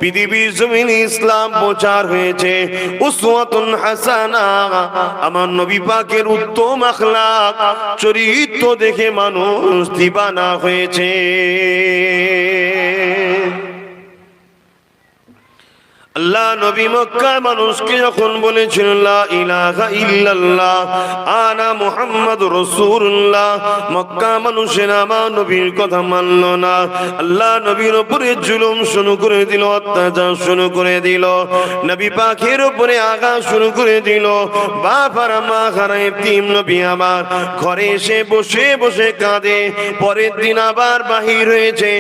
পৃথিবীর জমিনে ইসলাম প্রচার হয়েছে। উসওয়াতুন হাসানা, আমার নবী পাকের উত্তম আখলাক চরিত্র দেখে মানুষ দিবানা হয়েছে। আল্লাহ নবী মক্কার মানুষকে যখন বলেছিল লা ইলাহা ইল্লাল্লাহ আনা মুহাম্মাদুর রাসূলুল্লাহ, মক্কা মানুষের আমার নবীর কথা মানল না। আল্লাহ নবীর উপরে জুলুম শুরু করে দিল, অত্যাচার শুরু করে দিল, নবী পাকের উপরে আঘাত শুরু করে দিল। বাবার মা হারা এতিম নবী আমার ঘরে এসে বসে বসে কাঁদে। পরের দিন আবার বাহির হয়েছে,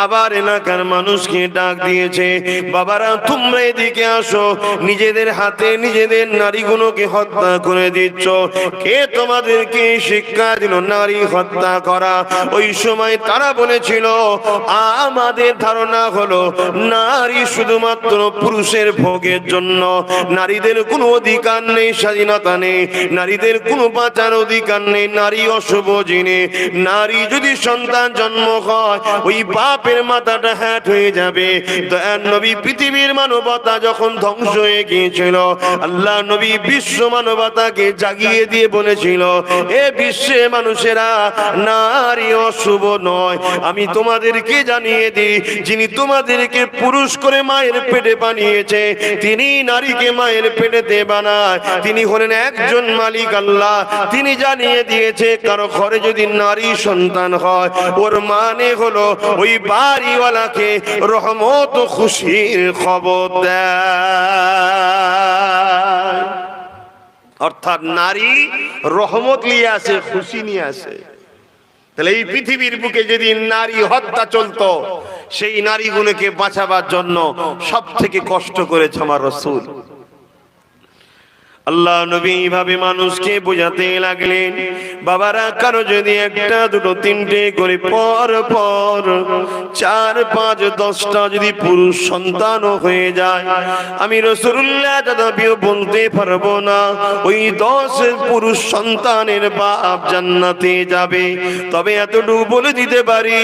আবার এলাকার মানুষকে ডাক দিয়েছে, বাবারা তোমরা এদিকে আসো, নিজেদের হাতে নিজেদের নারীগুলোকে হত্যা করে দিচ্ছ, কে তোমাদেরকে শিক্ষা দিল নারী হত্যা করা? ওই সময় তারা বলেছিল আমাদের ধারণা হলো নারী শুধুমাত্র পুরুষের ভোগের জন্য, নারীদের কোনো অধিকার নেই, স্বাধীনতা নেই, নারীদের কোনো বাঁচার অধিকার নেই, নারী অশুভ জিনিস। নারী যদি সন্তান জন্ম হয় ওই বাপের মাথাটা হ্যাট হয়ে যাবে। দয়ার নবী পৃথিবীর মানবতা যখন ধ্বংস হয়ে গিয়েছিল, আল্লাহ নবী বিশ্ব মানবতাকে জাগিয়ে দিয়ে বলেছিল এ বিশ্বে মানুষেরা নারী অশুভ নয়। আমি তোমাদেরকে জানিয়ে দিই, যিনি তোমাদেরকে পুরুষ করে মায়ের পেটে বানিয়েছে তিনি নারীকে মায়ের পেটেতে বানায়, তিনি হলেন একজন মালিক আল্লাহ। তিনি জানিয়ে দিয়েছে কারো ঘরে যদি নারী সন্তান হয় ওর মানে হলো ওই বাড়িওয়ালাকে রহমত ও খুশির খবর দেয়। অর্থাৎ নারী রহমত নিয়ে আসে, খুশি নিয়ে আসে। তাহলে এই পৃথিবীর বুকে যদি নারী হত্যা চলতো, সেই নারীগুলোকে বাঁচাবার জন্য সব থেকে কষ্ট করেছে আমার রাসূল। আল্লাহ নবী এইভাবে মানুষকে বোঝাতে লাগলেন, বাবারা কারো যদি একটা দুটো তিনটে করে পর পর 4, 5, 10টা যদি পুরুষ সন্তানও হয়ে যায়, আমি রাসূলুল্লাহ তথাপিও বলতে পারবো না ওই 10 পুরুষ সন্তানের বাপ জান্নাতে যাবে। তবে এতটুকু বলে দিতে পারি,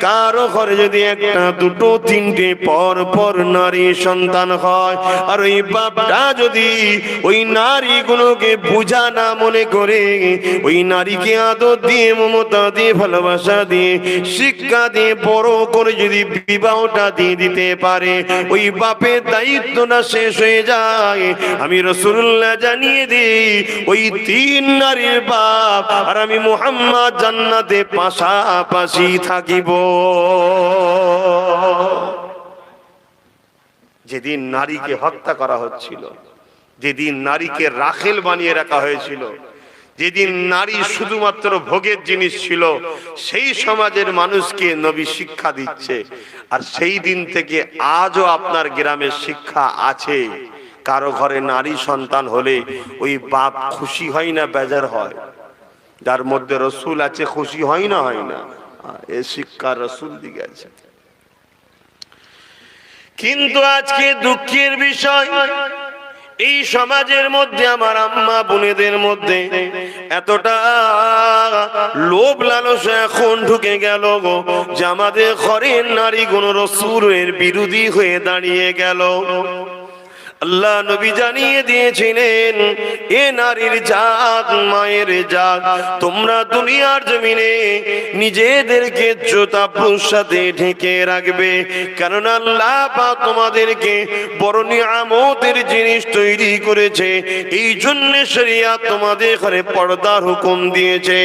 কারো ঘরে যদি একটা দুটো তিনটে পর পর নারী সন্তান হয় আর ওই বাপটা যদি ওই নারীগুলোকে বোঝা না মনে করে ওই নারীকে আদর দিয়ে, মমতা দিয়ে, ভালোবাসা দিয়ে, শিক্ষা দিয়ে বড় করে যদি বিবাহটা দিয়ে দিতে পারে, ওই বাপের দায়িত্বটা শেষ হয়ে যায়। আমি রাসূলুল্লাহ জানিয়ে দিই ওই 3 নারীর বাপ আর আমি মুহাম্মদ জান্নাতে পাশাপাশি থাকিব। যেদিন নারীকে হত্যা করা হচ্ছিল, যেদিন নারীকে রাখেল বানিয়ে রাখা হয়েছিল, যেদিন নারী শুধুমাত্র ভোগের জিনিস ছিল, সেই সমাজের মানুষকে নবী শিক্ষা দিচ্ছে। আর সেই দিন থেকে আজও আপনার গ্রামের শিক্ষা আছে। কারো ঘরে নারী সন্তান হলে ওই বাপ খুশি হয় না বেজার হয়? যার মধ্যে রাসূল আছে খুশি হয় না? হয় না? এই শিক্ষা রাসূল দিয়ে গেছে। কিন্তু আজকে দুঃখের বিষয়, এই সমাজের মধ্যে আমার আম্মা বোনেদের মধ্যে এতটা লোভ লালসা এখন ঢুকে গেল যে আমাদের ঘরের নারীগুলো রাসূলের বিরোধী হয়ে দাঁড়িয়ে গেল। আল্লাহ নবী জানিয়ে দিয়েছিলেন এ নারীর জাত, মায়ের জাত, তোমরা দুনিয়ার জমিনে নিজেদেরকে জোতাপুর সাথে ঢেকে রাখবে, কারণ আল্লাহ পাক তোমাদেরকে বড় নিয়ামতের জিনিস তৈরি করেছে। এই জন্য শরিয়ত তোমাদের ঘরে পর্দার হুকুম দিয়েছে।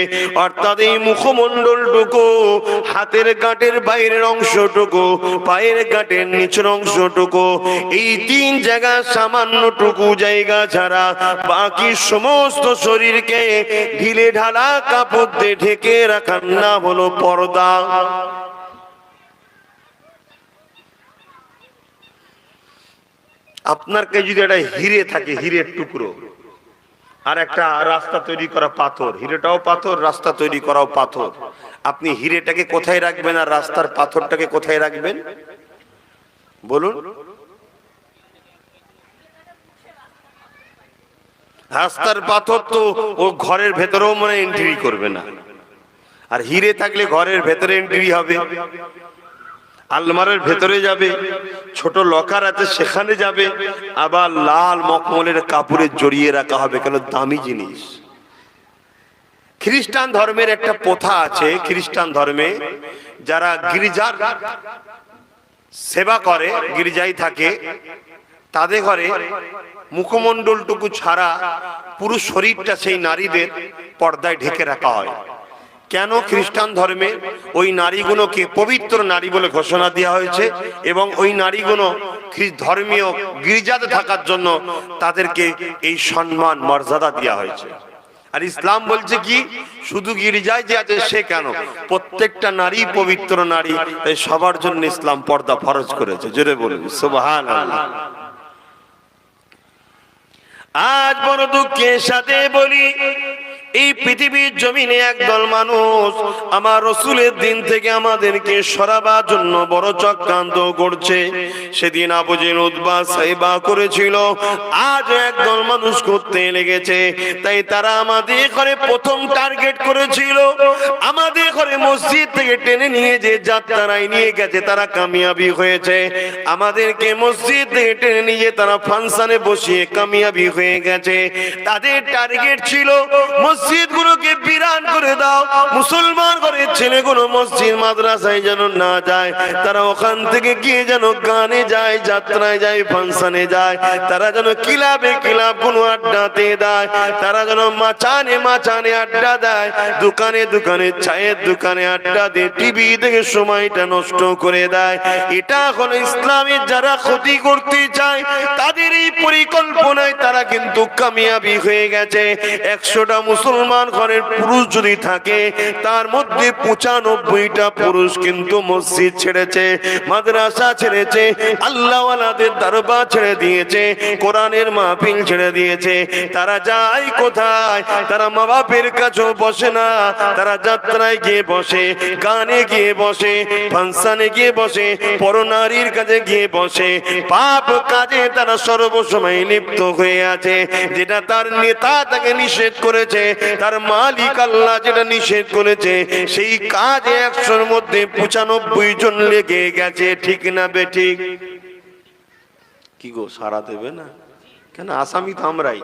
অর্থাৎ এই মুখমণ্ডলটুকু, হাতের গাঁটের বাইরের অংশটুকু, পায়ের গাঁটের নিচের অংশটুকু, এই 3 জায়গা সামান্যটুকু জায়গা ছাড়া বাকি সমস্ত শরীরকে ঢিলে ঢালা কাপড় দিয়ে ঢেকে রাখার নাম হলো পর্দা। আপনার কাছে যদি একটা হিরে থাকে, হিরের টুকরো, আর একটা রাস্তা তৈরি করা পাথর, হিরেটাও পাথর, রাস্তা তৈরি করাও পাথর, আপনি হিরেটাকে কোথায় রাখবেন আর রাস্তার পাথরটাকে কোথায় রাখবেন বলুন? রাস্তার পাথর তো ও ঘরের ভেতরেও মনে এন্ট্রি করবে না, আর হিরে থাকলে ঘরের ভেতরে এন্ট্রি হবে। আলমারের ভেতরে যাবে, ছোট লকার আছে সেখানে যাবে, আবার লাল মখমলের কাপড়ে জড়িয়ে রাখা হবে, কেন দামি জিনিস। খ্রিস্টান ধর্মের একটা প্রথা আছে, খ্রিস্টান ধর্মে যারা গির্জার সেবা করে, গির্জায় থাকে, তাদের ঘরে মুখমণ্ডলটুকু ছাড়া পুরো শরীরটা সেই নারীদের পর্দায় ঢেকে রাখা হয়। কেন? খ্রিস্টান ধর্মে ওই নারীগুলোকে পবিত্র নারী বলে ঘোষণা দেওয়া হয়েছে এবং ওই নারীগুলো ধর্মীয় গির্জাতে থাকার জন্য তাদেরকে এই সম্মান মর্যাদা দেওয়া হয়েছে। আর ইসলাম বলছে কি, শুধু গির্জায় যে আছে সে কেন, প্রত্যেকটা নারী পবিত্র নারী, তাই সবার জন্য ইসলাম পর্দা ফরজ করেছে। জোরে বলুন সুবহানাল্লাহ। আজ বড় দুঃখের সাথে বলি, এই পৃথিবীর জমিনে একদল মানুষ আমার রসুলের দিন থেকে আমাদেরকে সরাবার জন্য বড় চক্রান্ত করছে। সেদিন আবু জেহেল উতবা সাইবা করেছিল, আজ একদল মানুষ করতে লেগেছে। তাই তারা আমাদের ঘরে প্রথম টার্গেট করেছিল, আমাদের ঘরে মসজিদ থেকে টেনে নিয়ে যে যাত্রায় নিয়ে গেছে তারা কামিয়াবি হয়েছে। আমাদেরকে মসজিদ থেকে টেনে নিয়ে তারা ফাংশনে বসিয়ে কামিয়াবি হয়ে গেছে। তাদের টার্গেট ছিল মসজিদগুলোকে বিরান করে দাও, মুসলমান ঘরের ছেলেগুলো মসজিদ মাদ্রাসায় যেন না যায়, তারা ওখান থেকে গিয়ে যেন গানে যায়, যাত্রায় যায়, ফাংশনে যায়, তারা যেন ক্লাবে ক্লাবগুলো আড্ডাতে দেয়, তারা যেন মাচানে মাচানে আড্ডা দেয়, দোকানে দোকানে চায়ের দোকানে আড্ডা দিয়ে টিভি দেখে সময়টা নষ্ট করে দেয়। এটা হলো ইসলামের যারা ক্ষতি করতে চায় তাদের এই পরিকল্পনায় তারা কিন্তু কামিয়াবি হয়ে গেছে। 100টা মুসলমান ঘরের পুরুষ যদি থাকে, তার মধ্যে 95টা পুরুষ কিন্তু মসজিদ ছেড়েছে, মাদ্রাসা ছেড়েছে, আল্লাহওয়ালাদের দরবার ছেড়ে দিয়েছে, কোরআনের মাহফিল ছেড়ে দিয়েছে। তারা যায় কোথায়? তারা মা বাপের কাছেও বসে না, তারা যাত্রায় গিয়ে বসে, গানে গিয়ে বসে, ফাংশনে গিয়ে বসে, পরনারীর কাছে গিয়ে বসে, পাপ কাজে তারা সর্বসময় লিপ্ত হয়ে আছে। যেটা তার নেতা তাকে নিষেধ করেছে, তার মালিক আল্লাহ যেটা নিষেধ করেছে, সেই কাজে 100-র মধ্যে 95 জন লেগে গেছে। ঠিক না বেঠিক? কি গো, সারা দেবে না কেন? আসামি তো আমরাই।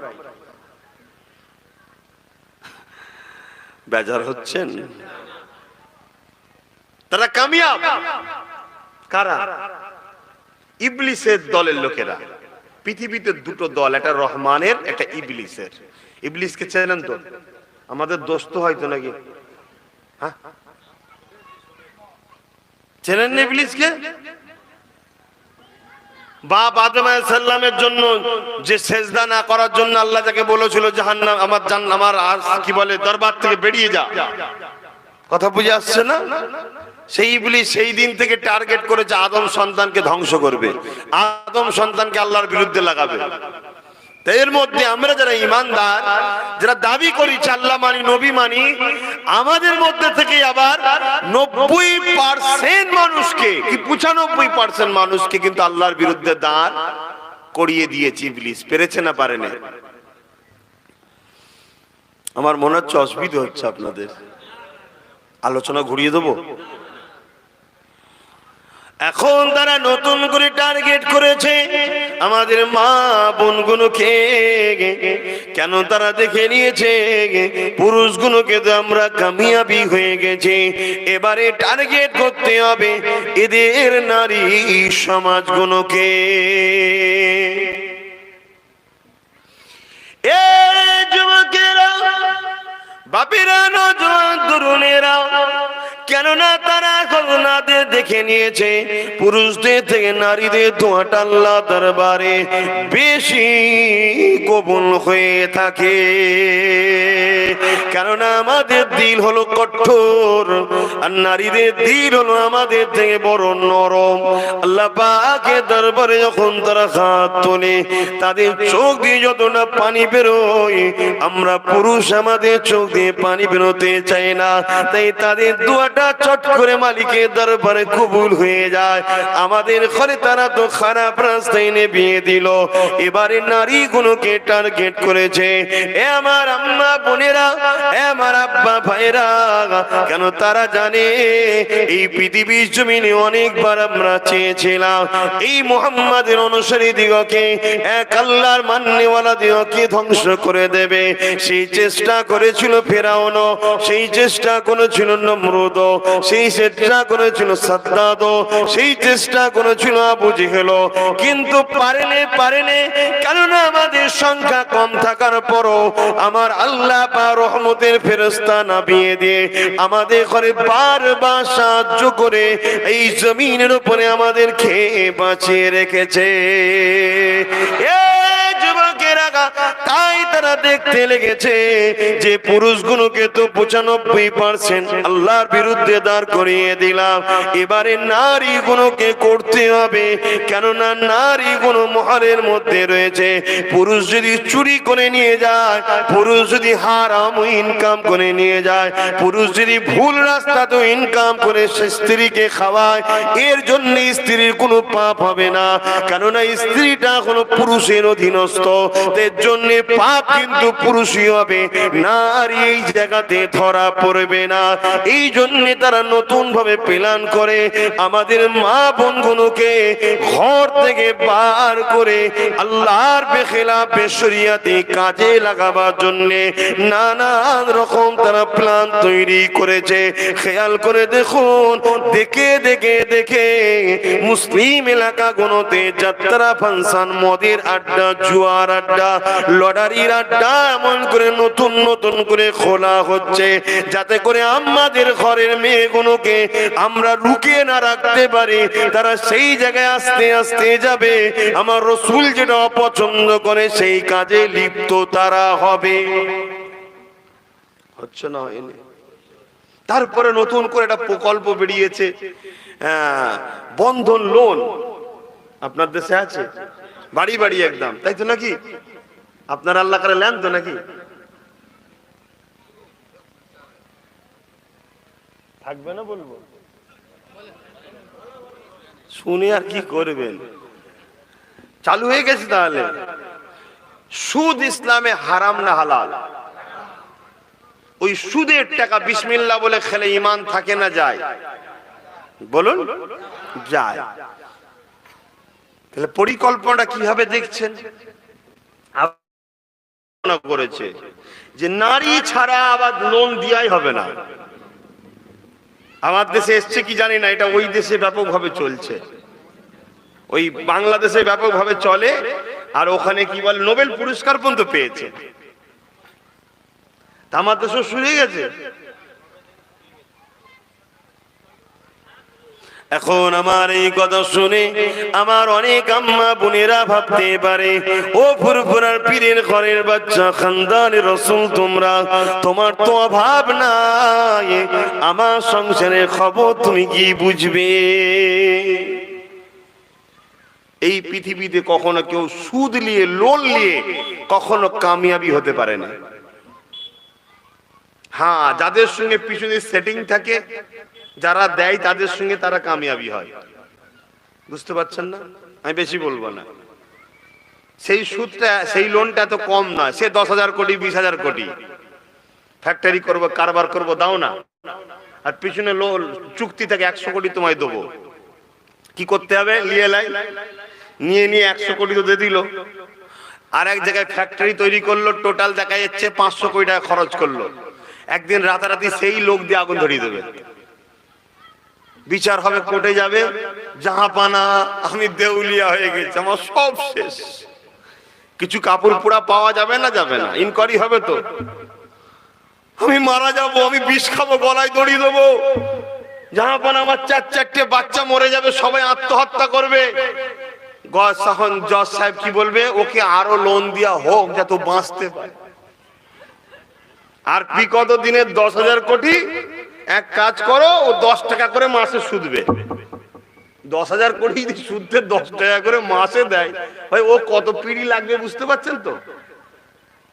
বেজার হচ্ছেন? তারা কামিয়াব। কারা? ইবলিসের দলের লোকেরা। পৃথিবীতে দুটো দল, একটা রহমানের, একটা ইবলিসের। ইবলিসকে চেনেন তো? আমাদের দোস্ত হয়তো নাকি? হ্যাঁ, চেনেন না ইবলিসকে? বাপ আদম আলাইহিস সালামের জন্য যে সেজদা না করার জন্য আল্লাহ যাকে বলেছিল জাহান্নাম আমার কি বলে দরবার থেকে বেরিয়ে যা, কথা বুঝে আসছে না? সেই ইবলিস সেই দিন থেকে টার্গেট করেছে আদম সন্তানকে ধ্বংস করবে, আদম সন্তানকে আল্লাহর বিরুদ্ধে লাগাবে। এর মধ্যে আমরা যারা ঈমানদার, যারা দাবি করি আল্লাহ মানি, নবী মানি, আমাদের মধ্যে থেকে আবার 90% মানুষকে, কি 95% মানুষকে কিন্তু আল্লাহর বিরুদ্ধে দাঁড় করিয়ে দিয়েছে ইবলিস। পেরেছে না পারেনি? আমার মনে হচ্ছে অসুবিধা হচ্ছে আপনাদের, আলোচনা ঘুরিয়ে দেবো। এখন তারা নতুন করে টার্গেট করেছে আমাদের মা বোনগুলোকে। কেন? তারা দেখে নিয়েছে পুরুষগুলোকে তো আমরা কামিয়াবি হয়ে গেছে, এবারে টার্গেট করতে হবে এদের নারী সমাজগুলোকে। এ যুবকেরা, বাপেরা, নওজোয়ান তরুণেরা, কেননা তারা করোনাদের দেখে নিয়েছে পুরুষদের থেকে নারীদের দোয়াটা আল্লাহ দরবারে বেশি কবুল হয়ে থাকে। কেননা আমাদের দিল হলো কঠোর আর নারীদের দিল হলো আমাদের থেকে বড় নরম। আল্লাহ পাকের দরবারে যখন তারা হাত তোলে, তাদের চোখ দিয়ে যতটা পানি বেরোয়, আমরা পুরুষ আমাদের চোখ দিয়ে পানি বেরোতে চাই না। তাই তাদের দোয়াটা দোয়াটা চট করে মালিকের দরবারে কবুল হয়ে যায়। আমাদের ঘরে তারা তো খারাপ রাস্তায় এনে বিয়ে দিল, এবারে নারীগুলোকে টার্গেট করেছে। এ আমার আম্মা বোনেরা, এ আমার আব্বা ভাইরা, কেন তারা জানে এই পৃথিবীর জমিনে অনেকবার আমরা চেয়েছিলাম এই মুহাম্মাদের অনুসারী দিগকে, এক আল্লাহর মান্যওয়ালা দিগকে ধ্বংস করে দেবে। সেই চেষ্টা করেছিল ফেরাউন, সেই চেষ্টা করেছিল নমরুদ, সেই চেষ্টা করেছিল সাদ্দাদ, সেই চেষ্টা করেছিল আবু জেহেল, কিন্তু পারেনি। কেননা আমাদের সংখ্যা কম থাকার পরও আমার আল্লাহ পাক রহমতের ফেরেশতা নামিয়ে দিয়ে আমাদের ঘরে বারবার সাহায্য করে এই জমিনের উপরে আমাদের খেয়ে বাঁচিয়ে রেখেছে। তাই তারা দেখতে লেগেছে যে পুরুষগুলোকে তো 95% আল্লাহর বিরুদ্ধে দাঁড় করিয়ে দিলাম, এবারে নারীগুলোকে করতে হবে। কেননা নারীগুলো মহলের মধ্যে রয়েছে। পুরুষ যদি চুরি করে নিয়ে যায়, পুরুষ যদি হারাম ইনকাম করে নিয়ে যায়, পুরুষ যদি ভুল রাস্তাতে ইনকাম করে স্ত্রীকে খাওয়ায়, এর জন্য স্ত্রীর কোনো পাপ হবে না। কেননা স্ত্রীটা কোনো পুরুষের অধীনস্থ, এর জন্য পাপ কিন্তু পুরুষই হবে, নারী এই জায়গাতে ধরা পড়বে না। এই জন্য তারা নতুন ভাবে প্ল্যান করে আমাদের মা বোনগুলোকে ঘর থেকে বার করে আল্লাহর বেখিলাফে শরিয়াতি কাজে লাগাবার জন্য নানান রকম তারা প্ল্যান তৈরি করেছে। খেয়াল করে দেখুন, দেখে মুসলিম এলাকাগুলোতে যাত্রা ফাংশন, মদের আড্ডা, জুয়ার আড্ডা, লটারির আড্ডা এমন করে নতুন করে খোলা হচ্ছে, যাতে করে আমাদের ঘরের মেয়েগুলোকে আমরা লুকিয়ে না রাখতে পারি। তারা সেই জায়গায় আস্তে আস্তে যাবে, আমার রাসূল যেটা অপছন্দ করে সেই কাজে লিপ্ত তারা হবে। হচ্ছে না, হয়নি। তারপরে নতুন করে একটা প্রকল্প বেরিয়েছে, বন্ধন লোন। আপনার দেশে আছে বাড়ি বাড়ি একদম, তাই তো নাকি? আপনার আল্লাহ করে নেন তো নাকি? থাকবে না বলবো, শুনে আর কি করবেন? চালু হয়ে গেছে। তাহলে সুদ ইসলামে হারাম না হালাল? ওই সুদের টাকা বিসমিল্লাহ বলে খেলে ঈমান থাকে না যায়? বলুন, যায়। তাহলে পরিকল্পনাটা কিভাবে দেখছেন? করেছে যে নারী ছাড়া আবার লোন দেওয়াই হবে না। আমার দেশে এসছে কি জানি না, এটা ওই দেশে ব্যাপকভাবে চলছে, ওই বাংলাদেশে ব্যাপকভাবে চলে। আর ওখানে কি বলে, নোবেল পুরস্কার পর্যন্ত পেয়েছে। আমার দেশও শুনে গেছে। এখন আমার এই কথা শুনে আমার অনেক আম্মা বোনেরা ভাবতে পারে, ও ফুরফুরার পীরের ঘরের বাচ্চা, খানদানের রাসূল, তোমার তো অভাব নাই, আমার সংসারের খবর তুমি কি বুঝবে? এই পৃথিবীতে কখনো কেউ সুদ নিয়ে, লোন নিয়ে কখনো কামিয়াবি হতে পারে না। হ্যাঁ, যাদের সঙ্গে পিছনে সেটিং থাকে, যারা দেয় তাদের সঙ্গে তারা কামিয়াবি হয়। বুঝতে পারছেন না? আমি বেশি বলবো না। সেই সুদটা, সেই লোনটা তো কম নয়, সে 10,000 কোটি 20,000 কোটি ফ্যাক্টরি করবো, কারবার করবো, দাও না। আর পিছনে লোন চুক্তি থাকে 100 কোটি তোমায় দেবো। কি করতে হবে? নিয়ে 100 কোটি তো দিয়ে দিল। আর এক জায়গায় ফ্যাক্টরি তৈরি করলো, টোটাল দেখা যাচ্ছে 500 কোটি টাকা খরচ করলো। একদিন রাতারাতি সেই লোক দিয়ে আগুন ধরিয়ে দেবে। বিচার হবে, কোর্টে যাবে, জাহাপানা আমি দেউলিয়া হয়ে গেছি, আমার সব শেষ। কিছু কাপড় পোড়া পাওয়া যাবে না? যাবে না। ইনকোয়ারি হবে তো, আমি মারা যাব, আমি বিষ খাবো, গলায় দড়ি দেবো, জাহাপানা আমার 4 বাচ্চা মরে যাবে, সবাই আত্মহত্যা করবে। জজ সাহেব কি বলবে? ওকে আরো লোন দেওয়া হোক যাতে বাঁচতে পারে। আর বিগত দিনে 10,000 কোটি, এক কাজ করো, ও 10 টাকা করে মাসে সুদবে। 10,000 কোটি যদি সুদে 10 টাকা করে মাসে দেয়, ভাই ও কত পিড়ি লাগবে বুঝতে পারছেন তো?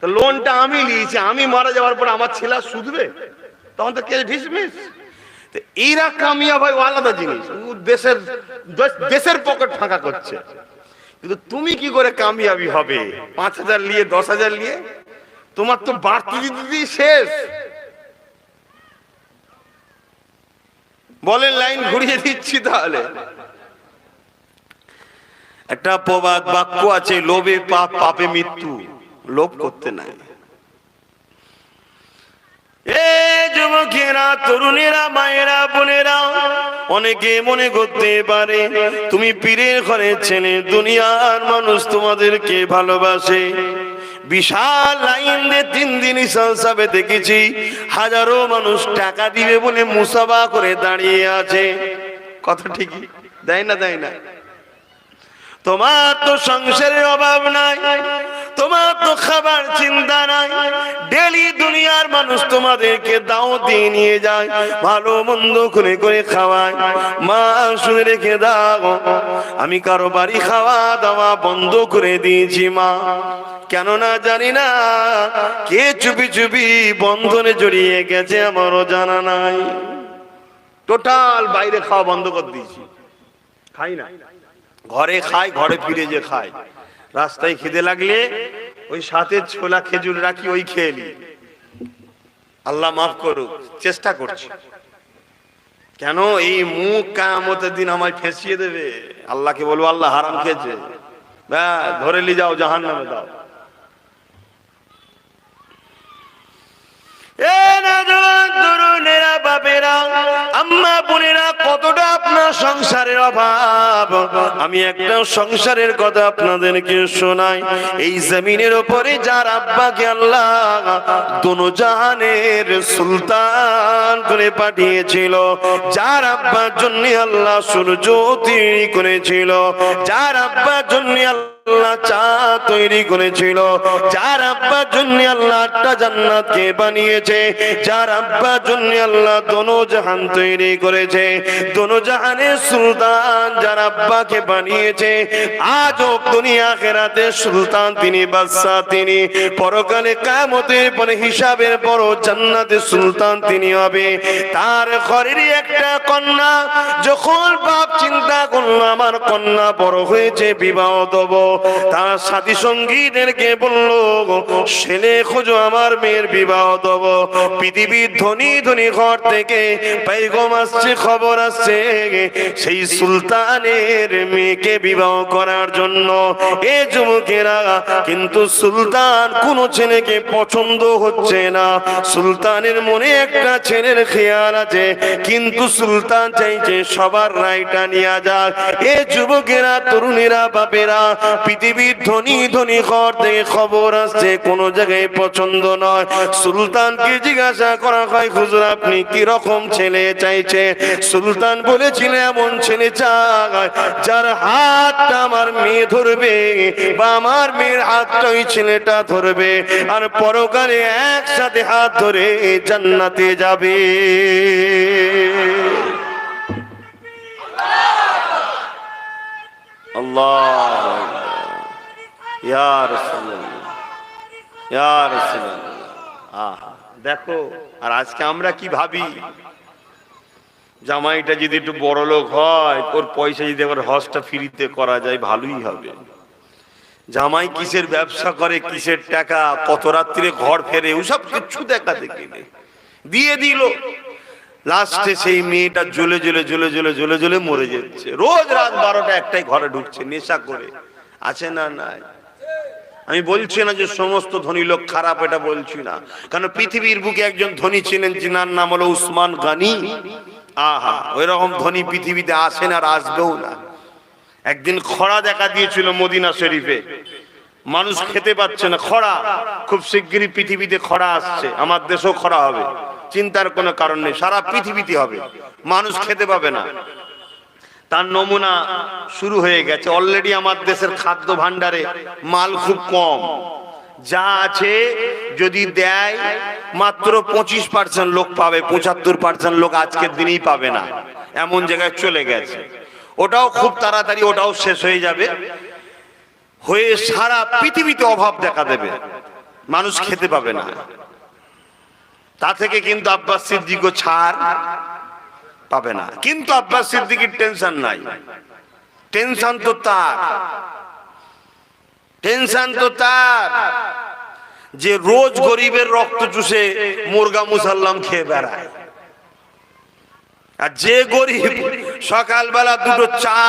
লোনটা আমি নিয়েছি, আমি মারা যাওয়ার পর আমার ছেলে সুদবে, তখন তো কেস ডিসমিস। এরা কামিয়াব হয় আলাদা জিনিস, দেশের দেশের পকেট ফাঁকা করছে। কিন্তু তুমি কি করে কামিয়াবি হবে? 5,000 নিয়ে 10,000 নিয়ে তোমার তো বাড়তি দিতে শেষ। বলেন, লাইন ঘুরিয়ে দিচ্ছি তাহলে। একটা প্রবাদ বাক্য আছে, লোভে পাপ, পাপে মৃত্যু। লোভ করতে নাই। এ যুবকেরা, তরুণেরা, মায়েরা, বোনেরা, অনেকে মনে করতে পারে তুমি পীরের ঘরের ছেলে, দুনিয়ার মানুষ তোমাদেরকে ভালোবাসে। বিশাল লাইন দিয়ে 3 দিন ইসাবে দেখেছি, হাজারো মানুষ টাকা দিবে বলে মুসাফা করে দাঁড়িয়ে আছে। কথা ঠিকই, দেয় না? দেয় না? তোমার তো সংসারের অভাব নাই, তোমার তো খাবার চিন্তা নাই, ডেলি দুনিয়ার মানুষ তোমাদেরকে দাওয়াত দিয়ে নিয়ে যায়, ভালো মন্দ করে করে খাওয়ায়। মা শুনে রেখে দাও, আমি কারো বাড়ি খাওয়া দাওয়া বন্ধ করে দিয়েছি মা। কেননা জানি না কে চুপি চুপি বন্ধনে জড়িয়ে গেছে, আমারও জানা নাই। টোটাল বাইরে খাওয়া বন্ধ করে দিয়েছি, খাই না। ঘরে খাই, ঘরে ফিরে যে খাই। রাস্তায় খিদে লাগলে ওই সাথে ছোলা খেজুর রাখি, ওই খেয়ে নি। আল্লাহ মাফ করুক, চেষ্টা করছি। কেন এই মুখ কিয়ামতের দিন আমায় ফেঁসিয়ে দেবে। আল্লাহকে বলবো, আল্লাহ হারাম খেয়েছে, ধরে লি যাও, জাহান্নামে দাও। তরুণেরা, বাপেরা, আম্মা বোনেরা, কতটা আপনার সংসারের অভাব। আমি একটা সংসারের কথা আপনাদেরকে শোনাই। এই জমিনের উপরে যার আব্বাকে আল্লাহ দোনো জাহানের সুলতান করে পাঠিয়েছিল, যার আব্বার জন্য আল্লাহ সূর্য তৈরি করেছিল, যার আব্বার জন্য আল্লাহ চাঁদ তৈরি করেছিল, যার আব্বার জন্য আল্লাহ 8টা জান্নাতকে বানিয়েছে, যার আব্বার জন্য আল্লাহ দোনো জাহান তৈরি করেছে, দোনো জাহানের সুলতান যার আব্বাকে বানিয়েছে, আজও দুনিয়া আখিরাতে সুলতান তিনি, বাদশা তিনি, পরকালে কিয়ামতের পরে হিসাবের পর জান্নাতে সুলতান তিনি হবে। তার ঘরেরই একটা কন্যা যখন বাপ চিন্তা করলো আমার কন্যা বড় হয়েছে, বিবাহ দেব, তার সাথী সঙ্গীদেরকে বললো, ছেলে খোঁজো, আমার মেয়ের বিবাহ দেব। পৃথিবীর ধনী ধনী ঘর থেকে পেগাম আসছে, খবর আসছে সেই সুলতানের মেয়েকে বিবাহ করার জন্য। এ যুবকেরা, কিন্তু সুলতান কোন ছেলেকে পছন্দ হচ্ছে না। সুলতানের মনে একটা ছেলের খেয়াল আছে, কিন্তু সুলতান চাইছে সবার রায়টা নিয়ে যাক। এ যুবকেরা, তরুণীরা, বাপেরা, পৃথিবীর ধনী ধনী ঘর থেকে খবর আসছে কোন জায়গায় পছন্দ নয়। সুলতানকে জিজ্ঞাসা করা হয়, হুজুর আপনি কি রকম ছেলে চাইছে? সুলতান বলেছিলেন, এমন ছেলে চাই যার হাতটা আমার মেয়ে ধরবে, বা আমার মেয়ের হাতটা ওই ছেলেটা ধরবে, আর পরকালে একসাথে হাত ধরে জান্নাতে যাবে। আল্লাহ, ইয়া রাসূলুল্লাহ, ইয়া রাসূলুল্লাহ। দেখো, আর আজকে আমরা কি ভাবি, জামাইটা যদি একটু বড় লোক হয়, ওর পয়সা যদি আবার হজটা ফ্রিতে করা যায়, ভালোই হবে। জামাই কিসের ব্যবসা করে, কিসের টাকা, কত রাত্রিরে ঘর ফেরে, ওসব কিচ্ছু দেখা দেখি দিয়ে দিল। লাস্টে সেই মেয়েটা জ্বলে জ্বলে জ্বলে জ্বলে জ্বলে জ্বলে মরে যাচ্ছে। রোজ রাত 12টা 1টায় ঘরে ঢুকছে নেশা করে। আছে না? নাই। আমি বলছি না যে সমস্ত ধনী লোক খারাপ, এটা বলছি না। কারণ পৃথিবীর বুকে একজন ধনী ছিলেন, যিনার নাম হলো উসমান গনি। আহা, ওই রকম ধনী পৃথিবীতে আসেন আর আসবেও না। একদিন খরা দেখা দিয়েছিল মদিনা শরীফে, মানুষ খেতে পাচ্ছে না, খরা। খুব শিগগিরই পৃথিবীতে খরা আসছে, আমার দেশেও খরা হবে, চিন্তার কোনো কারণ নেই, সারা পৃথিবীতে হবে, মানুষ খেতে পাবে না। তার নমুনা শুরু হয়ে গেছে অলরেডি। আমার দেশের খাদ্য ভান্ডারে মাল খুব কম, যা আছে যদি দেয় মাত্র 25% লোক পাবে, 75% লোক আজকের দিনেই পাবে না, এমন জায়গায় চলে গেছে। ওটাও খুব তাড়াতাড়ি ওটাও শেষ হয়ে যাবে, হয়ে সারা পৃথিবীতে অভাব দেখা দেবে, মানুষ খেতে পাবে না। তা থেকে কিন্তু আব্বাস সিদ্দিকও ছাড় পাবে না। কিন্তু আব্বাস সিদ্দিকীর টেনশন নাই। টেনশন তো তার, টেনশন তো তার যে রোজ গরিবের রক্ত চুষে মুরগা মুসাল্লাম খেয়ে বেড়ায়। আর যে গরিব সকালবেলা দুটো চা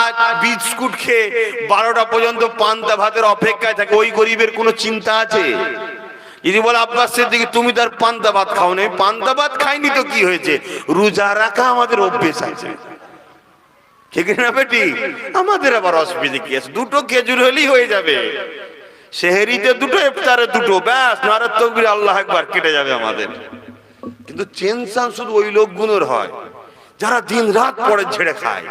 বিস্কুট খেয়ে 12টা পর্যন্ত পান্তা ভাতের অপেক্ষায় থাকে, ওই গরিবের কোনো চিন্তা আছে? যদি বলে আব্বাস সিদ্দিকী তুমি তার পান্তা ভাত খাও না, পান্তা ভাত খাইনি তো কি হয়েছে, রোজা রাখা আমাদের অভ্যেস আছে, ঠিক না বেটি? আমাদের আবার অসুবিধা কি আছে? দুটো খেজুর হলেই হয়ে যাবে, সেহরিতে দুটো, ইফতারে দুটো, ব্যাস নারে তাকবীর আল্লাহু আকবার, কেটে যাবে আমাদের। কিন্তু টেনশন শুধু ওই লোকগুলোর হয় যারা দিন রাত পরে ঝেড়ে খায়।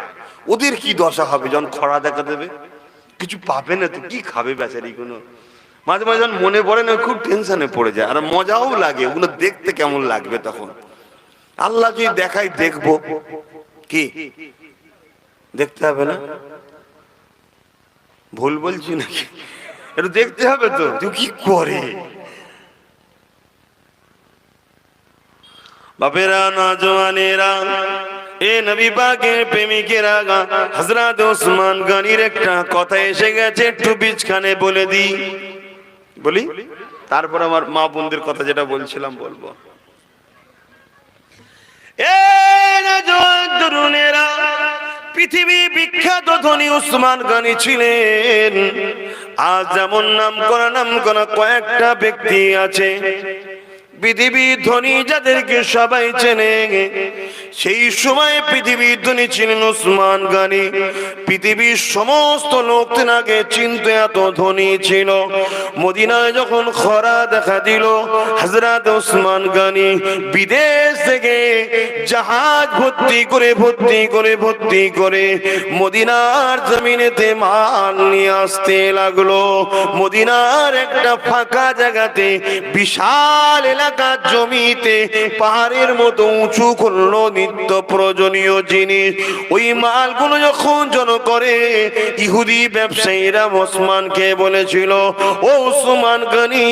ওদের কি দশা হবে যখন খরা দেখা দেবে? কিছু পাবে না তো কি খাবে বেচারি কোনো। মাঝে মাঝে যখন মনে পড়ে না খুব টেনশনে পড়ে যায়, আর মজাও লাগে, ওগুলো দেখতে কেমন লাগবে তখন। আল্লাহ যদি দেখাই দেখবো, কি দেখতে হবে না? ভুল বলছি নাকি? একটু দেখতে হবে তো, তুই কি করে। বাপেরা, নওজওয়ানেরা, এ নবী পাকের প্রেমিকেরা, হযরত ওসমান গনির একটা কথা এসে গেছে, একটু বিচখানে বলে দিই, বলি তারপর আমার মা বোনদের কথা যেটা বলছিলাম বলবো। এ নওজওয়ান তরুণেরা, পৃথিবী বিখ্যাত ধনী ওসমান গনি ছিলেন। আজ যেমন নাম করা কয়েকটা ব্যক্তি আছে, পৃথিবীর ধনী যাদেরকে সবাই চেনে, সেই সময় পৃথিবীর ধনী ছিলেন ওসমান গনি। পৃথিবীর সমস্ত লোক তেনাকে চিনতে, এত ধনী ছিল। মদিনায় যখন খরা দেখা দিল, হযরত ওসমান গনি বিদেশ থেকে জাহাজ ভর্তি করে মদিনার জমিনেতে মাল নিয়ে আসতে লাগলো। মদিনার একটা ফাঁকা জায়গাতে, বিশাল এলাকার জমিতে পাহাড়ের মতো উঁচু করলো নিত্য প্রয়োজনীয় জিনিস। ওই মালগুলো যখন করে ইহুদি ব্যবসায়ীরা ওসমানকে বলেছিল, ও ওসমান গনি,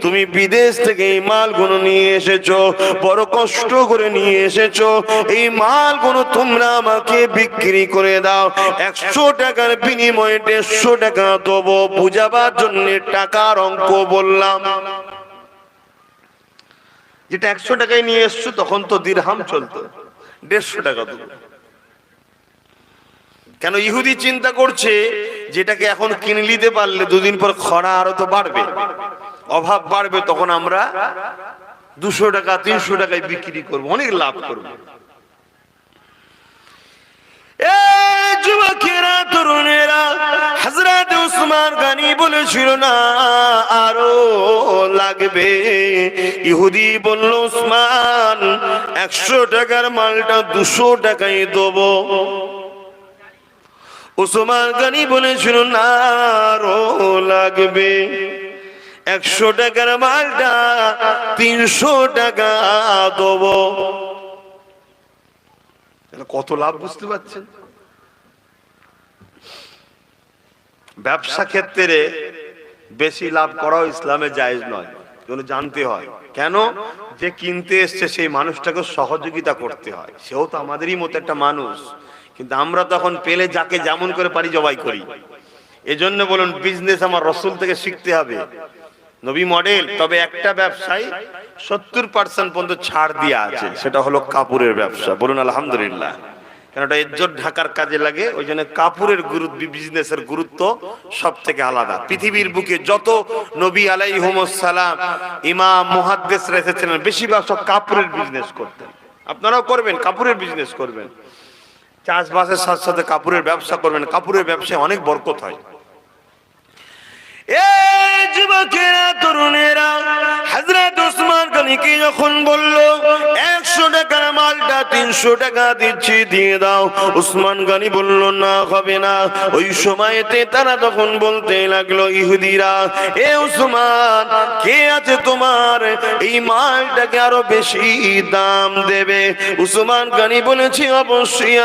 তুমি বিদেশ থেকে এই মালগুলো নিয়ে এসেছো, বড় কষ্ট করে নিয়ে এসেছো, এই মালগুলো তোমরা আমাকে বিক্রি করে দাও, 100 টাকার বিনিময়ে 150 টাকা দেবো। বুঝাবার জন্য টাকার অঙ্ক বললাম। যেটা 100 টাকায় নিয়ে এসছো, তখন তো দিরহাম চলতো, 150 টাকা দেবো। কেন? ইহুদি চিন্তা করছে যেটাকে এখন কিনে নিতে পারলে দুদিন পর খরা আরো তো বাড়বে, অভাব বাড়বে, তখন আমরা 200 টাকা 300 টাকায় বিক্রি করবো, অনেক লাভ করবো। যুবকেরা, তরুণেরা, হযরত ওসমান গনি বলেছিল না আরো লাগবে। ইহুদি বলল, ওসমান 100 টাকার মালটা 200 টাকায় দেবো। ওসমান গনি বলেছিল না আরো লাগবে, 100 টাকার মালটা 300 টাকা দেবো। কত লাভ বুঝতে পারছেন? ব্যবসা ক্ষেত্রে বেশি লাভ করাও ইসলামে জায়েজ নয়, জানতে হয়। কেন? যে কিনতে এসছে সেই মানুষটাকে সহযোগিতা করতে হয়, সেও তো আমাদেরই মতো একটা মানুষ। কিন্তু আমরা তখন পেলে যাকে যেমন করে পারি জবাই করি। এজন্য বলুন, বিজনেস আমার রাসূল থেকে শিখতে হবে, নবী মডেল। তবে একটা ব্যবসায় 70% পর্যন্ত ছাড় দেওয়া আছে, সেটা হলো কাপড়ের ব্যবসা। বলুন আলহামদুলিল্লাহ। কেন? এটা ইজ্জত ঢাকার কাজে লাগে, ওই জন্য কাপড়ের গুরুত্ব, বিজনেসের গুরুত্ব সব থেকে আলাদা। পৃথিবীর বুকে যত নবী আলাইহিমুস সালাম, ইমাম, মুহাদ্দিসরা এসেছিলেন, বেশিরভাগ সব কাপড়ের বিজনেস করতেন। আপনারাও করবেন, কাপড়ের বিজনেস করবেন, চাষবাসের সাথে সাথে কাপড়ের ব্যবসা করবেন। কাপড়ের ব্যবসায় অনেক বরকত হয়। যুবকেরা, তরুণেরা, হযরত ওসমান গনিকে যখন বলল 100 টাকার মালটা 300 টাকা দিচ্ছি, দিয়ে দাও, ওসমান গনি বলল না, হবে না। ওই সময়তে তারা তখন বলতে লাগলো, ইহুদিরা, এ ওসমান, কে আছে তোমার এই মালটাকে আরো বেশি দাম দেবে? ওসমান গনি বলেছে, অবশ্যই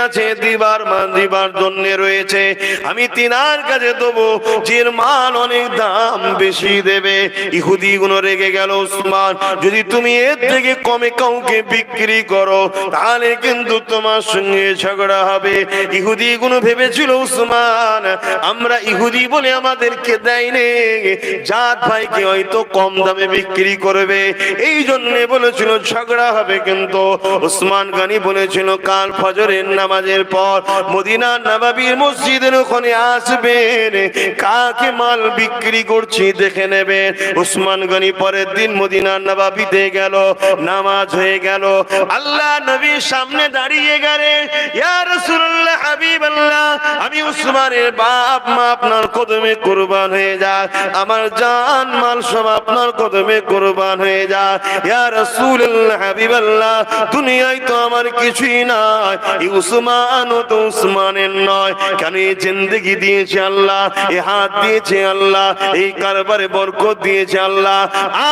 আছে, দিবার জন্য রয়েছে, আমি তিনার কাছে দেবো, যে মাল অনেক দাম বেশি দেবে। ইহুদি গুলো রেগে গেল, ওসমান যদি তুমি এর থেকে কমে কাউকে বিক্রি করো তাহলে কিন্তু তোমার সঙ্গে ঝগড়া হবে। ইহুদি গুলো ভেবেছিল উসমান আমরা ইহুদি বলে আমাদেরকে দেয়নি, জাত ভাইকে হয়তো কম দামে বিক্রি করবে, এই জন্য বলেছিল ঝগড়া হবে। কিন্তু উসমান গনি বলেছিল কাল ফজরের নামাজের পর মদিনা নববীর মসজিদের ওখানে আসবেন, কাকে মাল বিক্রি করছি দেখে নেবেন। উসমান গনি পরের দিন মদিনা নববীতে গেল, নামাজ হয়ে গেল, আল্লাহ নবীর সামনে দাঁড়িয়ে গেলেন, ইয়া রাসূলুল্লাহ হাবিবাল্লাহ আমি উসমানের বাপ মা আপনার কদমে কুরবান হয়ে যায়, আমার জান মাল সব আপনার কদমে কুরবান হয়ে যায়। ইয়া রাসূলুল্লাহ হাবিবাল্লাহ দুনিয়ায় তো আমার কিছুই নাই, এই উসমানও তো উসমানের নয়, কেন এই জিন্দেগি দিয়েছে আল্লাহ, এই হাত দিয়েছে আল্লাহ, এই কারবারে বরকত দিয়েছে আল্লাহ,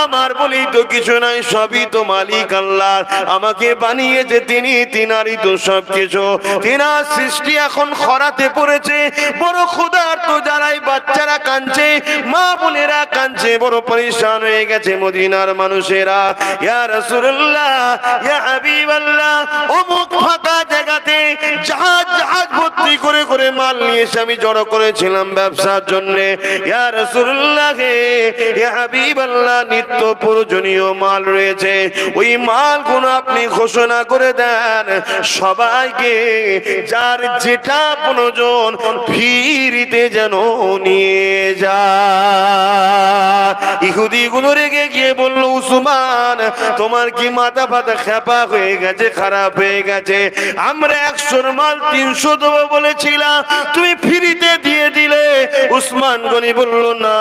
আমার বলেই তো কিছু নাই, সবই তো মালিক আল্লাহ, আমাকে বানিয়েছে তিনি, তিনারই তো সবকিছু, তিনার সৃষ্টি এখন খরাতে পড়েছে, বড় ক্ষুধার্ত, যারাই বাচ্চারা কাঁদছে, মা বোনেরা কাঁদছে, বড় পরেশান হয়ে গেছে মদিনার মানুষেরা। ইয়া রাসূলুল্লাহ ইয়া হাবিবাল্লাহ অমুক ফাঁকা জায়গাতে জাহাজ জাহাজ ভর্তি করে করে মাল নিয়ে এসে আমি জড়ো করেছিলাম ব্যবসার জন্য। ইয়া রাসূলুল্লাহ ইয়া হাবিবাল্লাহ নিত্য প্রয়োজনীয় মাল রয়েছে, ওই মালগুলো আপনি ঘোষণা করে দেন সবাইকে, যার যেটা প্রয়োজন ফিরিতে যেন নিয়ে যায়। ইহুদি গুলো রেগে গিয়ে বলল উসমান তোমার কি মাথা ফাতা খেপা হয়ে গেছে, খারাপ হয়ে গেছে, আমরা 100 মাল 300 দেবো বলেছিলাম, তুমি ফ্রিতে দিয়ে দিলে। উসমান গনি বলল না,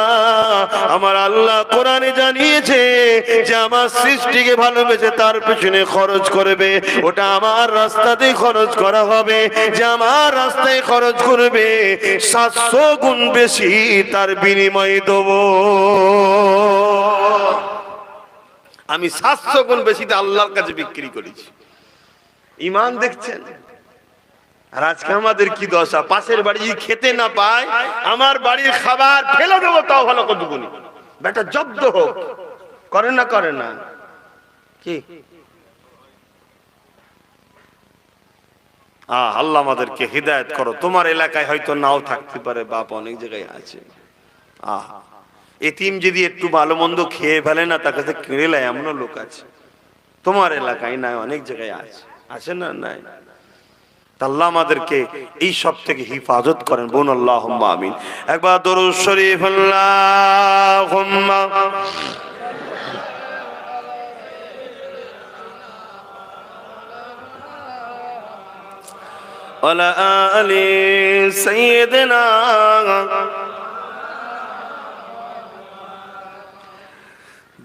আমার আল্লাহ কোরআনে জানিয়েছে যে আমার সৃষ্টিকে ভালোবেসে তার পেছনে খরচ করবে, ওটা আমার রাস্তাতে খরচ করা হবে, যে আমার রাস্তায় খরচ করবে 700 গুণ বেশি তার বিনিময় দেব। আমি 700 গুণ বেশিতে আল্লাহর কাছে বিক্রি করেছি। ঈমান দেখছেন? আর আজকে আমাদের কি দশা, পাশের বাড়ি যদি খেতে না পায় আমার বাড়ির খাবার ফেলে দেবো তাও ভালো কতগুনি, বেটা জব্দ হোক, করে না করে না কি? আল্লাহ আমাদেরকে হিদায়াত করো। তোমার এলাকায় হয়তো নাও থাকতে পারে, বাপ অনেক জায়গায় আছে। এতিম যদি একটু ভালো মন্দ খেয়ে ফেলে না, তার কাছে কিনে নেয় এমন লোক আছে। তোমার এলাকায় নাই, অনেক জায়গায় আছে, আছে না? নাই। আল্লাহ আমাদেরকে এই সব থেকে হিফাজত করেন, বোন আল্লাহুম্মা আমিন। একবার দরুদ শরীফ আল্লাহুম্মা ওয়ালা আলি সাইয়্যিদিনা।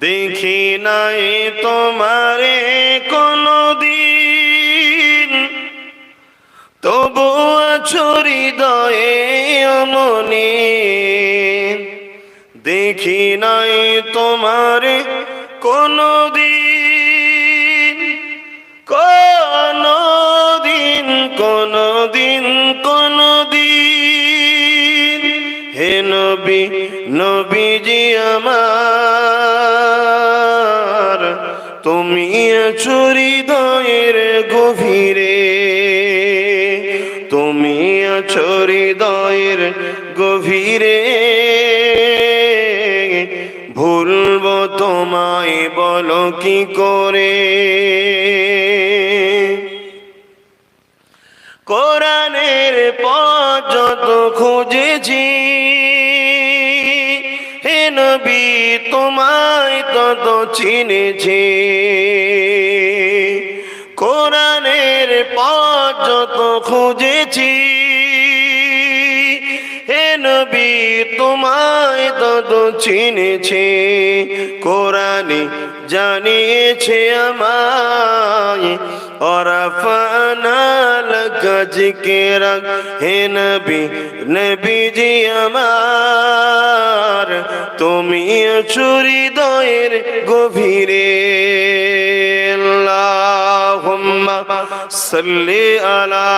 দেখি নাই তোমারে কোনদিন, তবু আছো হৃদয়ে অমনি, দেখি নাই তোমারে কোনদিন, কোনদিন কোনদিন কোনদিন। হে নবী নবীজি আমার, তুমি আছো হৃদয়ের গভীরে, তুমি আছো হৃদয়ের গভীরে, ভুলবো তোমায় বলো কি করে। কোরআনের পথ যত খুঁজেছি, হে নবী তোমায় তত চিনেছি, কোরআনের পথ যত খুঁজেছি, হে নবী তোমায় তত চিনেছি, কোরআনে জানিয়েছে আমায়, ওরাফানা লাকা যিকরাক। হে নবী নবীজি আমার, তুমি আছো হৃদয়ের গভীরে। আল্লাহুম্মা সাল্লি আলা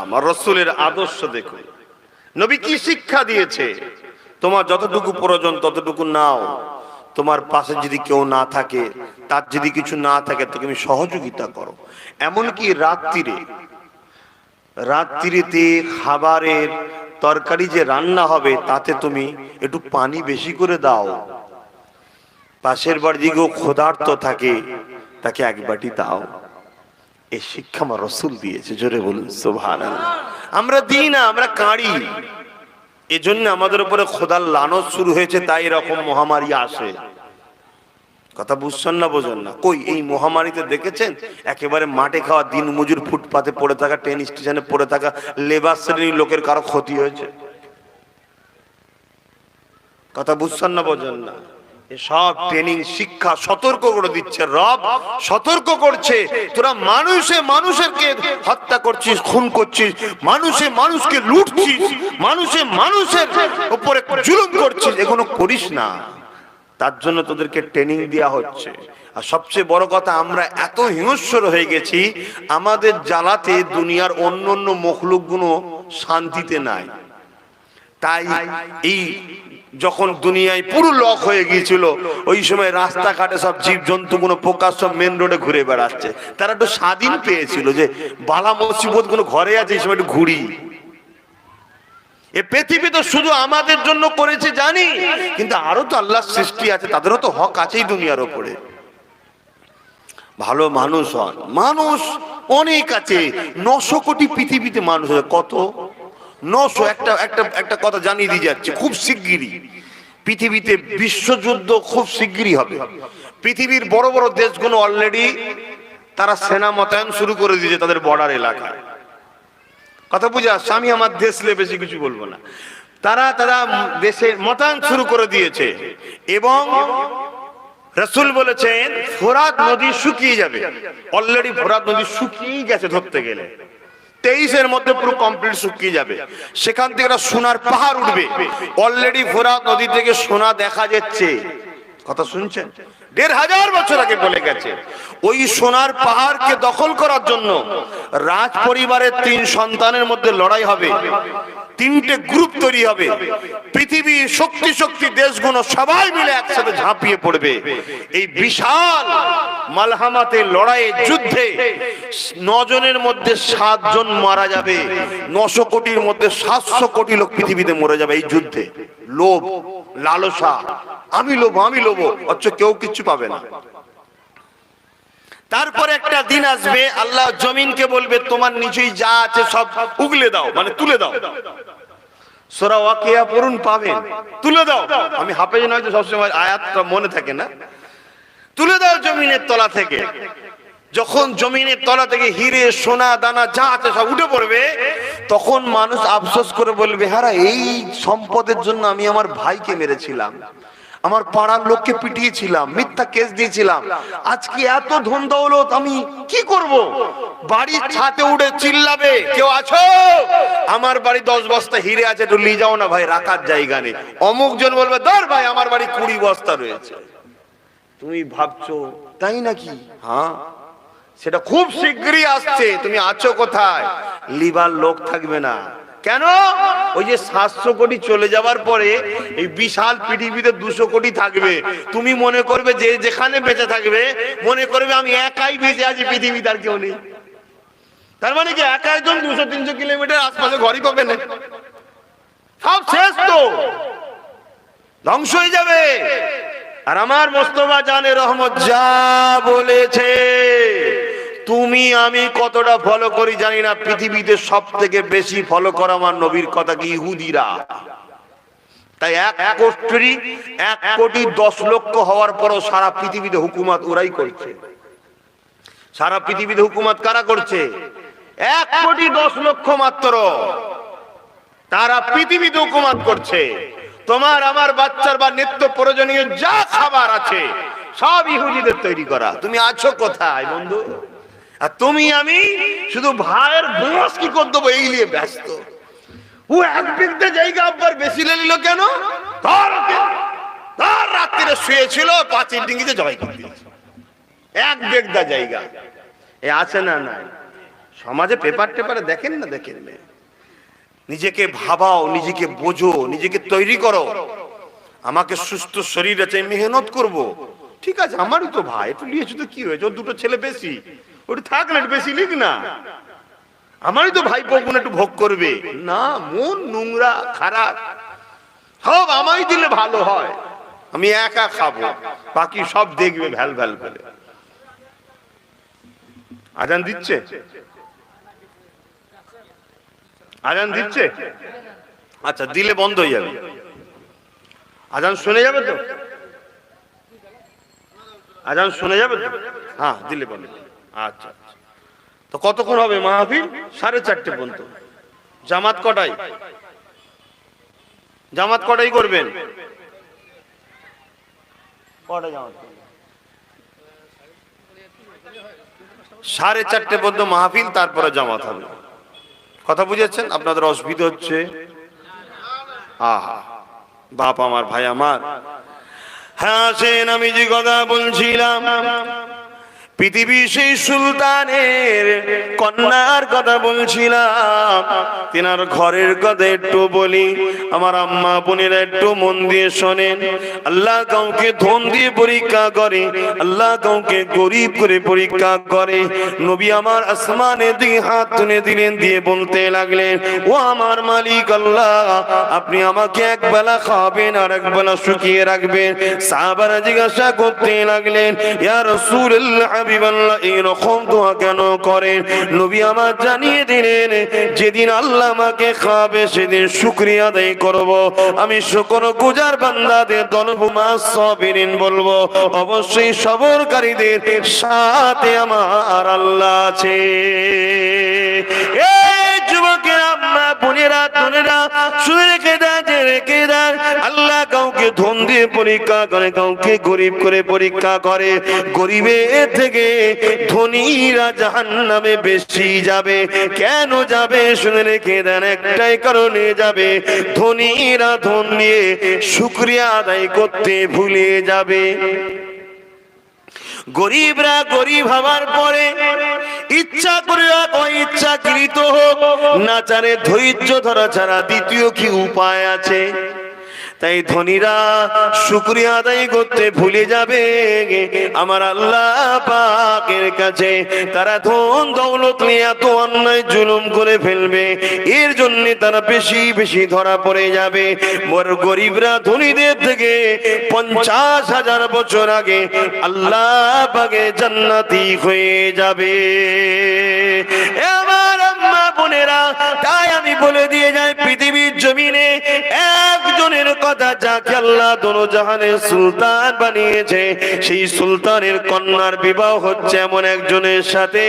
আমার রাসূলের আদর্শ দেখো, নবী কি শিক্ষা দিয়েছে, তোমার যতটুকু প্রয়োজন ততটুকু নাও, তোমার পাশে যদি কেউ না থাকে, তার যদি কিছু না থাকে তো তুমি সহযোগিতা করো। এমনকি রাত্রিতে খাবারের তরকারি যে রান্না হবে তাতে তুমি একটু পানি বেশি করে দাও, পাশের বাড়ি যে কেউ ক্ষুধার্ত থাকে তাকে এক বাটি দাও। এই শিক্ষা আমার রাসূল দিয়েছে, জোরে বলুন সুবহানাল্লাহ। আমরা দিই না, আমরা কাঁড়ি। এজন্য আমাদের উপরে খোদার লানত শুরু হয়েছে, তাই এরকম মহামারী আসে। কথা বুঝছেন না, বোঝেন না? কই এই মহামারীতে দেখেছেন একেবারে মাঠে খাওয়া দিন মজুর, ফুটপাতে পড়ে থাকা, ট্রেন স্টেশনে পড়ে থাকা লেবার শ্রেণীর লোকের কারো ক্ষতি হয়েছে? কথা বুঝছেন না, বোঝেন না? সব ট্রেনিং শিক্ষা সতর্ক করে দিচ্ছে, রব সতর্ক করছে, তোরা মানুষকে হত্যা করছিস, খুন করছিস, মানুষকে লুটছিস, মানুষের উপরে জুলুম করছিস, এগুলো করিস না। তার জন্য তোদেরকে ট্রেনিং দেওয়া হচ্ছে। আর সবচেয়ে বড় কথা, আমরা এত হিংস্র হয়ে গেছি, আমাদের জ্বালাতে দুনিয়ার অন্য মখলুকগুলো শান্তিতে নাই। তাই এই যখন দুনিয়ায় পুরো লক হয়ে গিয়েছিল, ওই সময় রাস্তাঘাটে সব জীবজন্তু গুলো প্রকাশ সব মেন রোডে ঘুরে বেড়াচ্ছে। তারা একটু স্বাধীন পেয়েছিল যে বালা মুসিবত গুলো ঘরে আছে, এই সময় একটু ঘুরি। এ পৃথিবী তো শুধু আমাদের জন্য করেছে জানি, কিন্তু আরো তো আল্লাহর সৃষ্টি আছে, তাদেরও তো হক আছেই দুনিয়ার উপরে। ভালো মানুষ হন, মানুষ অনেক আছে, 900 কোটি পৃথিবীতে মানুষ আছে। কত? 900। একটা কথা জানিয়ে দিয়ে যাচ্ছে, খুব শিগগিরই পৃথিবীতে বিশ্বযুদ্ধ খুব শিগগিরই হবে। পৃথিবীর বড় বড় দেশগুলো অলরেডি তারা সেনা মোতায়েন শুরু করে দিয়েছে তাদের বর্ডার এলাকায়। কথা বুঝে আসছে? আমি আমার দেশ নিয়ে বেশি কিছু বলবো না। তারা দেশে মোতায়েন শুরু করে দিয়েছে, এবং রাসূল বলেছেন ফোরাত নদী শুকিয়ে যাবে। অলরেডি ফোরাত নদী শুকিয়ে গেছে, ধরতে গেলে 23-এর মধ্যে পুরো কমপ্লিট শুকিয়ে যাবে। সেখান থেকে একটা সোনার পাহাড় উঠবে। অলরেডি ফোরাত নদী থেকে সোনা দেখা যাচ্ছে। কথা শুনছেন? 1500 বছর আগে বলে গেছে। ওই সোনার পাহাড়কে দখল করার জন্য রাজ পরিবারের 3 সন্তানের মধ্যে লড়াই হবে, 3টে গ্রুপ তৈরি হবে। পৃথিবীর শক্তি দেশগুলো সবাই মিলে একসাথে ঝাঁপিয়ে পড়বে। এই বিশাল মালহামাতে, লড়াইয়ে, যুদ্ধে 9 জনের মধ্যে 7 জন মারা যাবে। 900 কোটির মধ্যে 700 কোটি লোক পৃথিবীতে মরে যাবে এই যুদ্ধে। লোভ, লালসা, আমি লোভ অথচ কেউ কিচ্ছু পাবে না। তারপরে একটা দিন আসবে, আল্লাহ জমিনকে বলবে তোমার নিচেই যা আছে সব উগলে দাও, মানে তুলে দাও। সূরা ওয়াকিয়া পড়ুন, পাবেন। তুলে দাও। আমি হাফেজ নয় তো সবসময় আয়াতটা মনে থাকে না। তুলে দাও জমিনের তলা থেকে। যখন জমিনের তলা থেকে হিরে, সোনা, দানা যা আছে সব উঠে পড়বে, তখন মানুষ আফসোস করে বলবে, হারা এই সম্পদের জন্য আমি আমার ভাইকে মেরেছিলাম, আমার পাড়ার লোককে পিটিয়েছিলাম, মিথ্যা কেস দিয়েছিলাম, আজকে এত ধন দৌলত আমি কি করব? বাড়ির ছাদে উঠে চিল্লাবে, কেউ আছো? আমার বাড়ি 10 বস্তা হিরে আছে, একটু নিয়ে যাও না ভাই, রাখার জায়গা নেই। অমুক জন বলবে, ধর ভাই আমার বাড়ি 20 বস্তা রয়েছে। তুমি ভাবছো তাই নাকি? হ্যাঁ, সেটা খুব শীঘ্রই আসছে। তুমি আছো কোথায়? লিবার লোক থাকবে না। কেন? ওই যে 700 কোটি চলে যাওয়ার পরে এই বিশাল পৃথিবীতে 200 কোটি থাকবে। তুমি মনে করবে যে যেখানে বেঁচে থাকবে, মনে করবে আমি একাই বেঁচে আছি, পৃথিবীতে আর কেউ নেই। তার মানে কি একাই জন 200-300 কিলোমিটার আশপাশে ঘরই পাবে না, সব শেষ, তো ধ্বংস হয়ে যাবে। আর আমার মোস্তফা জানে রহমত যা বলেছে, তুমি আমি কতটা ফলো করি জানি না, পৃথিবীতে সব থেকে বেশি ফলো করা আমার নবীর কথা কি ইহুদিরা। তাই 1,10,00,000 হওয়ার পরও সারা পৃথিবীতে হুকুমত ওরাই করছে। সারা পৃথিবীতে হুকুমত কারা করছে? 1,10,00,000 মাত্র, তারা পৃথিবীতে হুকুমত করছে। তোমার আমার বাচ্চার বা নিত্য প্রয়োজনীয় যা খাবার আছে সব ইহুদিদের তৈরি করা। তুমি আছো কোথায় বন্ধু? আর তুমি আমি শুধু ভাইয়ের বোস কি করে দেবো এই নিয়ে ব্যস্ত। ও এক বিঘা জায়গা আবার বেশি নিল কেন? তার রাত্রিরে শুয়েছিল, 5 ডিঙ্গিতে জয় করে দিয়েছে। 1 বিঘা জায়গা এ আছে না নাই? সমাজে পেপার টেপারে দেখেন না, দেখেন না, নিজেকে ভাবাও, নিজেকে বোঝো, নিজেকে তৈরি করো। আমাকে সুস্থ শরীর আছে, মেহনত করব, ঠিক আছে, আমারই তো ভাই, একটু লিখেছো তো কি হয়েছে, ওর দুটো ছেলে বেশি, ওটা থাক না, একটু বেশি লিখ না, আমারই তো ভাই পগুন একটু ভোগ করবে না। মন নোংরা খারাপ, সব আমায় দিলে ভালো হয়, আমি একা খাবো, বাকি সব দেখবে ভ্যাল ভ্যাল করে। আজান দিচ্ছে, আজান দিচ্ছে, আচ্ছা দিলে বন্ধ হয়ে যাবে, আজান শুনে যাবে তো, আজান শুনে যাবে তো, হ্যাঁ দিলে বন্ধ। আচ্ছা তো কতক্ষণ হবে মাহফিল? 4:30 পর্যন্ত। জামাত কটাই? জামাত কটাই করবেন? কটা জামাত? 4:30 পর্যন্ত মাহফিল, তারপরে জামাত হবে। কথা বুঝেছেন? আপনাদের অসুবিধা হচ্ছে? আহা বাপ আমার, ভাই আমার, হ্যাঁ আসেন, আমি যে কথা বলছিলাম পৃথিবীর সেই সুলতানের কন্যার কথা বলছিলাম, তেনার ঘরের কথা একটু বলি। আমার আম্মা বোনেরা একটু মন দিয়ে শোনেন। আল্লাহ কাউকে ধন দিয়ে পরীক্ষা করে, আল্লাহ কাউকে গরিব করে পরীক্ষা করে। নবী আমার আসমানে দুই হাত তুলে দিলেন, দিয়ে বলতে লাগলেন, ও আমার মালিক আল্লাহ, আপনি আমাকে একবেলা খাওয়াবেন আর একবেলা শুকিয়ে রাখবেন। সাহাবারা জিজ্ঞাসা করতে লাগলেন, ইয়া রাসূলুল্লাহ, এরকম দোয়া কেন করেন? নবী আমার জানিয়ে দিলেন, যেদিন আল্লাহ আমাকে খাওয়াবে সেদিন শুকরিয়া আদায় করব। আমি শুকরগুজার বান্দাদের দলভুমা সাবিরিন বলবো, অবশ্যই সবরকারীদের সাথে আমার আল্লাহ আছে। এই যুবকেরা, আম্মা বোনেরা, তোনেরা শুনে রেখে দেন, যে রেখে দেন, আল্লাহ কাউকে ধন দিয়ে পরীক্ষা করে, কাউকে গরিব করে পরীক্ষা করে। গরিবের থেকে ধনীরা জাহান্নামে বেশি যাবে। কেন যাবে? শুনে রেখে দেন, একটাই কারণে যাবে, ধনীরা ধন নিয়ে শুকরিয়া আদায় করতে ভুলে যাবে। গরিবরা গরিব হওয়ার পরে ইচ্ছা করে ইচ্ছাকৃত হোক না চারে ধৈর্য ধরা ছাড়া দ্বিতীয় কি উপায় আছে? তাই ধনীরা শুকরিয়া আদায় করতে ভুলে যাবে আমার আল্লাহ পাকের কাছে। তারা ধন দৌলত নিয়ে এত অন্যায় জুলুম করে ফেলবে, এর জন্য তারা বেশি বেশি ধরা পড়ে যাবে। বড় গরিবরা ধনীদের থেকে 50,000 বছর আগে আল্লাহ পাকে জান্নাতি হয়ে যাবে। আমার আম্মা বোনেরা, তাই আমি বলে দিয়ে যাই, পৃথিবীর জমিনে একজনের কথা, যাকে আল্লাহ দোনোজাহানের সুলতান বানিয়েছে, সেই সুলতানের কন্যার বিবাহ হচ্ছে এমন একজনের সাথে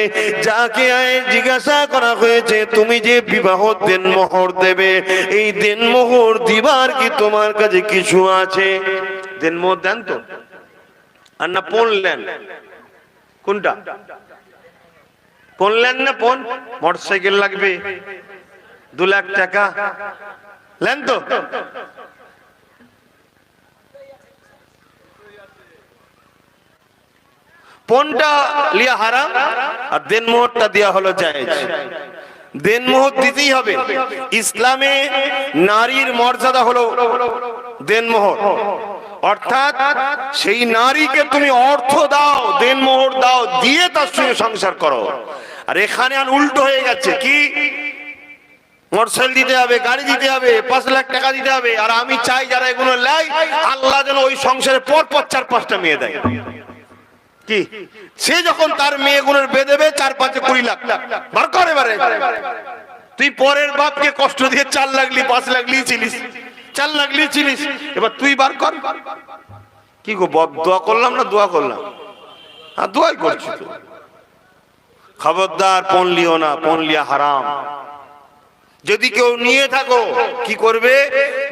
যাকে জিজ্ঞাসা করা হয়েছে, তুমি যে বিবাহ দেনমোহর দেবে, এই দেনমোহর দিবার কি তোমার কাছে কিছু আছে? দেনমোহর দেন তো, আর না পড়লেন? কোনটা পড়লেন না? পণ মোটরসাইকেল লাগবে 2 লাখ টাকা, লেন তো। পণটা লিয়া হারাম, আর দেনমোহরটা দেয়া হলো জায়েজ। দেনমোহর দিতেই হবে। ইসলামে নারীর মর্যাদা হলো দেনমোহর, অর্থাৎ সেই নারীকে তুমি অর্থ দাও, দেনমোহর দাও, দিয়ে তার সঙ্গে সংসার করো। আর এখানে আর উল্টো হয়ে গেছে, কি মোটরসাইকেল দিতে হবে, গাড়ি দিতে হবে, 5 লাখ টাকা দিতে হবে। আর আমি চাই যারা এগুলো লাই, আল্লাহ যেন ওই সংসারে পর 4-5টা মেয়ে দেয়। কি সে যখন তার মেয়েগুলোর বেঁধেবে 4-5 20 লাখ বার করে, এবারে তুই পরের বাপকে কষ্ট দিয়ে 4 লাখ 5 লাখ লিয়েছিলিস, 4 লাখ লিয়েছিলিস, এবার তুই বার কর। কি গো, দোয়া করলাম না দোয়া করলাম? হ্যাঁ দোয়াই করছি তো। খবরদার পণ লিও না, পণ লিয়া হারাম। যদি কেউ নিয়ে থাকো, কি করবে?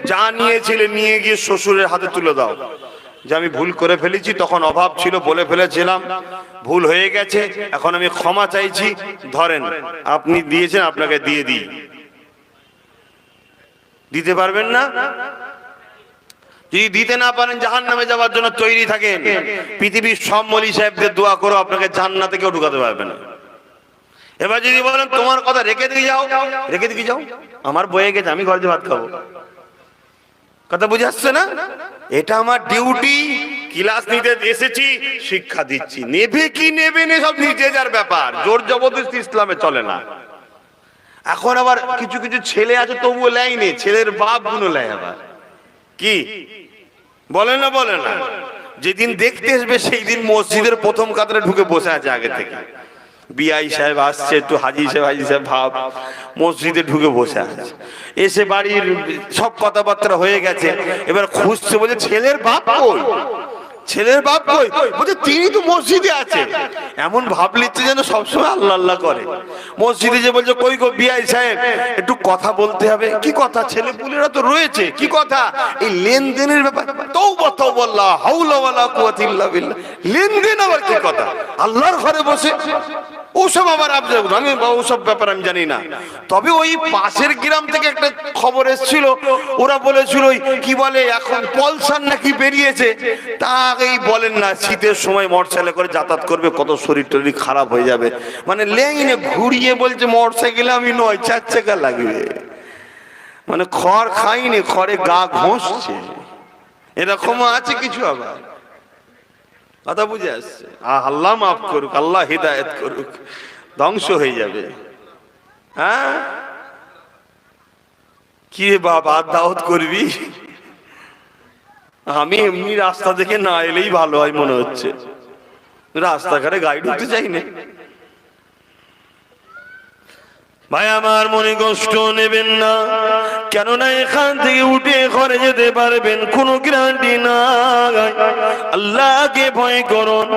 যা নিয়েছিলে নিয়ে গিয়ে শ্বশুরের হাতে তুলে দাও, যে আমি ভুল করে ফেলেছি, তখন অভাব ছিল বলে ফেলেছিলাম, ভুল হয়ে গেছে, এখন আমি ক্ষমা চাইছি, ধরেন আপনি দিয়েছেন, আপনাকে দিয়ে দিই। দিতে পারবেন না? যদি দিতে না পারেন, জাহান্নামে যাওয়ার জন্য তৈরি থাকেন, পৃথিবীর সব মৌলী সাহেবদের দোয়া করো, আপনাকে জান্নাতে কেউ ঢুকাতে পারবে না। এবার যদি বলেন তোমার কথা রেখে দিয়ে যাও, রেখে দিয়ে যাও, আমার বয়ে গেছে, আমি ঘরে ভাত খাবো। কথা বুঝে আসছে না? এটা আমার ডিউটি, ক্লাস নিতে এসেছি, শিক্ষা দিচ্ছি। নেবে কি নেবে না সব নিজে যার ব্যাপার, জোর জবরদস্তি ইসলামে চলে না। এখন আবার কিছু কিছু ছেলে আছে তবুও লাইনে, ছেলের বাপ গুলো লাই আবার কি বলে না, বলে না, যেদিন দেখতে আসবে সেই দিন মসজিদের প্রথম কাতারে ঢুকে বসে আছে আগে থেকে। বিআই সাহেব আসছে, একটু হাজি সাহেব, হাজি সাহেব ভাব, মসজিদে ঢুকে বসে আছে। এসে বাড়ির সব কথাবার্তা হয়ে গেছে, এবার খুঁজছে, বলছে ছেলের বাপ কই, ছেলের বাপ কই, বলছে তিনি তো মসজিদে আছে। এমন ভাব লিখছে যেন সবসময় আল্লাহ আল্লাহ করে। মসজিদে যে বলছে কই গো বিআই সাহেব একটু কথা বলতে হবে। কি কথা? ছেলে পুলেরা তো রয়েছে। কি কথা? এই লেনদেনের ব্যাপার। তওবা তওবা, লা হাওলা ওয়ালা কুওয়াতা ইল্লা বিল্লাহ। লেনদেন আবার কি কথা? আল্লাহর ঘরে বসে ওসব আবার আমি ওসব ব্যাপার আমি জানি না। তবে ওই পাশের গ্রাম থেকে একটা খবর এসেছিল, ওরা বলেছিল কি বলে এখন পলসার নাকি বেরিয়েছে, তা আগেই বলেন না শীতের সময় মোটরসাইকেলে করে যাতায়াত করবে, কত শরীর টরীর খারাপ হয়ে যাবে। মানে লেনে ঘুরিয়ে বলছে মোটরসাইকেলে আমি নয়, 4 চাকা লাগবে। মানে খড় খাইনি, খড়ে গা ঘষছে, এরকম আছে কিছু আবার। কথা বুঝে আসছে? আল্লাহ মাফ করুক, আল্লাহ হিদায়াত করুক, ধ্বংস হয়ে যাবে। হ্যাঁ কি বাবা দাওয়াত করবি? আমি এমনি রাস্তা দেখে না এলেই ভালো হয় মনে হচ্ছে, রাস্তাঘাটে গাড়ি ঢুকতে চাই না। ভাই আমার মনে কষ্ট নেবেন না, কেননা এখান থেকে উঠে ঘরে যেতে পারবেন কোনো গ্যারান্টি নাই। আল্লাহকে ভয় করুন,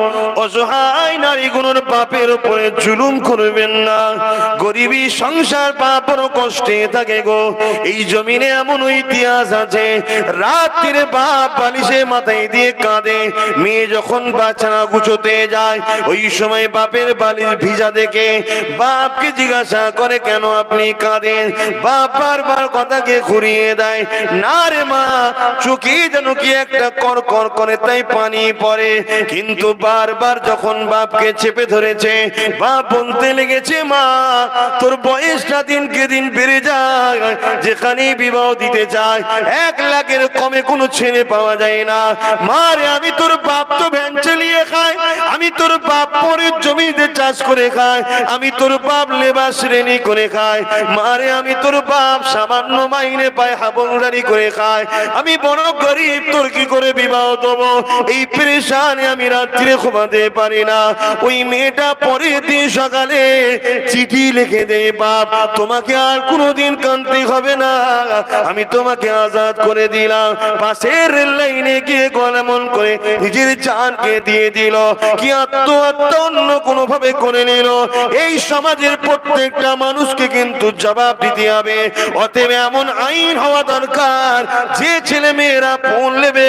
অসহায় নারীগুলোর পাপের উপরে জুলুম করবেন না। গরিবী সংসার পাপের কষ্টে থাকে গো। এই জমিনে এমন ইতিহাস আছে, রাত্রিরে বাপ বালিশে মাথায় দিয়ে কাঁদে, মেয়ে যখন বাচ্চা গুছোতে যায় ওই সময় বাপের বালিশ ভিজা দেখে বাপকে জিজ্ঞাসা করে কেন আপনি কাঁদেন? বাপ বারবার কথাকে ঘুরিয়ে দেয়, না রে মা, চোখে যেন কি একটা কর কর করে তাই পানি পড়ে। কিন্তু বারবার যখন বাপকে চেপে ধরেছে, বাপ বলতে লেগেছে মা তোর বয়সটা দিনকে দিন বেড়ে যায়, যেখানে বিবাহ দিতে চায় 1 লাখের কমে কোনো ছেলে পাওয়া যায় না। মা রে আমি তোর বাপ তো ভ্যান চালিয়ে খায়, আমি তোর বাপ পরের জমিতে চাষ করে খায়, আমি তোর বাপ লেবার শ্রেণী করে খায়। মারে আমি তোর বাপ সামান্য মাইনে পায় হাবলদারি করে খায়, আমি বড় গরিব, তোর কি করে বিবাহ দেবো? এই পেরেশানে আমি রাত্রে ঘুমাতে পারি না। ওই মেয়েটা পরের দিন সকালে চিঠি লিখে দেয়, বাপ তোমাকে আর কোনোদিন কাঁদতে হবে না, আমি তোমাকে আজাদ করে দিলাম। পাশের রেল লাইনে গিয়ে গলামন করে নিজের জানকে দিয়ে দিল, কি আত্মহত্যা অন্য কোনো ভাবে করে নিল। এই সমাজের প্রত্যেকটা মানুষকে কিন্তু জবাব দিতে হবে। অতএব এমন আইন হওয়া দরকার, যে ছেলে মেয়েরা ফোন নেবে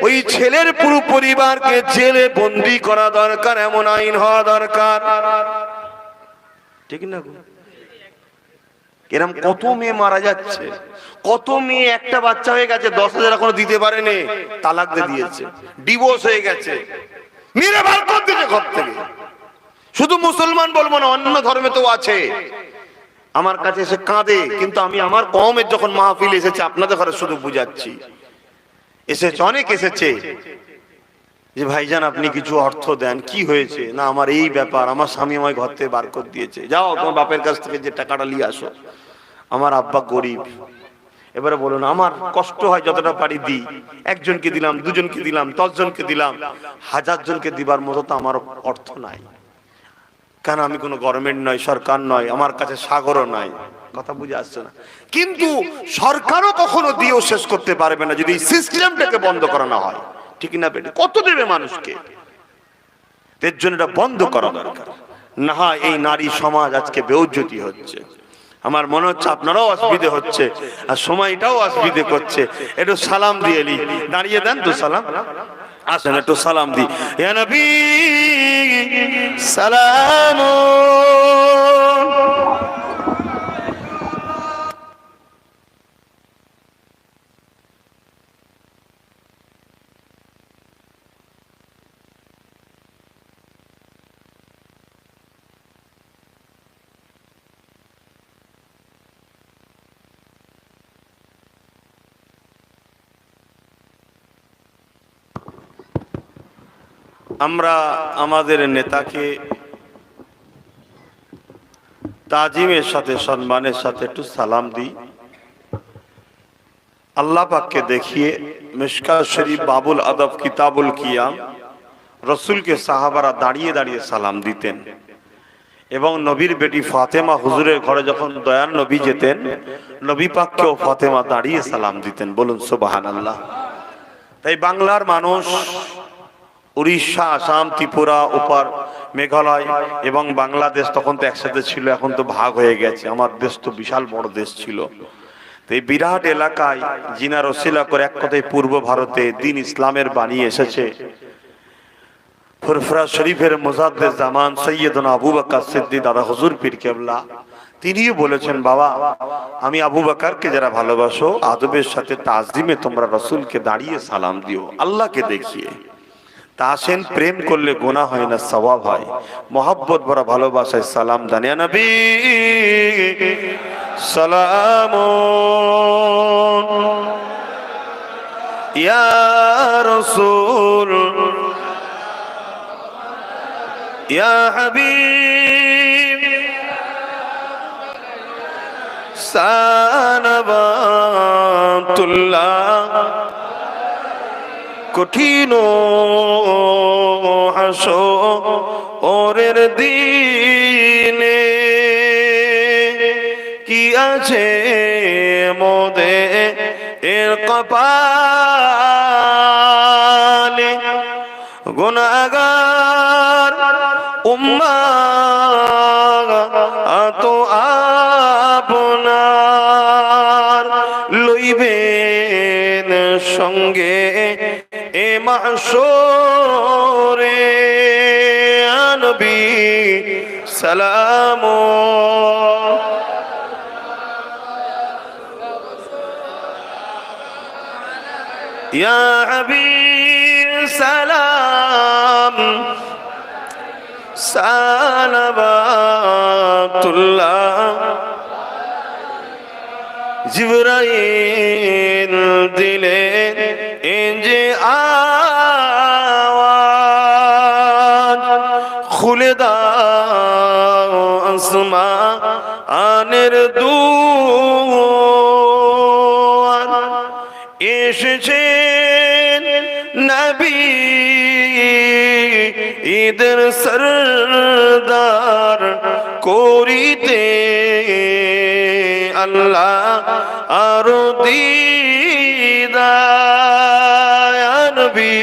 ওই ছেলের পুরো পরিবারকে জেলে বন্দি করা দরকার, এমন আইন হওয়া দরকার। ঠিক না? এরকম কত মেয়ে মারা যাচ্ছে, কত মেয়ে একটা বাচ্চা হয়ে গেছে 10,000 এখনো দিতে পারেনি, তালাক দিয়ে দিয়েছে, ডিভোর্স হয়ে গেছে, মেরে বার করে দিয়েছে ঘর থেকে। শুধু মুসলমান বলবো না, অন্য ধর্মে তো আছে। আমার কাছে এসে কাঁদে, কিন্তু আমি আমার কওমের যখন মাহফিল এসেছে, আপনাদের ঘরে শুধু বুঝাচ্ছি, এসেছে অনেক এসেছে যে ভাইজান আপনি কিছু অর্থ দেন, কি হয়েছে? না আমার এই ব্যাপার, আমার স্বামী আমায় ঘর থেকে বার করে দিয়েছে, যাও তোমার বাপের কাছ থেকে যে টাকাটা নিয়ে আসো, আমার আব্বা গরিব। এবারে বলুন, আমার কষ্ট হয় যতটা পারি দিই, একজনকে দিলাম, দুজনকে দিলাম, 10 জনকে দিলাম, 1000 জনকে দিবার মতো তো আমার অর্থ নাই। কেন? আমি কোনো গভর্নমেন্ট নয়, সরকার নয়, আমার কাছে সাগরও নাই। কথা বুঝে আসছে না? কিন্তু সরকারও কখনো দিয়েও শেষ করতে পারবে না যদি সিস্টেমটাকে বন্ধ করা না হয়। ঠিক না বেটি? কত দেবে মানুষকে? এর জন্য এটা বন্ধ করা দরকার। না হয় এই নারী সমাজ আজকে বেউজ্জতি হচ্ছে। আমার মনে হচ্ছে আপনারাও অসুবিধে হচ্ছে, আর সময়টাও অসুবিধে করছে। একটু সালাম দিয়ে নি, দাঁড়িয়ে দেন তো সালাম, আসেন একটু সালাম দি। ইয়া নবী সালাম। আমরা আমাদের নেতাকে তাজিমের সাথে সম্মানের সাথে একটু সালাম দিই। আল্লাহ পাককে দেখিয়ে মিশকাত শরীফ বাবুল আদব কিতাবুল কিয়াম রসুলকে সাহাবারা দাঁড়িয়ে দাঁড়িয়ে সালাম দিতেন এবং নবীর বেটি ফাতেমা হুজুরের ঘরে যখন দয়ার নবী যেতেন নবী পাককেও ফাতেমা দাঁড়িয়ে সালাম দিতেন। বলুন সুবহানাল্লাহ। তাই বাংলার মানুষ উড়িষ্যা, আসাম, ত্রিপুরা, ওপার মেঘালয় এবং বাংলাদেশ তখন তো একসাথে ছিল, এখন তো ভাগ হয়ে গেছে। আমার দেশ তো বিশাল বড় দেশ ছিল। তো এই বিরাট এলাকায় জিনা রসিলা করে এক কথায় পূর্ব ভারতে দিন ইসলামের বাণী এসেছে। ফুরফুরা শরীফের মুজাদ্দেদ জামান সৈয়দনা আবু বকর সিদ্দিক দাদা হুজুর পীর কেবলা তিনিও বলেছেন, বাবা আমি আবু বকরকে যারা ভালোবাসো আদবের সাথে তাজিমে তোমরা রসুলকে দাঁড়িয়ে সালাম দিও আল্লাহকে দেখিয়ে। তা আসেন, প্রেম করলে গুনাহ হয় না, সওয়াব হয়। মোহাব্বত ভরা ভালোবাসায় সালাম জানিয়া নবী সালামুন ইয়া রাসূল ইয়া হাবিব সালাবাতুল্লাহ কঠিন হাসরের দিনে কি আছে মোদের কপালে গুনাহগার উম্মাত আপনার লইবেন সঙ্গে এ মাহশরে নবী সালাম ইয়া হাবিব সালাম সালাবাতুল্লাহ জিবরাইল দিলেন যে আওয়াজ খুলে দাও আসমানের দুয়ার এসেছেন নবী ঈদের সরদার করিতে আল্লাহ আরো দিদার নবী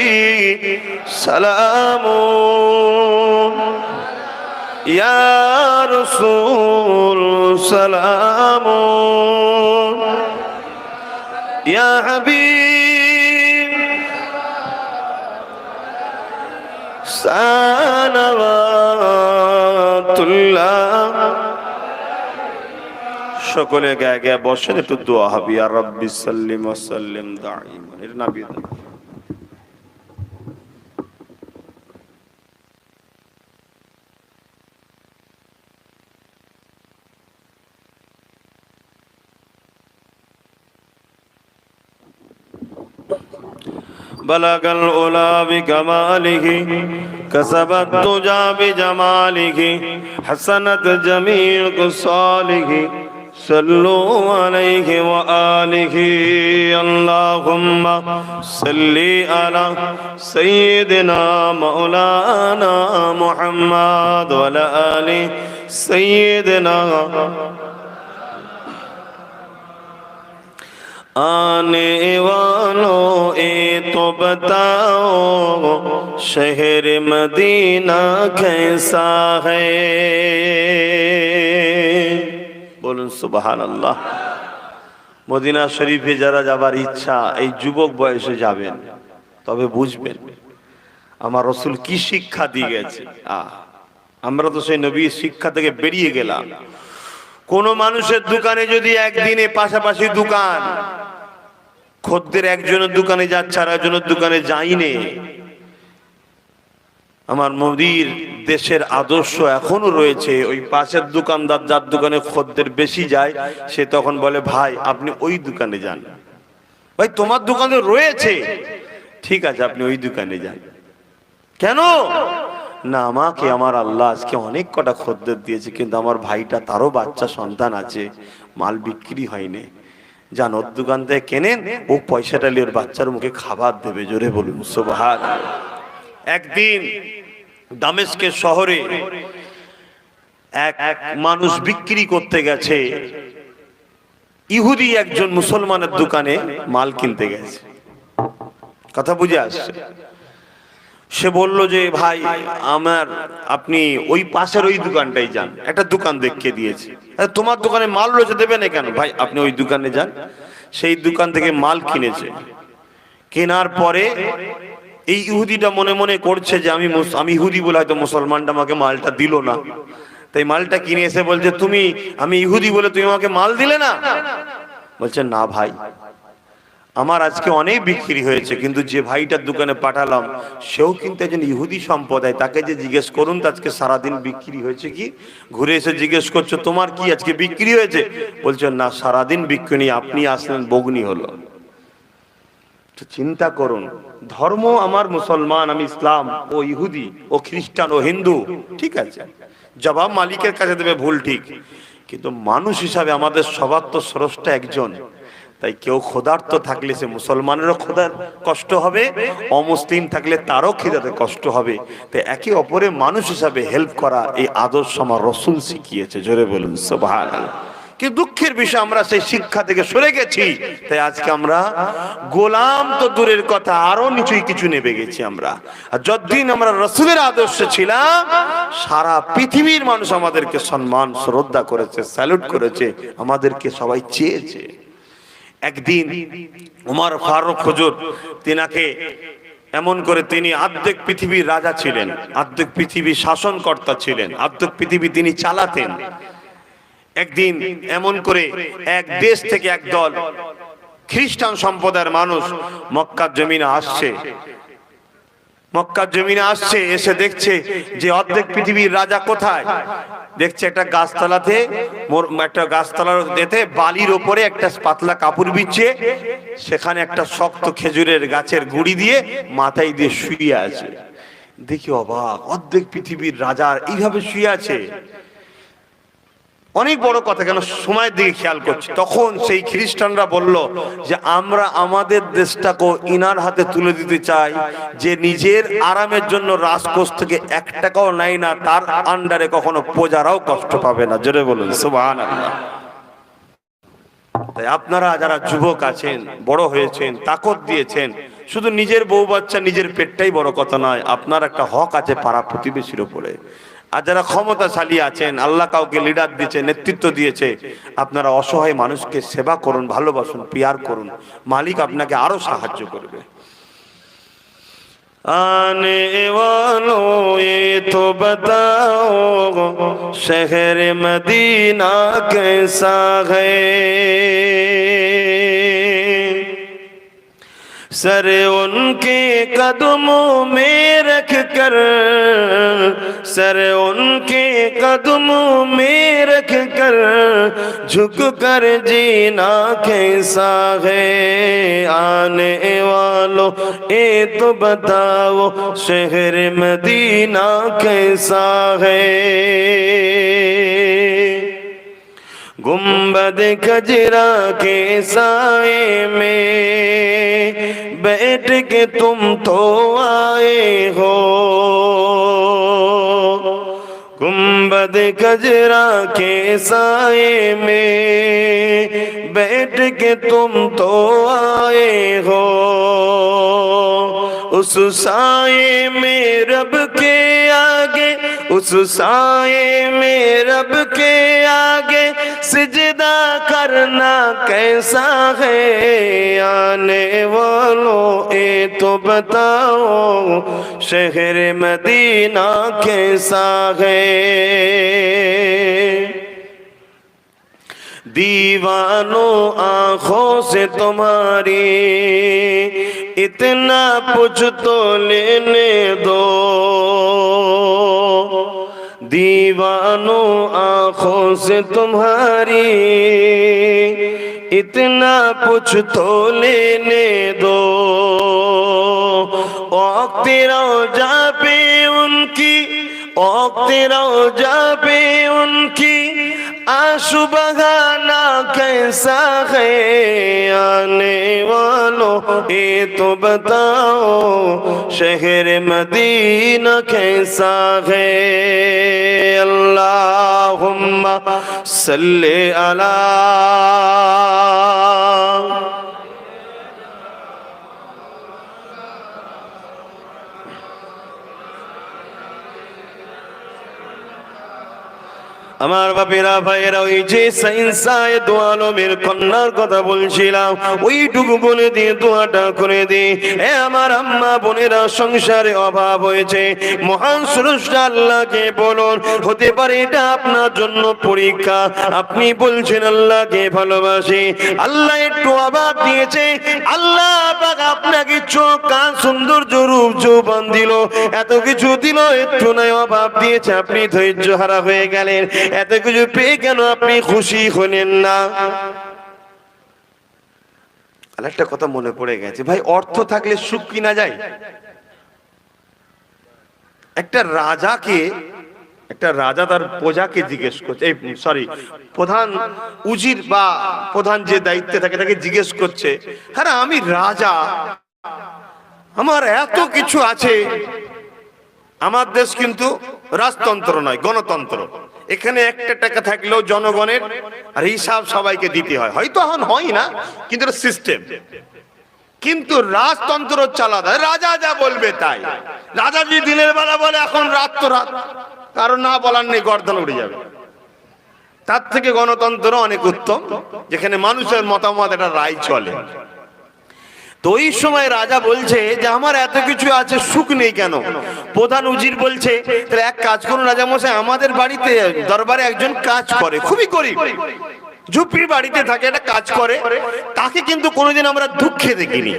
সালামুন ইয়া রাসূল সালামুন ইয়া হাবিব সালাওয়াতুল্লাহ। সকলে গায়ে গায়ে বসেন, একটু দোয়া হবে। ইয়া রাব্বি সাল্লিম ওয়া সাল্লিম দাইমান। এর নবী بلغ العلا بكماله كسب الدجى بجماله حسنت جميع خصاله صلوا عليه وآله اللهم صل على سيدنا مولانا محمد وعلى آل سيدنا आने वालों ए तो बताओ शहर मदीना कैसा है। बोलूं सुबहान अल्लाह। মদিনা শরীফে যারা যাবার ইচ্ছা এই যুবক বয়সে যাবেন, তবে বুঝবেন আমার রাসূল কি শিক্ষা দিয়ে গেছে। আমরা তো সেই নবীর শিক্ষা থেকে বেরিয়ে গেলাম। কোন মানুষের দোকানে যদি একদিনে পাশাপাশি দোকান, খদ্দের একজনের দোকানে যাচ্ছে আর একজনের দোকানে যায়নি, আমার মোদির দেশের আদর্শ এখনো রয়েছে। ওই পাশের দোকানদার যার দোকানে খদ্দের বেশি যায়, সে তখন বলে ভাই আপনি ওই দোকানে যান। ভাই তোমার দোকানে রয়েছে, ঠিক আছে আপনি ওই দোকানে যান। কেন না? আমাকে আমার আল্লাহ আজকে অনেক কটা খদ্দের দিয়েছে, কিন্তু আমার ভাইটা, তারও বাচ্চা সন্তান আছে, মাল বিক্রি হয়নি, যান ওর দোকান থেকে কেনেন, ও পয়সাটা নিয়ে ওর বাচ্চার মুখে খাবার দেবে। জোরে বলুন সুবহানাল্লাহ। একদিন দামেস্কের শহরে এক মানুষ বিক্রি করতে গেছে, ইহুদি একজন মুসলমানের দোকানে মাল কিনতে গেছে। কথা বুঝে আসছে? সে বলল যে ভাই আপনি ওই পাশের ওই দোকানটাই যান, একটা দোকান দেখিয়ে দিয়েছে। তোমার দোকানে মাল রয়েছে, দেবে না কেন? ভাই আপনি ওই দোকানে যান। সেই দোকান থেকে মাল কিনেছে। কেনার পরে এই ইহুদিটা মনে মনে করছে যে আমি ইহুদি বলে হয়তো মুসলমানটা আমাকে মালটা দিল না, তাই মালটা কিনে এসে বলছে, আমি ইহুদি বলে তুমি আমাকে মাল দিলে না? বলছে না ভাই, আমার আজকে অনেক বিক্রি হয়েছে, কিন্তু যে ভাইটার দোকানে পাঠালাম সেও কিন্তু একজন ইহুদি সম্প্রদায়, তাকে যে জিজ্ঞেস করুন তো আজকে সারাদিন বিক্রি হয়েছে কি। ঘুরে এসে জিজ্ঞেস করছো তোমার কি আজকে বিক্রি হয়েছে? বলছে না, সারাদিন বিক্রি নেই, আপনি আসলেন বগ্নি হলো। চিন্তা করুন, ধর্ম আমার মুসলমান, আমি ইসলাম, ও ইহুদি, ও খ্রিস্টান, ও হিন্দু, ঠিক আছে, জবাব মালিকের কাছে দেবে, ভুল ঠিক, কিন্তু মানুষ হিসাবে আমাদের সবার তো স্রষ্টা একজন। তাই কেউ ক্ষুধার্ত থাকলে সে মুসলমানেরও ক্ষুধার কষ্ট হবে, অমুসলিম থাকলে তারও খিদাতে কষ্ট হবে। তাই একে অপরে মানুষ হিসাবে হেল্প করা, এই আদর্শ আমার রাসূল শিখিয়েছে। জোরে বলুন সুবহানাল্লাহ। কি দুঃখের বিষয়, আমরা সেই শিক্ষা থেকে সরে গেছি। তাই আজকে আমরা গোলাম তো দূরের কথা, আরো নিচুই কিছু নেমে গেছি আমরা। আর যতদিন আমরা রাসূলের আদর্শে ছিলাম, সারা পৃথিবীর মানুষ আমাদেরকে সম্মান শ্রদ্ধা করেছে, স্যালুট করেছে, আমাদেরকে সবাই চেয়েছে। একদিন ওমর ফারুক হুজুর, তিনাকে এমন করে, তিনি অর্ধেক পৃথিবীর রাজা ছিলেন, অর্ধেক পৃথিবীর শাসনকর্তা ছিলেন, অর্ধেক পৃথিবী তিনি চালাতেন। একদিন এমন করে এক দেশ থেকে একদল খ্রিস্টান সম্প্রদায়ের মানুষ মক্কার জমিনে আসছে। মক্কার জমিনে আসছে, এসে দেখছে যে অর্ধেক পৃথিবীর রাজা কোথায়। দেখছে একটা গাছতলাতে, একটা গাছতলার যেতে বালির ওপরে একটা পাতলা কাপড় বিছিয়ে সেখানে একটা শক্ত খেজুরের গাছের গুড়ি দিয়ে মাথায় দিয়ে শুয়ে আছে। দেখি অবাক, অর্ধেক পৃথিবীর রাজা এইভাবে শুয়ে আছে। অনেক বড় কথা, কেন সময়ের দিকে খেয়াল করছি। তখন সেই খ্রিস্টানরা বলল যে আমরা আমাদের দেশটাকে ইনার হাতে তুলে দিতে চাই, যে নিজের আরামের জন্য রাজকোষ থেকে 1 টাকাও নেয় না, তার আন্ডারে কখনো প্রজারাও কষ্ট পাবে না। জোরে বলুন সুবহানাল্লাহ। তাই আপনারা যারা যুবক আছেন, বড় হয়েছেন, তাকত দিয়েছেন, শুধু নিজের বউ বাচ্চা নিজের পেটটাই বড় কথা নয়, আপনার একটা হক আছে পাড়া প্রতিবেশীর উপরে। আর যারা ক্ষমতাশালী আছেন, আল্লাহ কাউকে লিডার দিয়েছে, নেতৃত্ব দিয়েছে, আপনারা অসহায় মানুষকে সেবা করুন, ভালোবাসুন, পিয়ার করুন, মালিক আপনাকে আরো সাহায্য করবে। आने वालों ये तो बताओ शहर मदीना कैसा है, सर उनके कदमों में रख कर, सर उनके कदमों में रख कर झुक कर जीना कैसा है। आने वालों ये तो बताओ शहर मदीना कैसा है। गुंबद खजरा के साए में बैठ के तुम तो आए हो, गुंबद खजरा के साए में बैठ के तुम तो आए हो। उस साए में रब के आगे, उस साए में रब के आगे सिजदा करना कैसा है। आने वालों ये तो बताओ शहर मदीना कैसा है। दीवानों आंखों से तुम्हारी इतना कुछ तो लेने दो, दीवानों आंखों से तुम्हारी इतना कुछ तो लेने दो। वक्त रोजा पे उनकी, वक्त रोजा पे उनकी आंसू बहाना कैसा है, आने वालों ये तो बताओ शहर मदीना कैसा है। अल्लाहुम्मा सल्ले अला। আমার বাপেরা ভাইয়েরা, ওই যে সাইন্সায় দোয়ালমের কন্যার কথা বলছিলাম, ওইটুকু বলে দিয়ে দোয়াটা করে দিই। এ আমার আম্মা বোনেরা, সংসারে অভাব হয়েছে, মহান স্রষ্টা আল্লাহকে বলুন। হতে পারে এটা আপনার জন্য পরীক্ষা। আপনি বলছেন আল্লাহকে ভালোবাসি, আল্লাহ একটু অভাব দিয়েছে, আল্লাহ পাক আপনাকে চোখ কান সৌন্দর্য রূপ যৌবন দিল, এত কিছু দিল, একটু নয় অভাব দিয়েছে, আপনি ধৈর্য হারা হয়ে গেলেন। এত কিছু পেয়ে কেন আপনি খুশি হলেন না? আরেকটা কথা মনে পড়ে গেছে ভাই, অর্থ থাকলে সুখ কিনা যায়? একটা রাজা তার প্রজাকে জিজ্ঞেস করছে, প্রধান উজির বা প্রধান যে দায়িত্বে থাকে তাকে জিজ্ঞেস করছে, হ্যাঁ আমি রাজা, আমার এত কিছু আছে, আমার দেশ কিন্তু রাজতন্ত্র নয়, গণতন্ত্র। এখানে একটা টাকা থাকলেও জনগণের আর হিসাব সবাইকে দিতে হয়, হয়তো এখন হয় না, কিন্তু সিস্টেম। কিন্তু রাজতন্ত্র চালা দেয়, রাজা যা বলবে তাই। রাজা যদি দিনের বেলা বলে এখন রাত তো রাত, কারণ না বলার নেই, গর্দন উড়ে যাবে। তার থেকে গণতন্ত্র অনেক উত্তম, যেখানে মানুষের মতামত একটা রায় চলে। তো ওই সময় রাজা বলছে যে আমার এত কিছু আছে, সুখ নেই কেন? প্রধান উজির বলছে, তাহলে এক কাজ করুন রাজা মশাই, আমাদের বাড়িতে দরবারে একজন কাজ করে, খুবই গরিব, ঝুপড়ির বাড়িতে থাকে, একটা কাজ করে, তাকে কিন্তু কোনোদিন আমরা দুঃখে দেখিনি।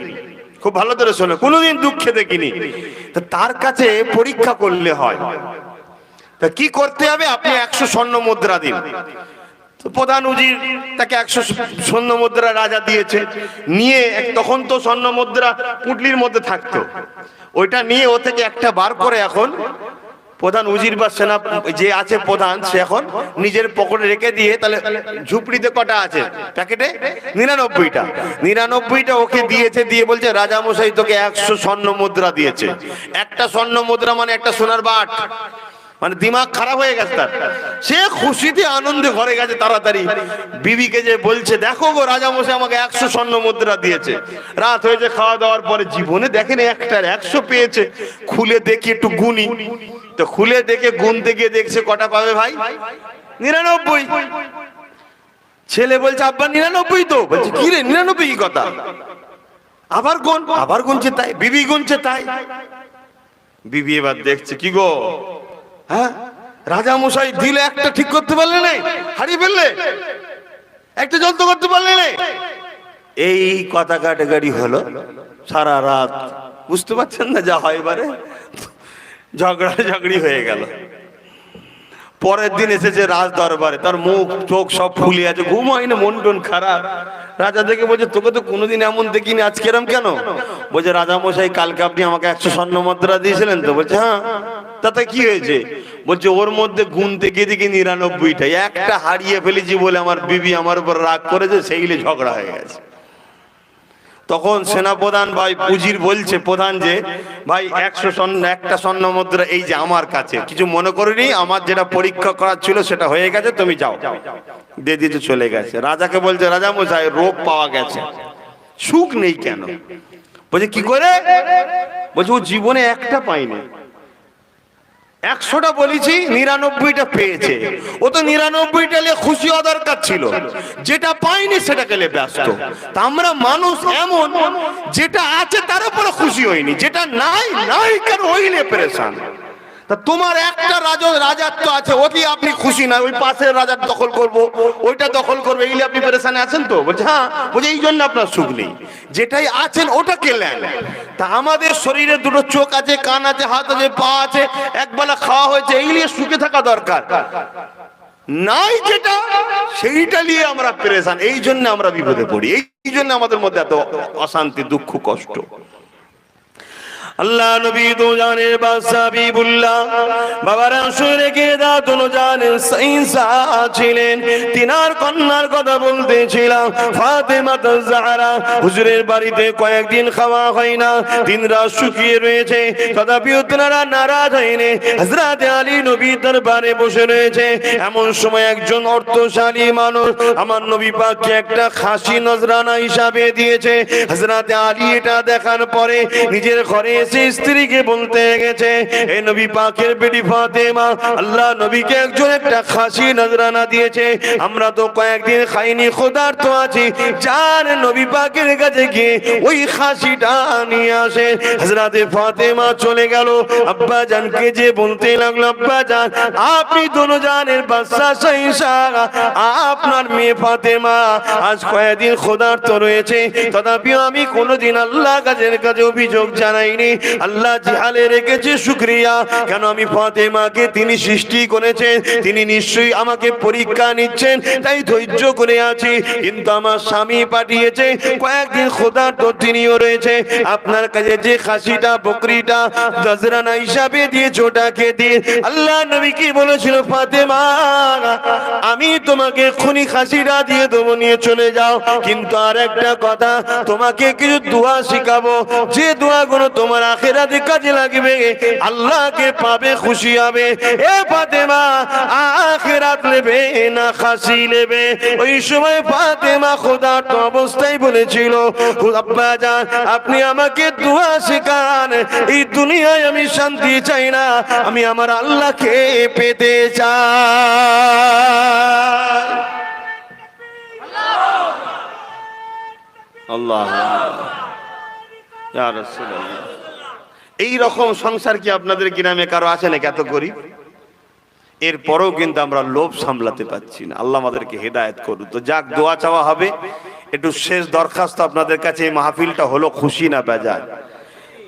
খুব ভালো করে শোনো, কোনোদিন দুঃখে দেখিনি। তা তার কাছে পরীক্ষা করলে হয়। তা কি করতে হবে? আপনি 100 স্বর্ণ মুদ্রা দিন। প্রধান উজির তাকে 100 স্বর্ণ মুদ্রা রাজা দিয়েছে। নিয়ে তখন তো স্বর্ণ মুদ্রা পুটলির মধ্যে থাকতো, ওইটা নিয়ে ও থেকে একটা বার করে এখন প্রধান উজির বা সেনা যে আছে প্রধান, সে এখন নিজের পকেটে রেখে দিয়ে, তাহলে ঝুপড়িতে কটা আছে প্যাকেটে? 99টা। 99টা ওকে দিয়েছে, দিয়ে বলছে রাজা মশাই তোকে 100 স্বর্ণ মুদ্রা দিয়েছে। একটা স্বর্ণ মুদ্রা মানে একটা সোনার বাট, মানে দিমাগ খারাপ হয়ে গেছে তার। সে খুশিতে আনন্দে ঘরে গেছে তাড়াতাড়ি, বিবিকে যে বলছে দেখো গো রাজা মশাই আমাকে 100 স্বর্ণ মুদ্রা দিয়েছে। রাত হয়েছে, খাওয়া দাওয়ার পরে জীবনে দেখেন একটার 100 পেয়েছে, খুলে দেখি একটু গুনি। তো খুলে দেখে গুনতে গিয়ে দেখছে কটা পাবে ভাই? 99। ছেলে বলছে আব্বা 99 তো। বলছে কি রে 99 কি কথা? আবার গুন, আবার গুনছে তাই, বিবি গুনছে তাই। বিবি এবার দেখছে কি গো, হ্যাঁ রাজা মশাই দিলে একটা ঠিক করতে পারলে না, হারিয়ে ফেললে, একটা যন্ত্র করতে পারলে না। এই কথা কাটাকাটি হলো সারা রাত। বুঝতে পারছেন না যা হয়, এবারে ঝগড়ি হয়ে গেল। পরের দিন এসেছে রাজ দরবারে, তার মুখ চোখ সব ফুলে আছে, ঘুম হয় না, মন টন খারাপ। রাজা দেখে বলছে তোকে তো কোনোদিন এমন দেখিনি, আজকে এরম কেন? বলছে রাজা মশাই কালকে আপনি আমাকে 100 স্বর্ণ মুদ্রা দিয়েছিলেন তো। বলছে হ্যাঁ। তাতে কি হয়েছে? বলছে ওর মধ্যে গুনতে গিয়ে দেখি 99টা, একটা হারিয়ে ফেলেছি বলে আমার বিবি আমার উপর রাগ করেছে, সেইলে ঝগড়া হয়ে গেছে। তখন সেনাপ্রধান ভাই উজির বলছে প্রধান যে ভাই 100 স্বর্ণ, একটা স্বর্ণ মুদ্রা এই যে আমার কাছে, কিছু মনে করিনি, আমার যেটা পরীক্ষা করার ছিল সেটা হয়ে গেছে, তুমি যাও। দিয়ে দিতে চলে গেছে। রাজাকে বলছে রাজা মশাই রোগ পাওয়া গেছে, সুখ নেই কেন? বলছে কি করে? বলছে ও জীবনে একটা পাইনি, 100টা বলেছি 99টা পেয়েছে। ও তো 99টা নিয়ে খুশি হওয়া দরকার ছিল, যেটা পাইনি সেটাকে নিয়ে ব্যস্ত। তা আমরা মানুষ এমন, যেটা আছে তার উপরে খুশি হইনি, যেটা নাই কেন হইলে পেরেশান। তা তোমার একটা রাজাত্ব আছে, ওটি আপনি খুশি না, ওই পাশের রাজার দখল করব, ওইটা দখল করবে, এইলে আপনি পেরেশানে আছেন তো? বলছে হ্যাঁ। বলছে এই জন্য আপনার সুখ নেই, যেটাই আছেন ওটাকে নেন। তা আমাদের শরীরে দুটো চোখ আছে, কান আছে, হাত আছে, পা আছে, একবেলা খাওয়া হয়েছে, এই নিয়ে সুখে থাকা দরকার। নাই যেটা সেইটা নিয়ে আমরা পেরেশান, এই জন্য আমরা বিপদে পড়ি, এই জন্য আমাদের মধ্যে এত অশান্তি, দুঃখ, কষ্ট। আল্লাহ নবী তো জানের বাদশা হাবিবুল্লাহ বাবারা শুনে কে দা তো জানের সাইসা ছিলেন তিনার কন্যার কথা বলতেছিলাম ফাতেমা জাহরা হুজুরের বাড়িতে কয়েকদিন খাওয়া হয় না দিন রাত শুকিয়ে রয়েছে তথাপিও তিনারা নারাজ হয়নি হযরত আলী নবী দরবারে বসে রয়েছে এমন সময় একজন অর্থশালী মানুষ আমার নবী পাককে একটা খাসি নজরানা হিসাবে দিয়েছে হযরত আলী এটা দেখার পরে নিজের ঘরে এসে স্ত্রীকে বলতে গেছে এই নবী পাকের বেটি ফাতেমা আল্লাহ নবীকে একজন একটা খাসি নজরানা দিয়েছে আমরা তো কয়েকদিন খাইনি ক্ষুধার্ত আছি যার নবী পাকের কাছে গিয়ে ওই খাসিটা নিয়ে আসে হযরত ফাতেমা চলে গেল আব্বা জানকে যে বলতে লাগলো আব্বা জান আপনি দোনোজানের বাদশা সহিংসা আপনার মেয়ে ফাতেমা আজ কয়েকদিন ক্ষুধার্ত রয়েছে তথাপিও আমি কোনোদিন আল্লাহ কাজের কাছে অভিযোগ জানাইনি আল্লাহ জিহালে রেখেছে শুকরিয়া কেন আমি ফাতেমাকে তিনি সৃষ্টি করেছেন তিনি নিশ্চয়ই আমাকে পরীক্ষা নিচ্ছেন তাই ধৈর্য করে আছি কিন্তু আমার স্বামী পাঠিয়েছে কয়েকদিন ক্ষুধার্ত তিনিও রয়েছে আপনার কাছে যে খাসিটা বকরিটা নজরানা হিসাবে দিয়েছে ওটাকে দিয়ে আল্লাহ নবী কি বলেছিল ফাতেমা আমি তোমাকে খুনি খাসিটা দিয়ে দেবো নিয়ে চলে যাও কিন্তু আর একটা কথা তোমাকে কিছু দোয়া শিখাবো যে দোয়াগুলো তোমার আখিরাতে কাজে লাগবে আল্লাহকে পাবে খুশি হবে এ ফাতেমা আখিরাত নেবে না খাসি নেবে ওই সময় ফাতেমা ক্ষুধার্ত অবস্থায় বলেছিল আব্বা জান আপনি আমাকে দোয়া শেখান এই দুনিয়ায় আমি শান্তি চাই না আমি আমার আল্লাহকে পেতে চাই আল্লাহ ইয়া রাসূলুল্লাহ এই রকম সংসার কি আপনাদের গ্রামে কারো আছে নাকি এত গরিব এরপরেও কিন্তু আমরা লোভ সামলাতে পারছি না আল্লাহ আমাদেরকে হেদায়েত করুন তো যাক দোয়া চাওয়া হবে একটু শেষ দরখাস্ত আপনাদের কাছে এই মাহফিলটা হলো খুশি না বেজার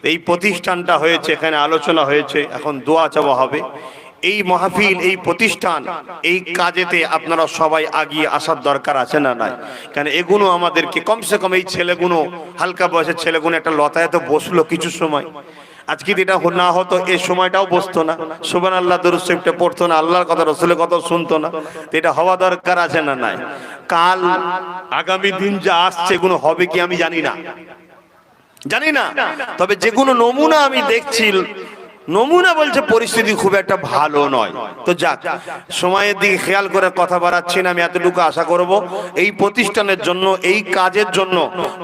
এই প্রতিষ্ঠানটা হয়েছে এখানে আলোচনা হয়েছে এখন দোয়া চাওয়া হবে এই মাহফিল এই প্রতিষ্ঠান এই কাজেতে আপনারা সবাই আগিয়ে আসার দরকার আছে না নাই কারণ এগুলো আমাদেরকে কমসে কম এই ছেলেগুলো হালকা বয়সের ছেলেগুলো একটা লতায় তো বসলো কিছু সময় আজকে এটা না হতো এই সময়টাও বসতো না সুবহানাল্লাহ দরুদ শরীফটা পড়তো না আল্লাহর কথা রাসূলের কথা শুনতো না তো এটা হওয়া দরকার আছে না নাই কাল আগামী দিন যা আসছে এগুলো হবে কি আমি জানি না তবে যেগুলো নমুনা আমি দেখছি নমুনা বলছে পরিস্থিতি খুব একটা ভালো নয় তো যাক সময়ের দিকে খেয়াল করে কথা বাড়াচ্ছি না আমি এতটুকু আশা করব এই প্রতিষ্ঠানের জন্য এই কাজের জন্য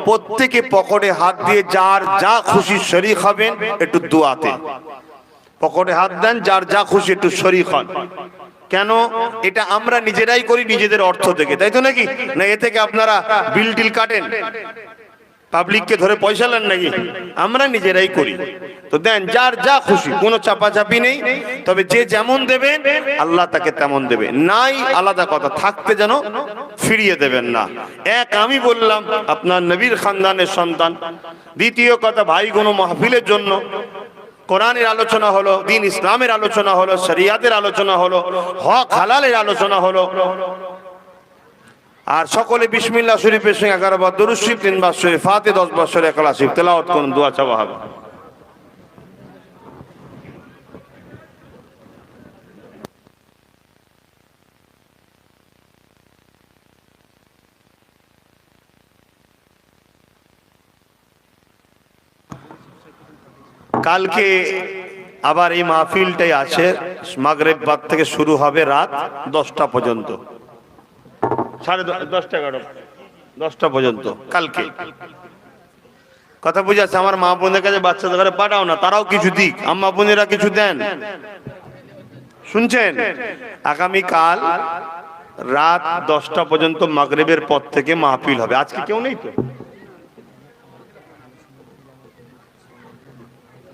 প্রত্যেকে পকেটে হাত দিয়ে যার যা খুশি শরীক হবেন একটু দোয়াতে পকেটে হাত দেন যার যা খুশি একটু শরীক হন কেন এটা আমরা নিজেরাই করি নিজেদের অর্থ থেকে তাই তো নাকি না এ থেকে আপনারা বিল টিল কাটেন পাবলিককে ধরে পয়সা নেন নাকি আমরা নিজেরাই করি তো দেন যার যা খুশি কোনো চাপাচাপি নেই তবে যে যেমন দেবেন আল্লাহ তাকে তেমন দেবে নাই আলাদা কথা থাকতে যেন ফিরিয়ে দেবেন না এক আমি বললাম আপনার নবীর খানদানের সন্তান দ্বিতীয় কথা ভাই কোনো মাহফিলের জন্য কোরআনের আলোচনা হলো দ্বীন ইসলামের আলোচনা হলো শরিয়াতের আলোচনা হলো হক হালালের আলোচনা হলো আর সকলে বিসমিল্লাহ শরীফের সঙ্গে 11 বার দরুদ শরীফ 3 বার শরীফ ফাতিহা 10 বার শরীফ ইখলাস শরীফ তেলাওয়াত করুন দোয়া চাওয়া হবে কালকে আবার এই মাহফিলটাই আছে মাগরিব বাদ থেকে শুরু হবে রাত 10টা পর্যন্ত 10:30 11টা পর্যন্ত কালকে কথা বুঝাচ্ছে আমার মা বোনের কাছে বাচ্চাদের ঘরে পাঠাও না তারাও কিছু দিক আম্মা বোনেরা কিছু দেন শুনছেন আগামী কাল রাত 10টা পর্যন্ত মাগরিবের পর থেকে মাহফিল হবে আজকে কেউ নেই তো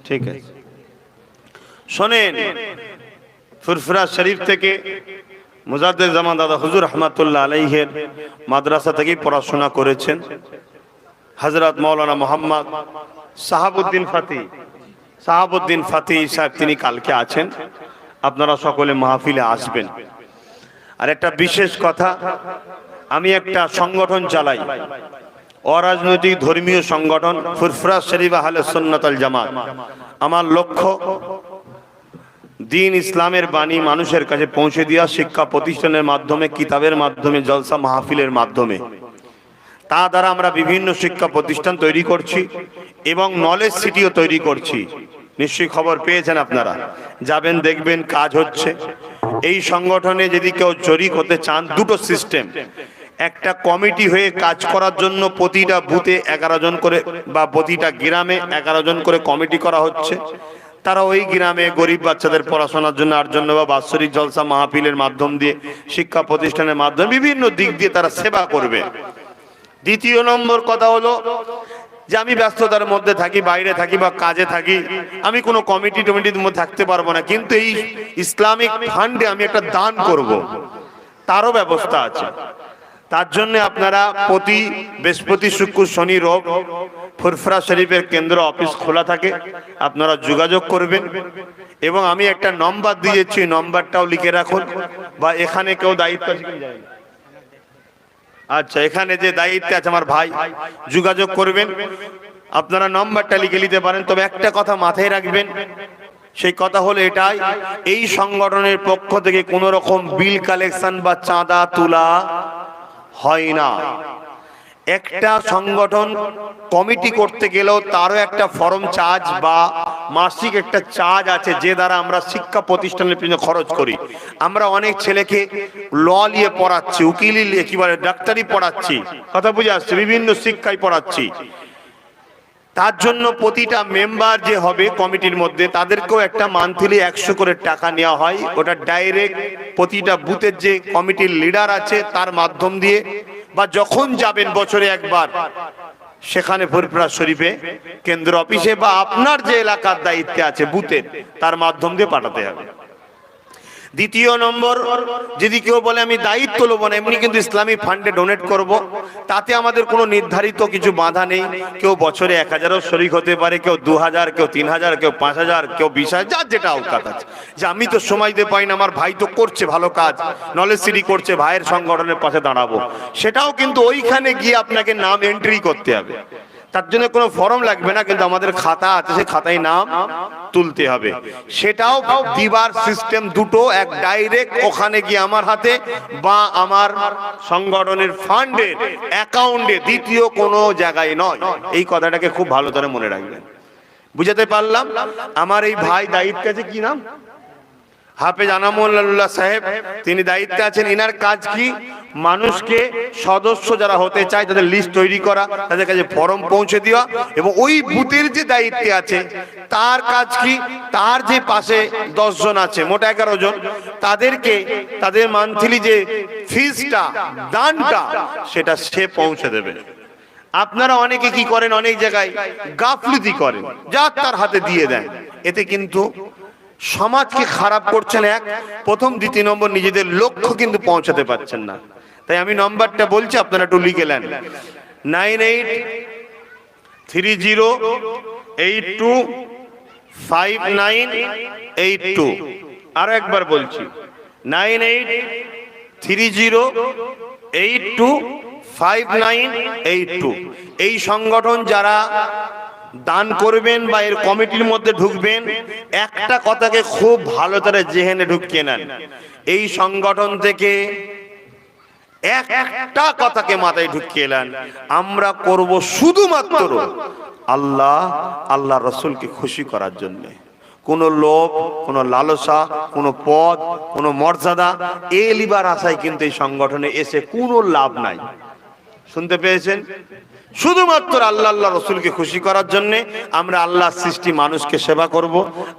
ঠিক আছে শোনেন ফুরফুরা শরীফ থেকে মুজাদ্দিদ জামান দাদা হুজুর রহমাতুল্লাহ আলাইহির মাদ্রাসা থেকে পড়াশোনা করেছেন হযরত মাওলানা মোহাম্মদ সাহাবউদ্দিন ফাতি সাহেব তিনি কালকে আছেন আপনারা সকলে মাহফিলে আসবেন আর একটা বিশেষ কথা আমি একটা সংগঠন চালাই অরাজনৈতিক ধর্মীয় সংগঠন ফুরফুরা শরীফ আহলে সুন্নাত ওয়াল জামাত। আমার লক্ষ্য দ্বীন ইসলামের বাণী মানুষের কাছে পৌঁছে দেওয়া, শিক্ষা প্রতিষ্ঠানের মাধ্যমে, কিতাবের মাধ্যমে, জলসা মাহফিলের মাধ্যমে। তা দ্বারা আমরা বিভিন্ন শিক্ষা প্রতিষ্ঠান তৈরি করছি এবং নলেজ সিটিও তৈরি করছি। নিশ্চয়ই খবর পেয়েছেন আপনারা, যাবেন দেখবেন কাজ হচ্ছে। এই সংগঠনে যদি কেউ জড়িত হতে চান, দুটো সিস্টেম। একটা কমিটি হয়ে কাজ করার জন্য প্রতিটা বুথে 11 জন করে বা প্রতিটা গ্রামে 11 জন করে কমিটি করা হচ্ছে। তারা ওই গ্রামে গরিব বাচ্চাদের পড়াশোনার জন্য আর জন্য বা বাৎসরিক জলসা মাহফিলের মাধ্যম দিয়ে, শিক্ষা প্রতিষ্ঠানের মাধ্যমে বিভিন্ন দিক দিয়ে তারা সেবা করবে। দ্বিতীয় নম্বর কথা হলো যে আমি ব্যস্ততার মধ্যে থাকি, বাইরে থাকি বা কাজে থাকি, আমি কোনো কমিটি টমিটির মধ্যে থাকতে পারবো না, কিন্তু এই ইসলামিক ফান্ডে আমি একটা দান করব, তারও ব্যবস্থা আছে। তার জন্য আপনারা প্রতি বৃহস্পতি, শুক্র, শনি, রবি ফুরফুরা শরীফের কেন্দ্র অফিস খোলা থাকে, আপনারা যোগাযোগ করবেন। এবং আমি একটা নম্বর দিয়েছি, নম্বরটাও লিখে রাখুন, বা এখানে কেউ দায়িত্ব আছে কি জানেন? আচ্ছা, এখানে যে দায়িত্বে আছে আমার ভাই, যোগাযোগ করবেন। আপনারা নম্বরটা লিখে নিতে পারেন। তবে একটা কথা মাথায় রাখবেন, সেই কথা হলো এটাই, এই সংগঠনের পক্ষ থেকে কোনো রকম বিল কালেকশন বা চাঁদা তোলা হয় না। একটা সংগঠন কমিটি করতে গেলেও তারও একটা ফর্ম চার্জ বা মাসিক একটা চার্জ আছে, যে দ্বারা আমরা শিক্ষা প্রতিষ্ঠানের পিছনে খরচ করি। আমরা অনেক ছেলেকে ল নিয়ে পড়াচ্ছি, উকিলি নিয়ে, কি বলে, ডাক্তারি পড়াচ্ছি, কথা বুঝে আসছে, বিভিন্ন শিক্ষায় পড়াচ্ছি। তার জন্য প্রতিটা মেম্বার যে হবে কমিটির মধ্যে, তাদেরকেও একটা মান্থলি 100 করে টাকা নেওয়া হয়। ওটা ডাইরেক্ট প্রতিটা বুথের যে কমিটির লিডার আছে তার মাধ্যম দিয়ে, বা যখন যাবেন বছরে একবার সেখানে ফুরফুরা শরীফে কেন্দ্র অফিসে, বা আপনার যে এলাকার দায়িত্বে আছে বুথের, তার মাধ্যম দিয়ে পাঠাতে হবে। দ্বিতীয় নম্বর, যদি কেউ বলে আমি দায়িত্ব নেবো না, এমনি কিন্তু ইসলামী ফান্ডে ডোনেট করব, তাতে আমাদের কোনো নির্ধারিত কিছু বাধা নেই। কেউ বছরে 1000ও শরিক হতে পারে, কেউ 2000, কেউ 3000, কেউ 5000, কেউ 20,000, যার যেটা অবকাশ আছে। যে আমি তো সময় দিতে পাই না, আমার ভাই তো করছে ভালো কাজ, নলেজ সিটি করছে, ভাইয়ের সংগঠনের পাশে দাঁড়াবো, সেটাও কিন্তু ওইখানে গিয়ে আপনাকে নাম এন্ট্রি করতে হবে। তার জন্য কোনো ফর্ম লাগবে না, কিন্তু আমাদের খাতা আছে, সেই খাতায় নাম তুলতে হবে। সেটাও দিবার সিস্টেম দুটো, এক ডাইরেক্ট ওখানে গিয়ে আমার হাতে, বা আমার সংগঠনের ফান্ডের অ্যাকাউন্টে, দ্বিতীয় কোনো জায়গায় নয়। এই কথাটাকে খুব ভালো করে মনে রাখবেন। বুঝাতে পারলাম? আমার এই ভাই দায়িত্বে আছে, কি নাম, হাফেজ আনামুল্লাহ সাহেব, তিনি দায়িত্বে আছেন। ইনার কাজ কি? মানুষকে, সদস্য যারা হতে চায় তাদের লিস্ট তৈরি করা, তাদের কাছে ফর্ম পৌঁছে দেওয়া, এবং ওই বুথের যে দায়িত্বে আছে তার কাজ কি? তার যে পাশে 10 জন আছে, মোট 11 জন, তাদেরকে তাদের মান্থলি যে ফিজটা, দানটা, সেটা সে পৌঁছে দেবে। আপনারা অনেকে কি করেন, অনেক জায়গায় গাফলতি করেন, যা তার হাতে দিয়ে দেন, এতে কিন্তু সমাজকে খারাপ করছেন এক প্রথম। দ্বিতীয় নম্বর, নিজেদের লক্ষ্য কিন্তু পৌঁছাতে পারছেন না। তাই আমি নম্বরটা বলছি, আপনারা একটু লিখে নেন, 9830825982। আরো একবার বলছি, 9830825982। এই সংগঠন যারা দান করবেন বা এর কমিটির মধ্যে ঢুকবেন, একটা কথাকে খুব ভালো করে জেহেনে ঢুকিয়ে নেন, এই সংগঠন থেকে একটা কথাকে মাথায় ঢুকিয়ে নেন, আমরা করব শুধুমাত্র আল্লাহ রসুলকে খুশি করার জন্য। কোনো লোভ, কোনো লালসা, কোনো পদ, কোনো মর্যাদা এ লিবার আশায় কিন্তু এই সংগঠনে এসে কোনো লাভ নাই। শুনতে পেয়েছেন? শুধুমাত্র আল্লাহ রসুলকে খুশি করার জন্য আমরা আল্লাহর সৃষ্টি মানুষকে সেবা করব,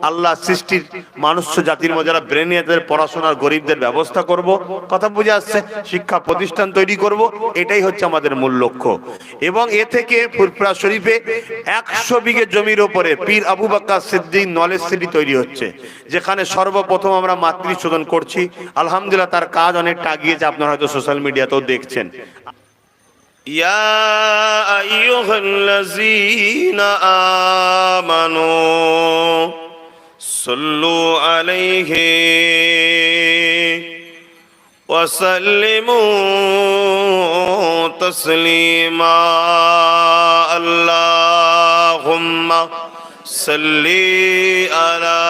আল্লাহর সৃষ্টির মানুষ জাতির মধ্যে যারা ব্রেনিয়াদের পড়াশোনার গরিবদের ব্যবস্থা করব, কথা বুঝে আসছে, শিক্ষা প্রতিষ্ঠান তৈরি করব, এটাই হচ্ছে আমাদের মূল লক্ষ্য। এবং এ থেকে ফুরফুরা শরীফে 100 বিঘে জমির ওপরে পীর আবু বকর সিদ্দিক নলেজ সিটি তৈরি হচ্ছে, যেখানে সর্বপ্রথম আমরা মাতৃশোধন করছি। আলহামদুলিল্লাহ, তার কাজ অনেকটা এগিয়েছে, আপনারা হয়তো সোশ্যাল মিডিয়াতেও দেখছেন। يا أيها الذين آمنوا صلوا عليه وسلموا تسليما اللهم صل على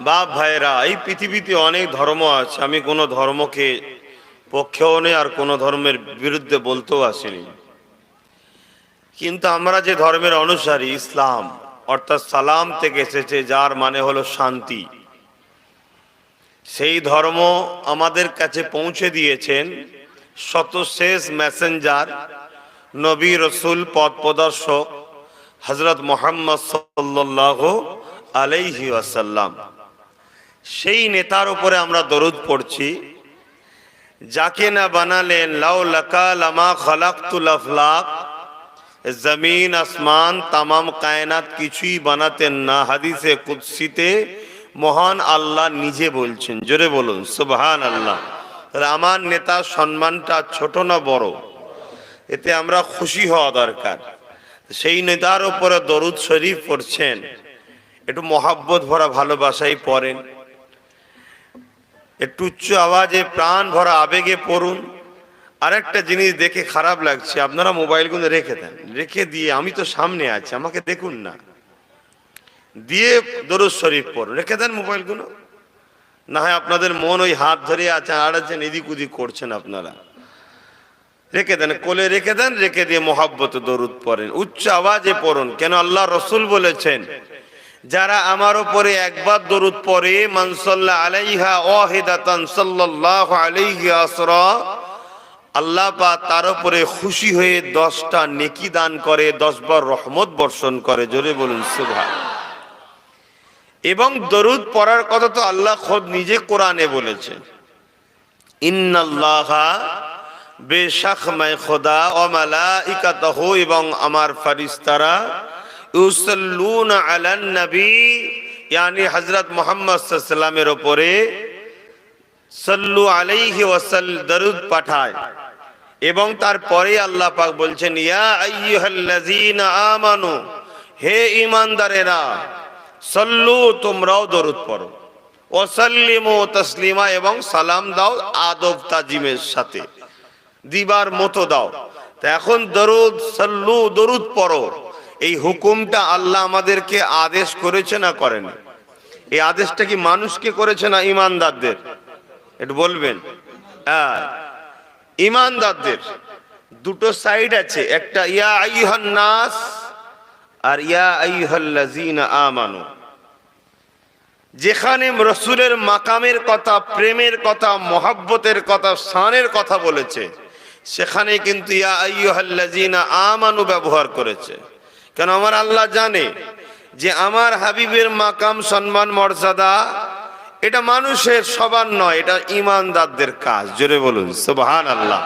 বাপ ভাইরা, এই পৃথিবীতে অনেক ধর্ম আছে, আমি কোনো ধর্মকে পক্ষেও নেই আর কোনো ধর্মের বিরুদ্ধে বলতেও আসিনি, কিন্তু আমরা যে ধর্মের অনুসারী ইসলাম অর্থাৎ সালাম থেকে এসেছে, যার মানে হলো শান্তি, সেই ধর্ম আমাদের কাছে পৌঁছে দিয়েছেন শতশেষ মেসেঞ্জার নবী রসুল পথ প্রদর্শক হযরত মুহাম্মদ সাল্লাল্লাহু আলাইহি ওয়াসাল্লাম। সেই নেতার উপরে আমরা দরুদ পড়ছি, যাকে না বানালেন লাউ লাকা লামা খালাকতুল আফলাক, জমিন আসমান তামাম কায়নাত কিছুই বানাতেন না। হাদিসে কুদসিতে মহান আল্লাহ নিজে বলছেন, জোরে বলুন সুবহানাল্লাহ। তাহলে আমার নেতার সম্মানটা ছোট না বড়? এতে আমরা খুশি হওয়া দরকার। সেই নেতার উপরে দরুদ শরীফ পড়ছেন, একটু মহাব্বত ভরা ভালোবাসাই পড়েন, একটু উচ্চ আওয়াজে প্রাণ ভরা আবেগে পড়ুন। আরেকটা জিনিস দেখে খারাপ লাগছে, আপনারা মোবাইলগুলো রেখে দেন, রেখে দিয়ে আমি তো সামনে আছি আমাকে দেখুন না, দিয়ে দরুদ শরীফ পড়ুন। রেখে দেন মোবাইলগুলো, না হয় আপনাদের মন ওই হাত ধরে আছে আর আছেন এদিক ওদিক করছেন, আপনারা রেখে দেন, কোলে রেখে দেন, রেখে দিয়ে মহাব্বত দরুদ পড়েন, উচ্চ আওয়াজে পড়ুন। কেন আল্লাহ রসুল বলেছেন, যারা আমার উপরে একবার দরুদ পড়ে, মান সাল্লা আলাইহা ওয়াহিদাতান সাল্লাল্লাহু আলাইহি আসরা, আল্লাহ পাক তার উপরে খুশি হয়ে 10টা নেকি দান করে, 10 বার রহমত বর্ষণ করে। জোরে বলুন সুবহানাল্লাহ। এবং দরুদ পড়ার কথা তো আল্লাহ খোদ নিজে কোরআনে বলেছেন, ইন্নাল্লাহা বেশক मैं খোদা ও মালাইকাতাহু এবং আমার ফেরেশতারা ইউসাল্লুনা আলান নবী, यानी হযরত মুহাম্মদ সাল্লাল্লাহু আলাইহি ওয়াসাল্লামের উপরে সাল্লু আলাইহি ওয়াসাল্লাম দরুদ পাঠায়। এবং তারপরে আল্লাহ পাক বলছেন, ইয়া আইয়ুহাল্লাযীনা আমানু, হে ঈমানদারেরা, সাল্লু তোমরাও দরুদ পড়ো, ওয়াসাল্লিমু তাসলিমা এবং সালাম দাও আদব তাজিমের সাথে, দিবার মতো দাও। তো এখন দরুদ সাল্লু দরুদ পড়ো, এই হুকুমটা আল্লাহ আমাদেরকে আদেশ করেছে না করেন? এই আদেশটা কি মানুষকে করেছে না ঈমানদারদের? একটু বলবেন। হ্যাঁ, ঈমানদারদের। দুটো সাইড আছে, একটা ইয়া আইয়ুহান নাস আর ইয়া আইয়ুহাল্লাযীনা আমানু। যেখানে রাসূলের মাকামের কথা, প্রেমের কথা, মহব্বতের কথা, শানের কথা বলেছে, সেখানে কিন্তু ইয়া আইয়ুহাল্লাযীনা আমানু ব্যবহার করেছে। কেন? আমার আল্লাহ জানে যে আমার হাবিবের মাকাম, সম্মান, মর্যাদা এটা মানুষের সবার নয়, এটা ঈমানদারদের কাজ। জোরে বলুন সুবহানাল্লাহ।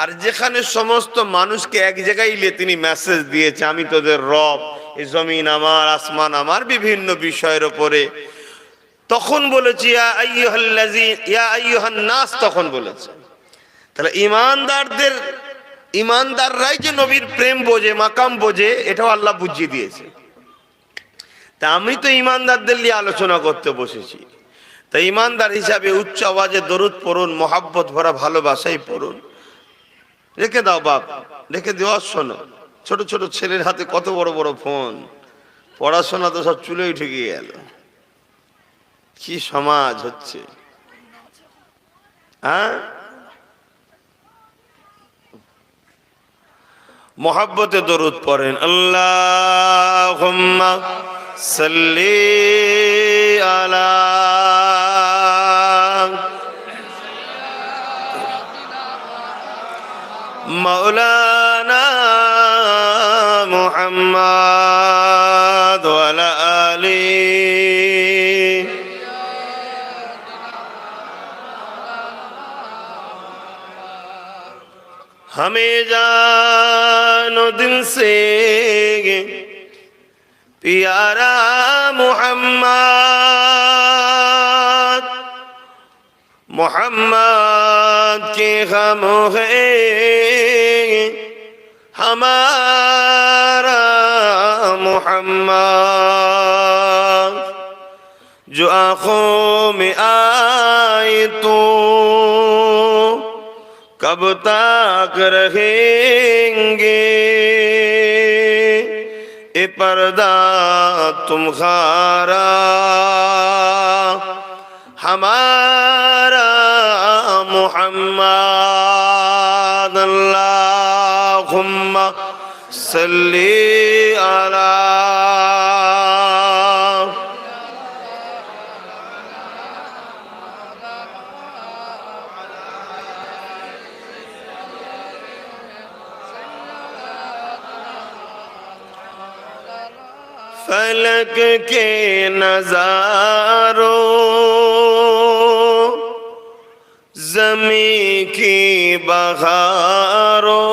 আর যেখানে সমস্ত মানুষকে এক জায়গায় নিয়ে তিনি মেসেজ দিয়েছে, আমি তোদের রব, এই জমিন আমার, আসমান আমার, বিভিন্ন বিষয়ের উপরে, তখন বলেছি ইয়া আইয়ুহান নাস, তখন বলেছে। তাহলে ঈমানদাররাই যে নবীর প্রেম বোঝে, মাকাম বোঝে, এটাও আল্লাহ বুঝিয়ে দিয়েছে। তা আমি তো ঈমানদারদের নিয়ে আলোচনা করতে বসেছি। তা ঈমানদার হিসাবে উচ্চ আওয়াজে দরুদ পড়ুন, মহাব্বত ভরা ভালোবাসাই পড়ুন। রেখে দাও বাপ, রেখে দিও। শোনো, ছোট ছোট ছেলের হাতে কত বড় বড় ফোন, পড়াশোনা তো সব চুলোই ঠেকে গেল। কি সমাজ হচ্ছে, হ্যাঁ? মহাব্বতে দরুদ পড়েন, আল্লাহুম্মা সাল্লি আলা মাওলানা মুহাম্মাদ ওয়া আলা আলিহি हमें जानो दिल से प्यारा मोहम्मद मोहम्मद के गम है हमारा मोहम्मद, जो आँखों में आए तो कब तक रहेंगे, ए पर्दा तुम्हारा हमारा मोहम्मद। अल्लाहुम्मा सल्ली अला फलक के नजारों, ज़मीं की बहारों,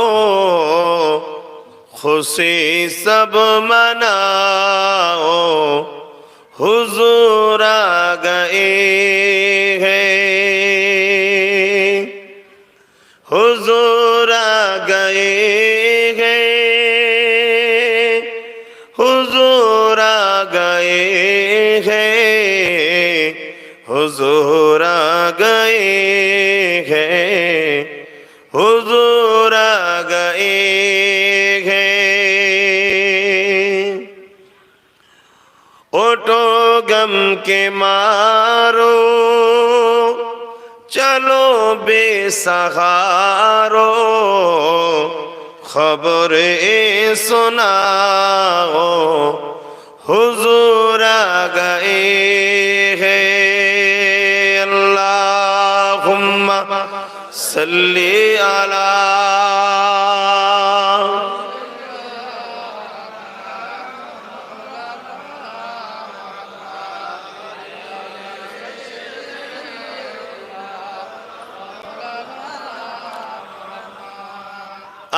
खुशी सब मनाओ, हुजूर आ गए हैं, हुजूर आ गए हैं, हुजूर आ गए हैं, हुजूर आ गए हैं, हुजूर आ गए हैं। उठो गम के मारो, चलो बेसहारो, खबरें सुनाओ, हुजूर आ गए हैं। अल्लाहुम्मा सल्ली अला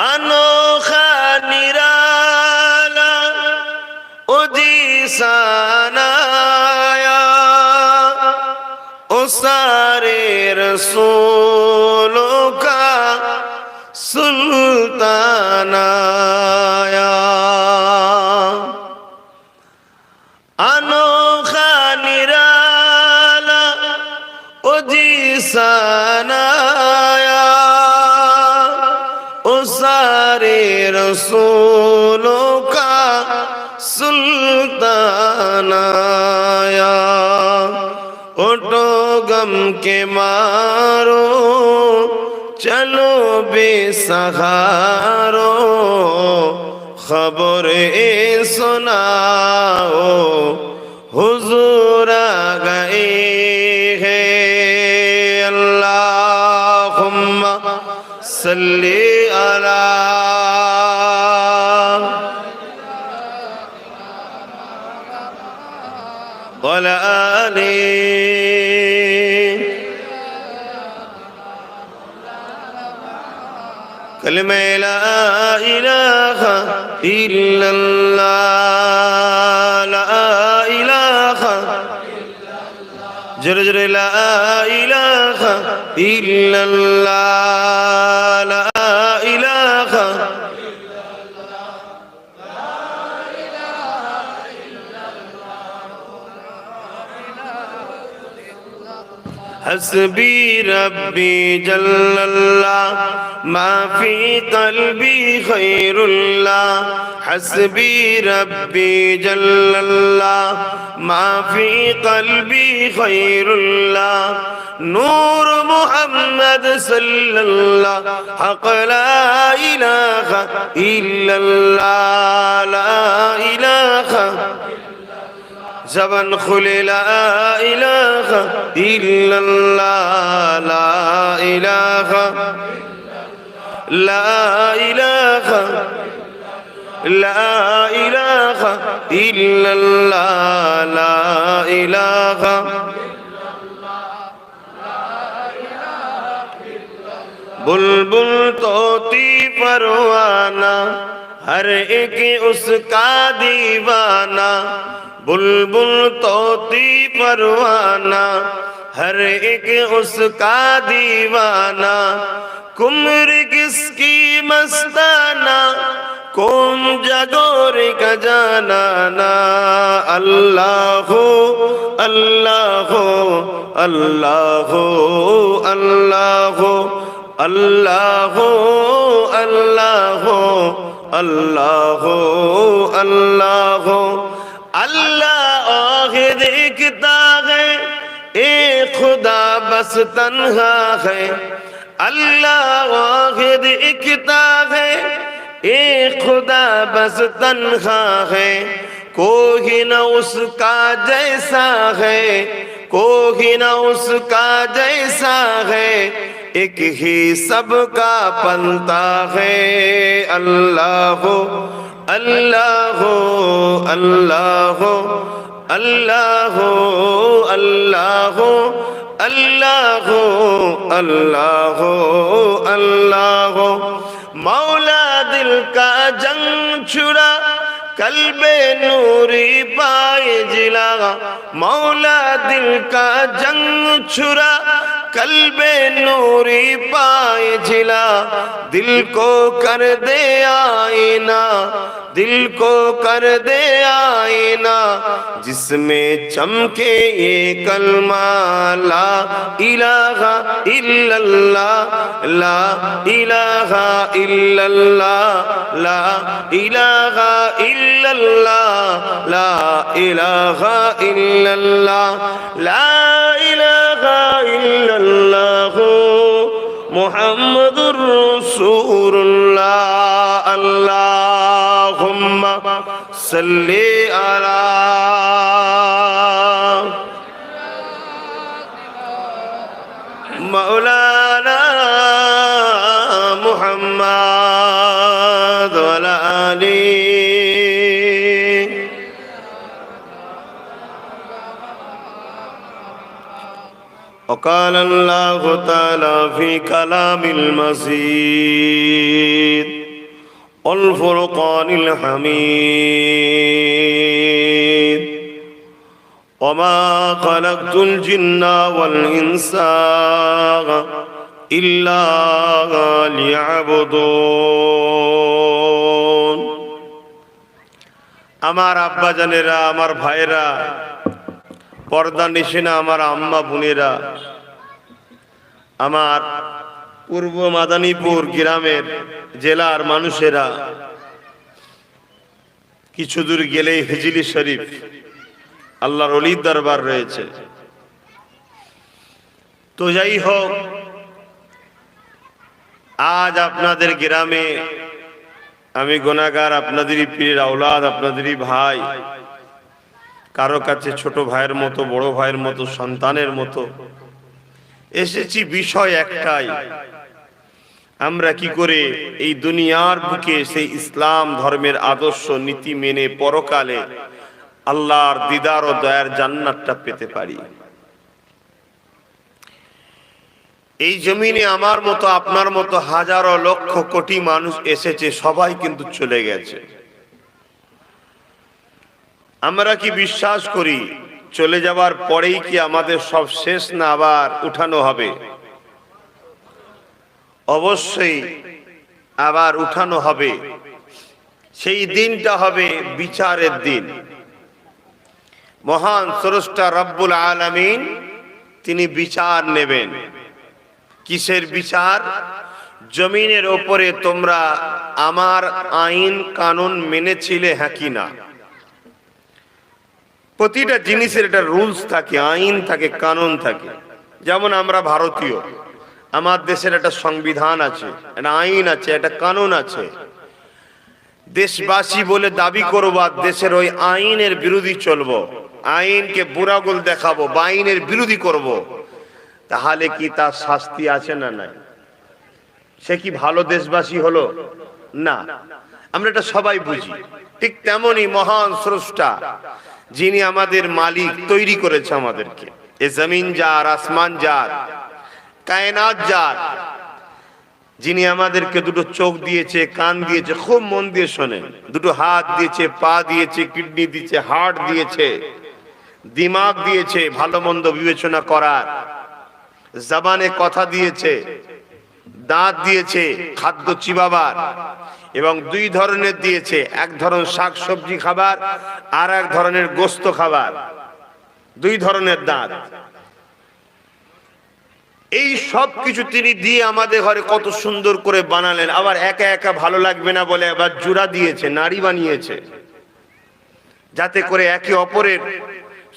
अनोखा निराला उजीसानाया, ओ सारे रसूलों का सुल्तान आया। अनोखा निराला उजीसानाया, ओ सारे रसूलों का सुल्तान आया। उठो गम के मारो, चलो बेसहारो, खबरें सुनाओ, हुजूर आ गए हैं। अल्लाहुम्मा सल्ली अला वला आली कलमे ला इलाहा इल्लल्लाह, ला इलाहा जरे जरे ला इलाहा इल्लल्लाह, ला इलाहा हस्बी रब्बी जल्लल्लाह, माफी कल्बी खैरुल्लाह। हस्बी रब्बी जल्लल्लाह, माफी कल्बी खैरुल्लाह। नूर मुहम्मद सल्लल्लाह, हक़ ला इलाहा इल्लल्लाह, ला इलाहा जबन खुले ला इलाहा इल्लल्लाह, ला इलाहा ला इलाहा ला इलाहा इल्लल्लाह, ला इलाहा बुलबुल तोती परवाना, हर एक उसका दीवाना। बुलबुल तोती परवाना, हर एक उसका दीवाना, कुम्र किसकी मस्ताना, कौन जगोर का जाना ना। अल्लाह हो अल्लाह हो अल्लाह हो अल्लाह हो अल्लाह हो अल्लाह हो अल्लाह हो अल्लाह हो। अल्लाह आगे देखता है, एक खुदा बस तन्हा है। अल्लाह आगे देखता है, एक खुदा बस तन्हा है। कोई न उसका जैसा है, कोई न उसका जैसा है, एक ही सबका पलता है। अल्लाह हो अल्लाह हो अल्लाह हो अल्लाह हो अल्लाह हो अल्लाह हो अल्लाह हो अल्लाह हो। मौला दिल का जंग छुड़ा, कल्बे नूरी पाए जिला। मौला दिल का जंग छुड़ा, कल्बे नूरी पाए जिला। दिल को कर दे आईना, दिल को कर दे आईना, जिसमें चमके ये कलमा ला इलाहा इल्लल्लाह, ला इलाहा इल्लल्लाह, ला इलाहा इल्लल्लाह, ला इलाहा इल्लल्लाह, ला इलाहा इल्लल्लाह मुहम्मदुर रसूलुल्लाह। अल्लाहुम्मा सल्ली अला मौलाना मुहम्मद व अला आलिहि। وقال الله تعالى في كلام المجيد والفرقان الحميد وما خلقت الجن والإنس إلا ليعبدون। আমার আব্বা জানেরা, আমার ভাইরা, পর্দা নিশিনা আমার আম্মা বোনেরা, আমার পূর্ব মাদানীপুর গ্রামের জেলার মানুষেরা, কিছু দূর গেলেই হিজলি শরীফ আল্লাহর ওলির দরবার রয়েছে। তো যাই হোক, আজ আপনাদের গ্রামে আমি গুনাহগার, আপনাদেরই পীরের আওলাদ, আপনাদেরই ভাই, কারো কাছে ছোট ভাইয়ের মতো, বড় ভাইয়ের মতো, সন্তানের মতো এসেছি। বিষয় একটাই, আমরা কি করে এই দুনিয়ার বুকে সেই ইসলাম ধর্মের আদর্শ নীতি মেনে পরকালে আল্লাহর দিদার ও দয়ার জান্নাতটা পেতে পারি। এই জমিনে আমার মতো, আপনার মতো হাজারো লক্ষ কোটি মানুষ এসেছে, সবাই কিন্তু চলে গেছে। আমরা কি বিশ্বাস করি চলে যাবার পরেই কি আমাদের সব শেষ, না আবার উঠানো হবে? অবশ্যই আবার উঠানো হবে। সেই দিনটা হবে বিচারের দিন। মহান স্রষ্টা রব্বুল আলামিন তিনি বিচার নেবেন। কিসের বিচার? জমিনের ওপরে তোমরা আমার আইন কানুন মেনেছিলে হ্যাঁ কি না। প্রতিটা জিনিসের একটা রুলস থাকে, আইন থাকে, কানুন থাকে। যেমন আমরা ভারতীয়, আমার দেশের একটা সংবিধান আছে, একটা আইন আছে, একটা কানুন আছে। দেশবাসী বলে দাবি করবো আর দেশের ওই আইনের বিরোধী চলবো, আইনকে বুড়াগুল দেখাবো বা আইনের বিরোধী করব, তাহলে কি তার শাস্তি আছে না নাই? সে কি ভালো দেশবাসী হলো? না। আমরা এটা সবাই বুঝি। ঠিক তেমনি মহান স্রষ্টা, যিনি আমাদের মালিক, তৈরি করেছে আমাদেরকে, এ জমিন যার, আসমান যার, কায়নাত যার, যিনি আমাদেরকে দুটো চোখ দিয়েছে, কান দিয়েছে, খুব মন দিয়ে শোনেন, দুটো হাত দিয়েছে, পা দিয়েছে, কিডনি দিয়েছে, হার্ট দিয়েছে, দিমাগ দিয়েছে ভালো মন্দ বিবেচনা করার, জবানে কথা দিয়েছে, দাঁত দিয়েছে খাদ্য চিবাবার, এবং দুই ধরনের দিয়েছে, এক ধরনের শাক সবজি খাবার আর এক ধরনের গোস্ত খাবার, দুই ধরনের দাঁত। এই সব কিছু তিনি দিয়ে আমাদের ঘরে কত সুন্দর করে বানালেন। আবার একা একা ভালো লাগবে না বলে আবার জোড়া দিয়েছে, নারী বানিয়েছে, যাতে করে একে অপরের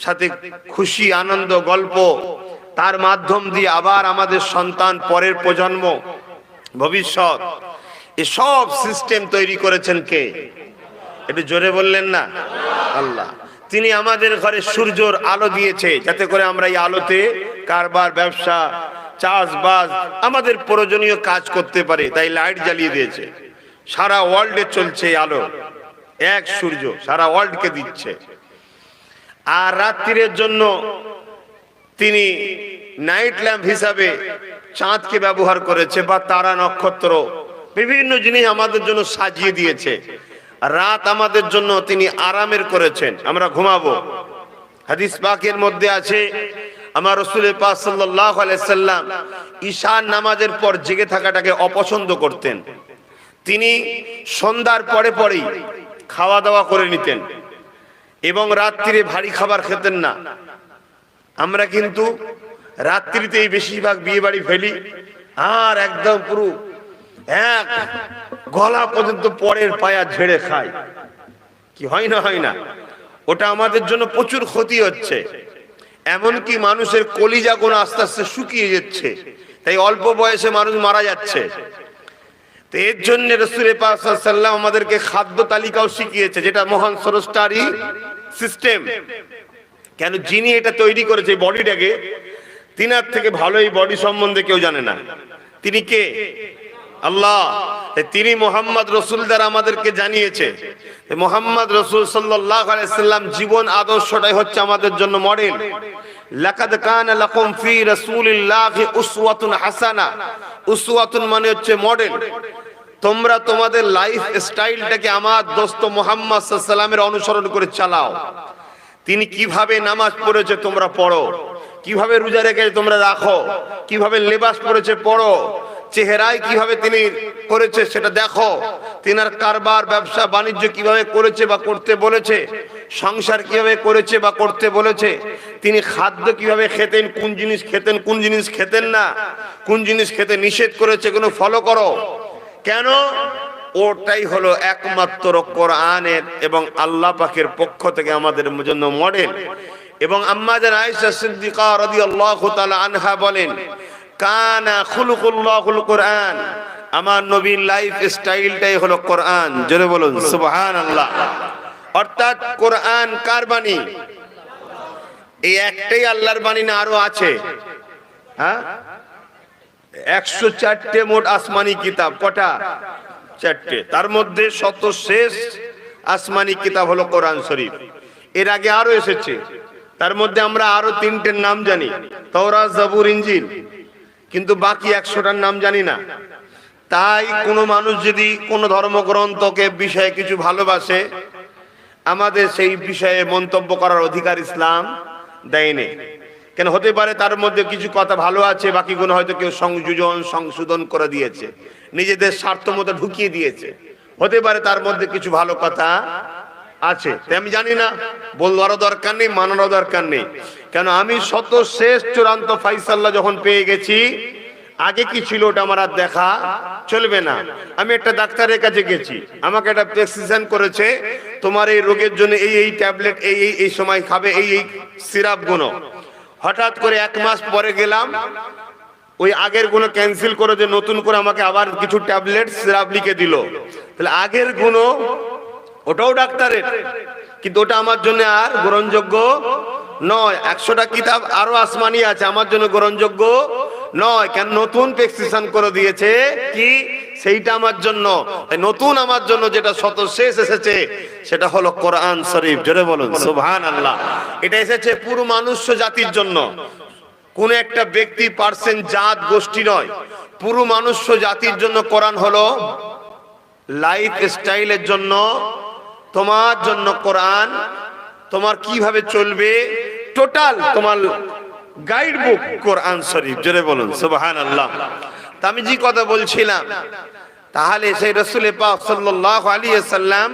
সাথে খুশি আনন্দ গল্প, তার মাধ্যম দিয়ে আবার আমাদের সন্তান, পরের প্রজন্ম, ভবিষ্যৎ, এসব সিস্টেম তৈরি করেছেন কে? একটু জোরে বললেন না? আল্লাহ। তিনি আমাদের ঘরে সূর্যর আলো দিয়েছে, যাতে করে আমরা এই আলোতে কারবার, ব্যবসা, চাষবাস, আমাদের প্রয়োজনীয় কাজ করতে পারে। তাই লাইট জ্বালিয়ে দিয়েছে, সারা ওয়ার্ল্ডে চলছে এই আলো, এক সূর্য সারা ওয়ার্ল্ডকে দিচ্ছে। আর রাত্রির জন্য তিনি নাইট ল্যাম্প হিসাবে চাঁদকে ব্যবহার করেছে, বা তারা, নক্ষত্র, বিভিন্ন জিনিস আমাদের জন্য সাজিয়ে দিয়েছে। রাত আমাদের জন্য তিনি আরামের করেছেন, আমরা ঘুমাবো। হাদিস পাকের মধ্যে আছে, আমার রাসূল পাক সাল্লাল্লাহু আলাইহি সাল্লাম ঈশার নামাজের পর জেগে থাকাটাকে অপছন্দ করতেন। তিনি সন্ধ্যার পরে পরেই খাওয়া দাওয়া করে নিতেন এবং রাত্রিরে ভারী খাবার খেতেন না। আমরা কিন্তু রাত্রিতেই বেশিরভাগ বিয়ে বাড়ি ফেলি, আর একদম পুরো এক গলা পর্যন্ত পরের পায়া ঝেড়ে খাই। কি হয় না? হয় না? ওটা আমাদের জন্য প্রচুর ক্ষতি হচ্ছে। এমনকি মানুষের কলিজা কোন আস্তে আস্তে শুকিয়ে যাচ্ছে, তাই অল্প বয়সে মানুষ মারা যাচ্ছে। তো এর জন্য রাসূল পাক সাল্লাল্লাহু আলাইহি ওয়াসাল্লাম আমাদেরকে খাদ্য তালিকাও শিখিয়েছে, যেটা মহান স্রষ্টারই সিস্টেম। কেন? যিনি এটা তৈরি করেছে বডিটাকে, তিনার থেকে ভালো এই বডি সম্বন্ধে কেউ জানে না। তিনি কে? আল্লাহ। তিনি মুহাম্মদ রাসূল দ্বারা আমাদেরকে জানিয়েছে। মুহাম্মদ রাসূল সাল্লাল্লাহু আলাইহি সাল্লাম জীবন আদর্শটাই হচ্ছে আমাদের জন্য মডেল। লাকাদ কানা লাকুম ফি রাসূলিল্লাহি উসওয়াতুন হাসানা। উসওয়াতুন মানে হচ্ছে মডেল। তোমরা তোমাদের লাইফ স্টাইলটাকে আমার দোস্ত মুহাম্মদ সাল্লাল্লাহু আলাইহি সাল্লামের অনুসরণ করে চালাও। তিনি কিভাবে নামাজ পড়েছে তোমরা পড়ো, কিভাবে রোজা রেখেছে তোমরা রাখো, কিভাবে লেবাস পরেছে পড়ো, চেহারায় কিভাবে তিনি করেছে সেটা দেখো, তিনার কারবার, ব্যবসা বাণিজ্য কিভাবে করেছে বা করতে বলেছে, সংসার কিভাবে করেছে বা করতে বলেছে, তিনি খাদ্য কিভাবে খেতেন, কোন জিনিস খেতেন, কোন জিনিস খেতেন না, কোন জিনিস খেতে নিষেধ করেছে, কোনো ফলো করো। কেন? ওটাই হলো একমাত্র কোরআনের এবং আল্লাহ পাকের পক্ষ থেকে আমাদের জন্য মডেল। এবং আম্মা জান আয়েশা সিদ্দিকা রাদিয়াল্লাহু তাআলা আনহা বলেন, কানা খুলুকুল্লাহুল কোরআন। আমার নবীর লাইফ স্টাইলটাই হলো কোরআন। জোরে বলুন সুবহানাল্লাহ। অর্থাৎ কোরআন কার বাণী? এই একটাই আল্লাহর বাণী না আরো আছে? হ্যাঁ, 104টে মোট আসমানি কিতাব। কটা? 4টে। তার মধ্যে সর্বশেষ আসমানি কিতাব হলো কোরআন শরীফ। এর আগে আরো এসেছে, তার মধ্যে আমরা আরো 3টের নাম জানি, তাওরাত, জাবুর, ইনজিল, কিন্তু বাকি 100টার নাম জানি না। তাই কোনো মানুষ যদি কোনো ধর্মগ্রন্থকে বিষয়ে কিছু ভালোবাসে, আমাদের সেই বিষয়ে মন্তব্য করার অধিকার ইসলাম দেয়নি। কেন? হতে পারে তার মধ্যে কিছু কথা ভালো আছে, বাকিগুলো হয়তো কেউ সংযোজন সংশোধন করে দিয়েছে, নিজেদের স্বার্থ মতো ঢুকিয়ে দিয়েছে। হতে পারে তার মধ্যে কিছু ভালো কথা আছে, তাই আমি জানি না, বলবারও দরকার নেই, মানারও দরকার নেই। কেন? আমি শেষ চূড়ান্ত ফাইসাল্লা যখন পেয়ে গেছি, আগে কি ছিল ওটা আমার আর দেখা চলবে না। আমি একটা ডাক্তারের কাছে গেছি, আমাকে একটা প্রেসক্রিপশন করেছে, তোমার এই রোগের জন্য এই এই ট্যাবলেট এই সময় খাবে, এই সিরাপ গুলো। হঠাৎ করে 1 মাস পরে গেলাম, ওই আগের গুলো ক্যান্সেল করে দিয়ে নতুন করে আমাকে আবার কিছু ট্যাবলেট সিরাপ লিখে দিল। তাহলে আগের গুলো ওটাও ডাক্তারের, কিন্তু ওটা আমার জন্য আর গ্রহণযোগ্য নয়। 100টা কিতাব আরো আসমানি আছে, আমার জন্য গ্রহণযোগ্য নয়। কেন? নতুন প্রেসক্রিপশন করে দিয়েছে কি সেইটা আমার জন্য। নতুন আমার জন্য যেটা শেষ এসেছে সেটা হলো কোরআন শরীফ। জোরে বলুন সুবহানাল্লাহ। এটা এসেছে পুরো মানুষ্য জাতির জন্য, কোন একটা ব্যক্তি, পার্সন, জাত, গোষ্ঠী নয়, পুরো মানুষ্য জাতির জন্য কোরআন হলো লাইফ স্টাইলের জন্য। তোমার জন্য কোরআন, তোমার কিভাবে চলবে, টোটাল তোমার গাইড বুক কোরআন শরীফ। জোরে বলুন সুবহানাল্লাহ। তা আমি যে কথা বলছিলাম, তাহলে সেই রাসূল পাক সাল্লাল্লাহু আলাইহি সাল্লাম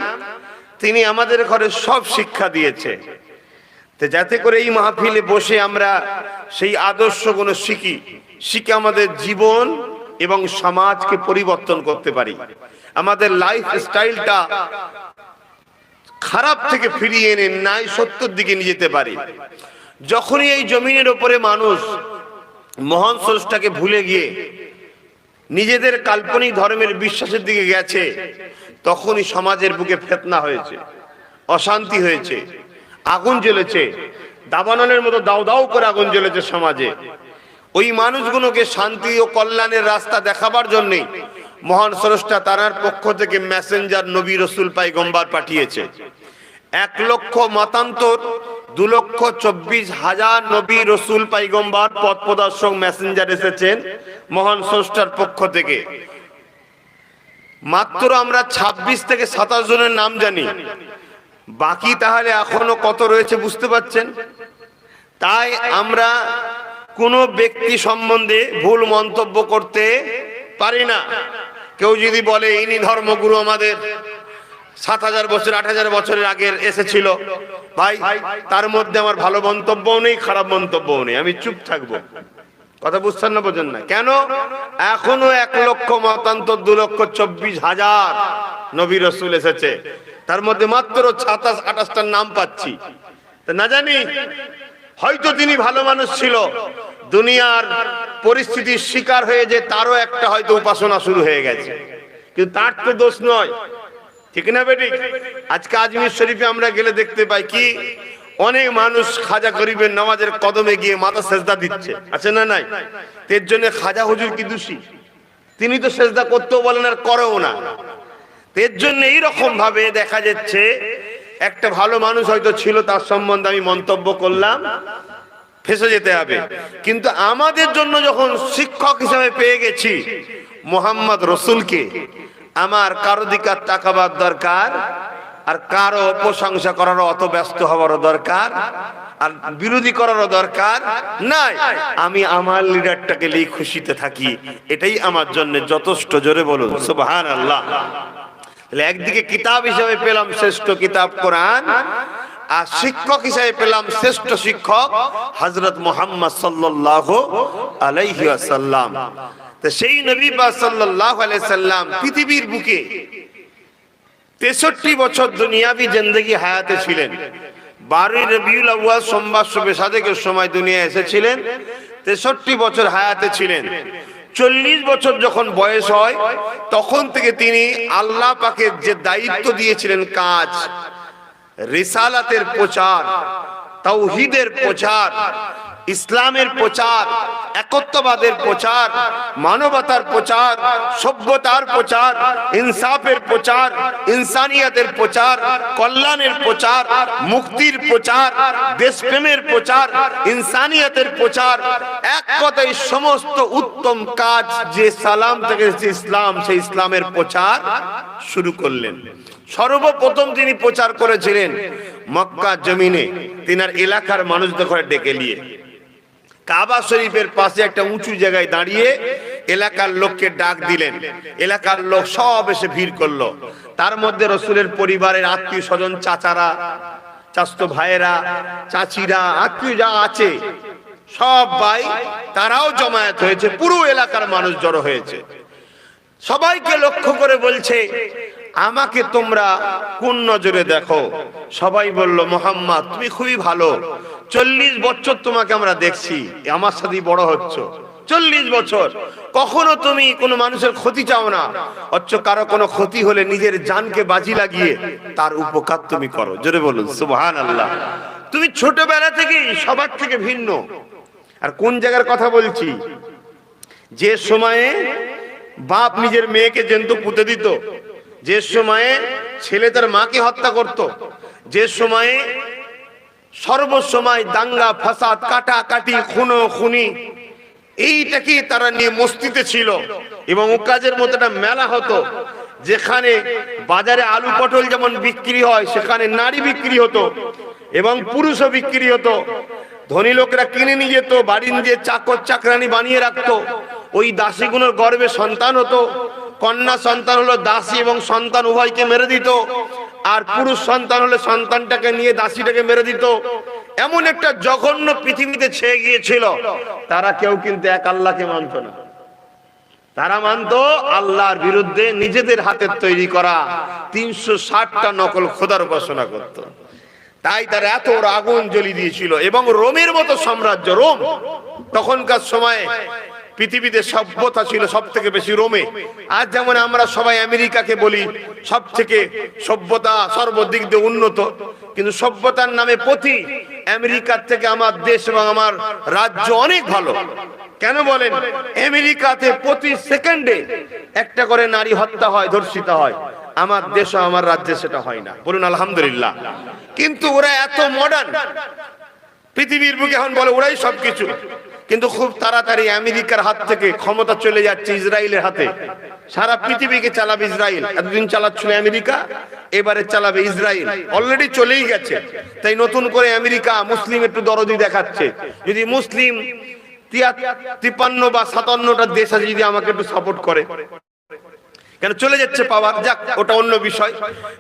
তিনি আমাদের ঘরে সব শিক্ষা দিয়েছে, তো যাতে করে এই মাহফিলে বসে আমরা সেই আদর্শগুলো শিখে আমাদের জীবন এবং সমাজকে পরিবর্তন করতে পারি, আমাদের লাইফ স্টাইলটা খারাপ থেকে ফিরিয়ে এনে নাই সত্যের দিকে নিয়ে যেতে পারি। যখনই এই জমিনের উপরে মানুষ মহান স্রষ্টাকে ভুলে গিয়ে নিজেদের কাল্পনিক ধর্মের বিশ্বাসের দিকে গেছে, তখনই সমাজের বুকে ফিতনা হয়েছে, অশান্তি হয়েছে, আগুন জ্বলেছে, দাবানলের মতো দাউ দাউ করে আগুন জ্বলেছে সমাজে। ওই মানুষগুলোকে শান্তি ও কল্যাণের রাস্তা দেখাবার জন্যই মহান স্রষ্টা তার পক্ষ থেকে মেসেঞ্জার নবী রসুল পয়গম্বর পাঠিয়েছে। 1,00,000 মতান্তর 2,24,000 নবী রসুল পয়গম্বর পথ প্রদর্শক মেসেঞ্জার এসেছেন মহান স্রষ্টার পক্ষ থেকে। মাত্র আমরা 26 থেকে 27 জনের নাম জানি, বাকি তাহলে এখনো কত রয়েছে বুঝতে পারছেন। তাই আমরা কোন ব্যক্তি সম্বন্ধে ভুল মন্তব্য করতে পারি না। কেউ যদি বলে ইনি ধর্মগুরু আমাদের 7,000 বছর 8,000 বছরের আগের এসেছিল, ভাই তার মধ্যে আমার ভালো মন্তব্যও নেই, খারাপ মন্তব্যও নেই, আমি চুপ থাকবো। কথা বুঝছেন না, বোঝেন না? কেন? এখনো 1,00,000 মতান্তর 2,24,000 নবী রসুল এসেছে, তার মধ্যে মাত্র 27-28টার নাম পাচ্ছি। তা না জানি হয়তো তিনি ভালো মানুষ ছিল, দুনিয়ার পরিস্থিতির শিকার হয়ে যে তারও একটা হয়তো উপাসনা শুরু হয়ে গেছে, কিন্তু তার তো দোষ নয়, ঠিক না বেটি? আজকে আজমির শরীফে আমরা গেলে দেখতে পাই কি অনেক মানুষ খাজা গরিবের নামাজের কদমে গিয়ে মাথা সেজদা দিচ্ছে, আছে না নাই? এর জন্য খাজা হুজুর কি দোষী? তিনি তো সেজদা করতেও বলেন আর করেও না। এর জন্য এইরকম ভাবে দেখা যাচ্ছে একটা ভালো মানুষ হয়তো ছিল, তার সম্বন্ধে আমি মন্তব্য করলাম, ফেসে যেতে হবে। কিন্তু আমাদের জন্য যখন শিক্ষক হিসেবে পেয়ে গেছি মোহাম্মদ রসুলকে, আমার কারো দিকে তাকাবার দরকার আর কারো প্রশংসা করারও অত ব্যস্ত হওয়ারও দরকার আর বিরোধী করারও দরকার নাই। আমি আমার লিডারটাকে নিয়ে খুশিতে থাকি, এটাই আমার জন্য যথেষ্ট। জোরে বলুন সুবহানাল্লাহ। একদিকে কিতাব হিসেবে পেলাম শ্রেষ্ঠ কিতাব কোরআন, আর শিক্ষক হিসেবে পেলাম শ্রেষ্ঠ শিক্ষক হযরত মুহাম্মদ সাল্লাল্লাহু আলাইহি ওয়াসাল্লাম। তো সেই নবী পাক সাল্লাল্লাহু আলাইহি সাল্লাম পৃথিবীর বুকে 63 বছর দুনিয়াবি জিন্দেগি হায়াতে ছিলেন। 12 রবিউল আউয়াল সোমবার শবে সাদেকের সময় দুনিয়া এসেছিলেন, 63 বছর হায়াতে ছিলেন। 40 বছর যখন বয়স হয় তখন থেকে তিনি আল্লাহ পাকের যে দায়িত্ব দিয়েছিলেন কাজ, রিসালাতের প্রচার, তাওহীদের প্রচার, ইসলামের প্রচার, একত্ববাদের প্রচার, মানবতার প্রচার, সভ্যতার প্রচার, ইনসাফের প্রচার, ইনসানিয়াতের প্রচার, কল্যাণের প্রচার, মুক্তির প্রচার, দেশপ্রেমের প্রচার, ইনসানিয়াতের প্রচার, এক কথায় সমস্ত উত্তম কাজ যে সালাম থেকে ইসলাম, সেই ইসলামের প্রচার শুরু করলেন। সর্বপ্রথম তিনি প্রচার করেছিলেন মক্কা জমিনে, তিনার এলাকার মানুষদের ঘরে ডেকে নিয়ে কাবা শরীফের পাশে একটা উঁচু জায়গায় দাঁড়িয়ে এলাকার লোককে ডাক দিলেন। এলাকার লোক সব এসে ভিড় করলো। তার মধ্যে রসুলের পরিবারের আত্মীয় স্বজন, চাচারা, চাচতো ভাইয়েরা, চাচিরা, আত্মীয় যা আছে সব ভাই তারাও জমায়েত হয়েছে, পুরো এলাকার মানুষ জড়ো হয়েছে। সবাইকে লক্ষ্য করে বলছে, আমাকে তোমরা কোন নজরে দেখো? সবাই বলল, মোহাম্মদ তুমি খুবই ভালো, 40 বছর তোমাকে আমরা দেখছি, আমার সাথে বড় হচ্ছ, 40 বছর কখনো তুমি কোনো মানুষের ক্ষতি চাও না, অথচ কারো কোনো ক্ষতি হলে নিজের জানকে বাজি লাগিয়ে তার উপকার তুমি করো। জোরে বলুন সুবহানাল্লাহ। তুমি ছোটবেলা থেকেই সবার থেকে ভিন্ন। আর কোন জায়গার কথা বলছি? যে সময়ে বাপ নিজের মেয়েকে জ্যান্ত পুঁতে দিত, যে সময়ে ছেলে তার মাকে হত্যা করত, যে সময়ে সর্বসময় দাঙ্গা ফাসাদ, কাটাকাটি, খুনোখুনি, এইটাকে তারা নিয়ে মস্তিতে ছিল। এবং কাজের মতো একটা মেলা হতো, যেখানে বাজারে আলু পটল যেমন বিক্রি হয়, সেখানে নারী বিক্রি হতো এবং পুরুষও বিক্রি হতো। ধনী লোকরা কিনে নিয়ে যেত, বাড়ির যে চাকর চাকরানি বানিয়ে রাখতো, ওই দাসীগুলোর গর্ভে সন্তান হতো। কন্যা সন্তান হলো দাসী এবং সন্তান উভয়কে মেরে দিত, আর পুরুষ সন্তান হলে সন্তানটাকে নিয়ে দাসীটাকে মেরে দিত। এমন একটা জঘন্য পৃথিবীতে ছেয়ে গিয়েছিল। তারা কেউ কিন্তু এক আল্লাহকে মানত না, তারা মানত আল্লাহর বিরুদ্ধে নিজেদের হাতের তৈরি করা 360টা নকল খোদার উপাসনা করত। তাই তারা এত আগুন জ্বলিয়ে দিয়েছিল। এবং রোমের মতো সাম্রাজ্য, রোম তখনকার সময়ে পৃথিবীতে সভ্যতা ছিল সব থেকে বেশি রোমে। আজ যেমন আমরা সবাই আমেরিকাকে বলি সব থেকে সভ্যতা সর্বদিক দিয়ে উন্নত, কিন্তু সভ্যতার নামে পথি আমেরিকার থেকে আমার দেশ এবং আমার রাজ্য অনেক ভালো। কেন বলেন? আমেরিকাতে প্রতি সেকেন্ডে একটা করে নারী হত্যা হয়, ধর্ষিত হয়। আমার দেশ ও আমার রাজ্যে সেটা হয় না, বলুন আলহামদুলিল্লাহ। কিন্তু ওরা এত মডার্ন, পৃথিবীর বুকে এখন বলে ওরাই সবকিছু, কিন্তু খুব তাড়াতাড়ি আমেরিকার হাত থেকে ক্ষমতা চলে যাচ্ছে ইসরায়েলের হাতে। সারা পৃথিবীকে চালাবে ইসরায়েল। এতদিন চালাচ্ছিল আমেরিকা, এবারে চালাবে ইসরায়েল। অলরেডি চলেই গেছে। তাই নতুন করে আমেরিকা মুসলিম একটু দরদি দেখাচ্ছে। যদি মুসলিম 53 বা 57টা দেশ আছে, যদি আমাকে একটু সাপোর্ট করে, কেন চলে যাচ্ছে পাওয়ার, যাক ওটা অন্য বিষয়।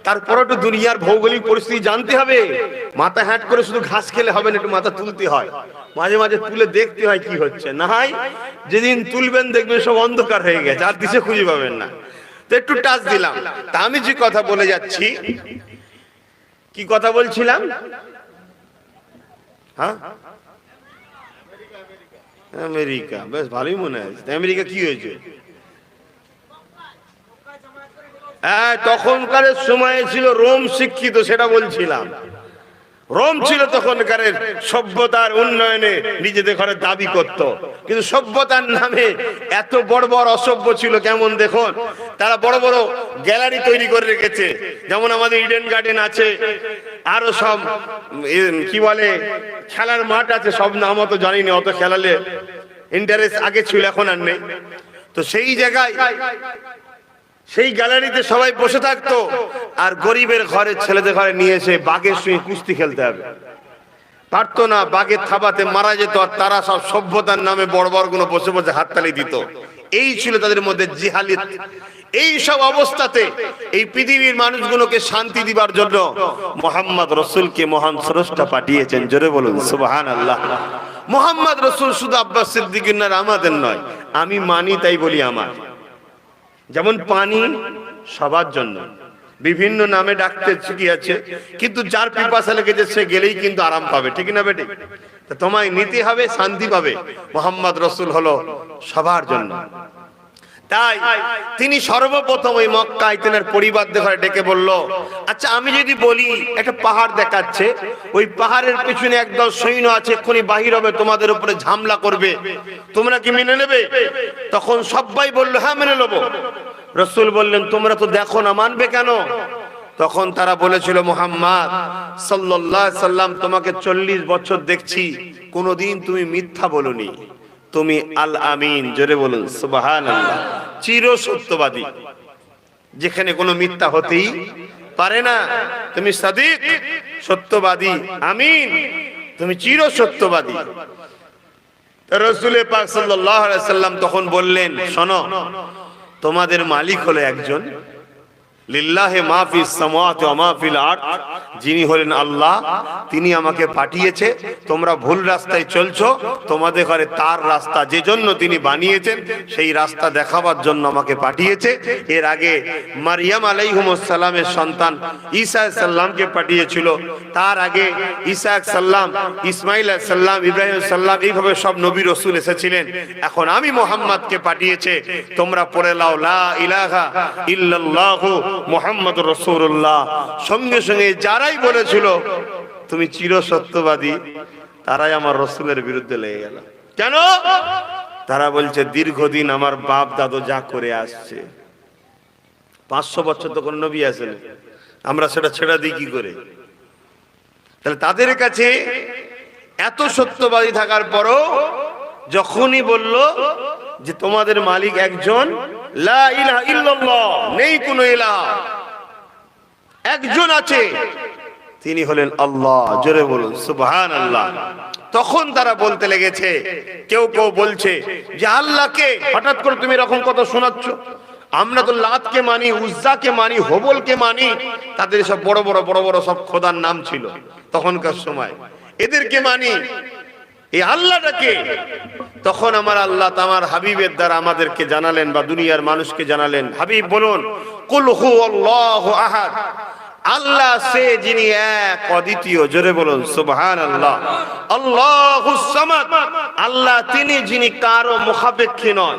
তারপর একটু দুনিয়ার ভৌগোলিক পরিস্থিতি জানতে হবে। মাথা হ্যাট করে শুধু ঘাস খেলে হবে না, একটু মাথা তুলতে হয়, মাঝে মাঝে তুলে দেখতে হয় কি হচ্ছে। না হয় যেদিন তুলবেন দেখবেন সব অন্ধকার হয়ে গেছে, আর দিশে খুঁজে পাবেন না। তো একটু টাচ দিলাম। তা আমি যে কথা বলে যাচ্ছি, কি কথা বলছিলাম? হ্যাঁ, আমেরিকা, বেশ ভালোই মনে আছে। আমেরিকা কি হয়েছে? হ্যাঁ, তখনকার সময়ে ছিল রোম শিক্ষিত, সেটা বলছিলাম। রোম ছিল তখনকার সভ্যতার উন্নয়নে নিজেদের ঘরে দাবি করত, কিন্তু সভ্যতার নামে এত বড় বড় অসভ্য ছিল। কেমন দেখুন, তারা বড় বড় গ্যালারি তৈরি করে রেখেছে। যেমন আমাদের ইডেন গার্ডেন আছে, আরো সব কি বলে খেলার মাঠ আছে, সব নাম অত জানি না, অত খেলালে ইন্টারেস্ট আগে ছিল, এখন আর নেই। তো সেই জায়গায় সেই গ্যালারিতে সবাই বসে থাকতো, আর গরিবের ঘরে ছেলেদের ঘরে নিয়ে এসে বাঘের সঙ্গে কুস্তি খেলতে হবে। পারতো না, বাঘের থাবাতে মারা যেত। আর তারা সব সভ্যতার নামে বড় বড় গুলো বসে বসে হাততালি দিত। এই ছিল তাদের মধ্যে জিহালিত। এই সব অবস্থাতে এই পৃথিবীর মানুষগুলোকে শান্তি দিবার জন্য মুহাম্মদ রাসূলকে মহান স্রষ্টা পাঠিয়েছেন। জোরে বলুন সুবহানাল্লাহ। মুহাম্মদ রাসূল শুধু আব্বাস সিদ্দিকীর না, আমাদের নয়। আমি মানি তাই বলি আমার। যেমন পানি সবার জন্য, বিভিন্ন নামে ডাকতে শিখিয়েছে, কিন্তু যার পিপাসা লেগেছে সে গেলেই কিন্তু আরাম পাবে, ঠিক না বেটি? তো তোমায় নিতে হবে, শান্তি পাবে। মুহাম্মদ রাসূল হলো সবার জন্য। তাই তিনি সর্বপ্রথম ওই মক্কায় তেনার পরিবার দেখে ডেকে বলল, আচ্ছা আমি যদি বলি একটা পাহাড় দেখাচ্ছে, ওই পাহাড়ের পিছনে একদল সৈন্য আছে, এক্ষুনি বাহির হবে, তোমাদের উপরে ঝামলা করবে, তোমরা কি মেনে নেবে? তখন সবাই বলল হ্যাঁ মেনে নেব। রাসূল বললেন তোমরা তো দেখো না, মানবে কেন? তখন তারা বলেছিল মুহাম্মদ সাল্লাল্লাহু আলাইহি সাল্লাম, তোমাকে 40 বছর দেখছি, কোনোদিন তুমি মিথ্যা বলনি, তুমি আল আমিন। জোরে বলুন সুবহানাল্লাহ। চির সত্যবাদী, যেখানে কোনো মিথ্যা হতেই পারে না। তুমি সাদিক, সত্যবাদী, আমিন, তুমি চির সত্যবাদী। রাসূল পাক সাল্লাল্লাহু আলাইহি সাল্লাম তখন বললেন, শোনো, তোমাদের মালিক হলো একজন, লিল্লাহি মা ফিস সামাওয়াতি ওয়া মা ফিল আরদ, যিনি হলেন আল্লাহ, তিনি আমাকে পাঠিয়েছে। তোমরা ভুল রাস্তায় চলছো, তোমাদের ঘরে তার রাস্তা যে জন্য তিনি বানিয়েছেন সেই রাস্তা দেখাবার জন্য আমাকে পাঠিয়েছে। এর আগে মারইয়াম আলাইহিস সালামের সন্তান ঈসা আলাইহিস সালামকে পাঠিয়েছিল, তার আগে ঈসা আলাইহিস সালাম, ইসমাঈল আলাইহিস সালাম, ইব্রাহিম আলাইহিস সালাম, এইভাবে সব নবী রাসূল এসেছিলেন। এখন আমি মুহাম্মদকে পাঠিয়েছে, তোমরা পড়ে লাও লা ইলাহা ইল্লাল্লাহু মুহাম্মাদুর রাসূলুল্লাহ। সঙ্গে সঙ্গে যারাই বলেছিল তুমি চির সত্যবাদী, তারাই আমার রাসূলের বিরুদ্ধে লেগে গেল। কেন? তারা বলছে দীর্ঘদিন আমার বাপ দাদু যা করে আসছে, 500 বছর তো কোন নবী আসেন, আমরা সেটা ছেড়ে দিই কি করে? তাহলে তাদের কাছে এত সত্যবাদী থাকার পরও যখনই বলল যে তোমাদের মালিক একজন, লা ইলাহা ইল্লাল্লাহ, নেই কোনো ইলাহ, একজন আছে, তিনি হলেন আল্লাহ। জোরে বলুন সুবহানাল্লাহ। তখন তারা বলতে লেগেছে, কেউ কেউ বলছে যে আল্লাহকে হঠাৎ করে তুমি এরকম কথা শোনাচ্ছ, আমরা তো লাতকে মানি, উজ্জাকে মানি, হোবলকে মানি। তাদের সব বড় বড় বড় বড় সব খোদার নাম ছিল তখনকার সময়, এদেরকে মানি, এই আল্লাহটাকে। তখন আমার আল্লাহ আমার হাবিবের দ্বারা আমাদেরকে জানালেন বা দুনিয়ার মানুষকে জানালেন, হাবিব বলুন কুল হু আল্লাহু আহাদ, আল্লাহ সে যিনি এক অদ্বিতীয়, জোরে বলুন সুবহানাল্লাহ। আল্লাহুস সামাদ, আল্লাহ তিনি যিনি কারো মুখাপেক্ষী নন।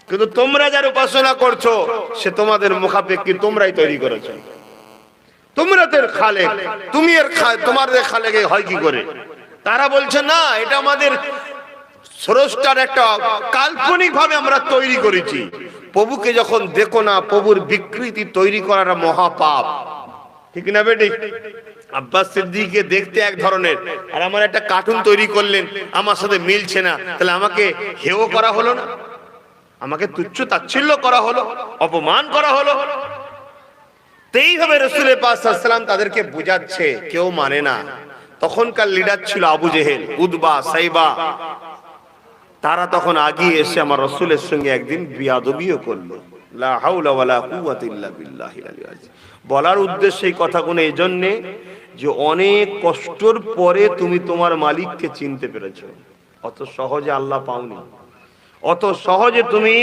কিন্তু তোমরা যার উপাসনা করছো সে তোমাদের মুখাপেক্ষী, তোমরাই তৈরি করেছো। তোমরা তোর খালেক, তুমি এর তোমাদের খালেকে হয় কি করে? তারা বলছে না, এটা আমাদের স্রষ্টার একটা কাল্পনিক ভাবে আমরা তৈরি করেছি। প্রভুকে যখন দেখো না, প্রভুর বিকৃতি তৈরি করাটা মহাপাপ, ঠিক না বেটি? আব্বাস সিদ্দিককে দেখতে এক ধরনের, আর আমার একটা কার্টুন তৈরি করলেন, আমার সাথে মিলছে না, তাহলে আমাকে হেয় করা হলো না? আমাকে তুচ্ছ তাচ্ছিল্য করা হলো, অপমান করা হলো। এইভাবে রাসূল পাক সাল্লাল্লাহু আলাইহি ওয়াসাল্লাম তাদেরকে বুঝাচ্ছে, কেউ মানে না। তখনকার লিডার ছিল আবু জেহেল, উতবা, সাইবা। তারা তখন আগিয়ে এসে আমার রাসূলের সঙ্গে একদিন বিয়াদবিও করলো। লা হাওলা ওয়ালা কুওয়াতা ইল্লা বিল্লাহিল আলিয়্যিল আযীম। বলার উদ্দেশ্য এই কথাগুলো এই জন্যে যে অনেক কষ্টর পরে তুমি তোমার মালিককে চিনতে পেরেছো। অত সহজে আল্লাহ পাওনি, অত সহজে তুমি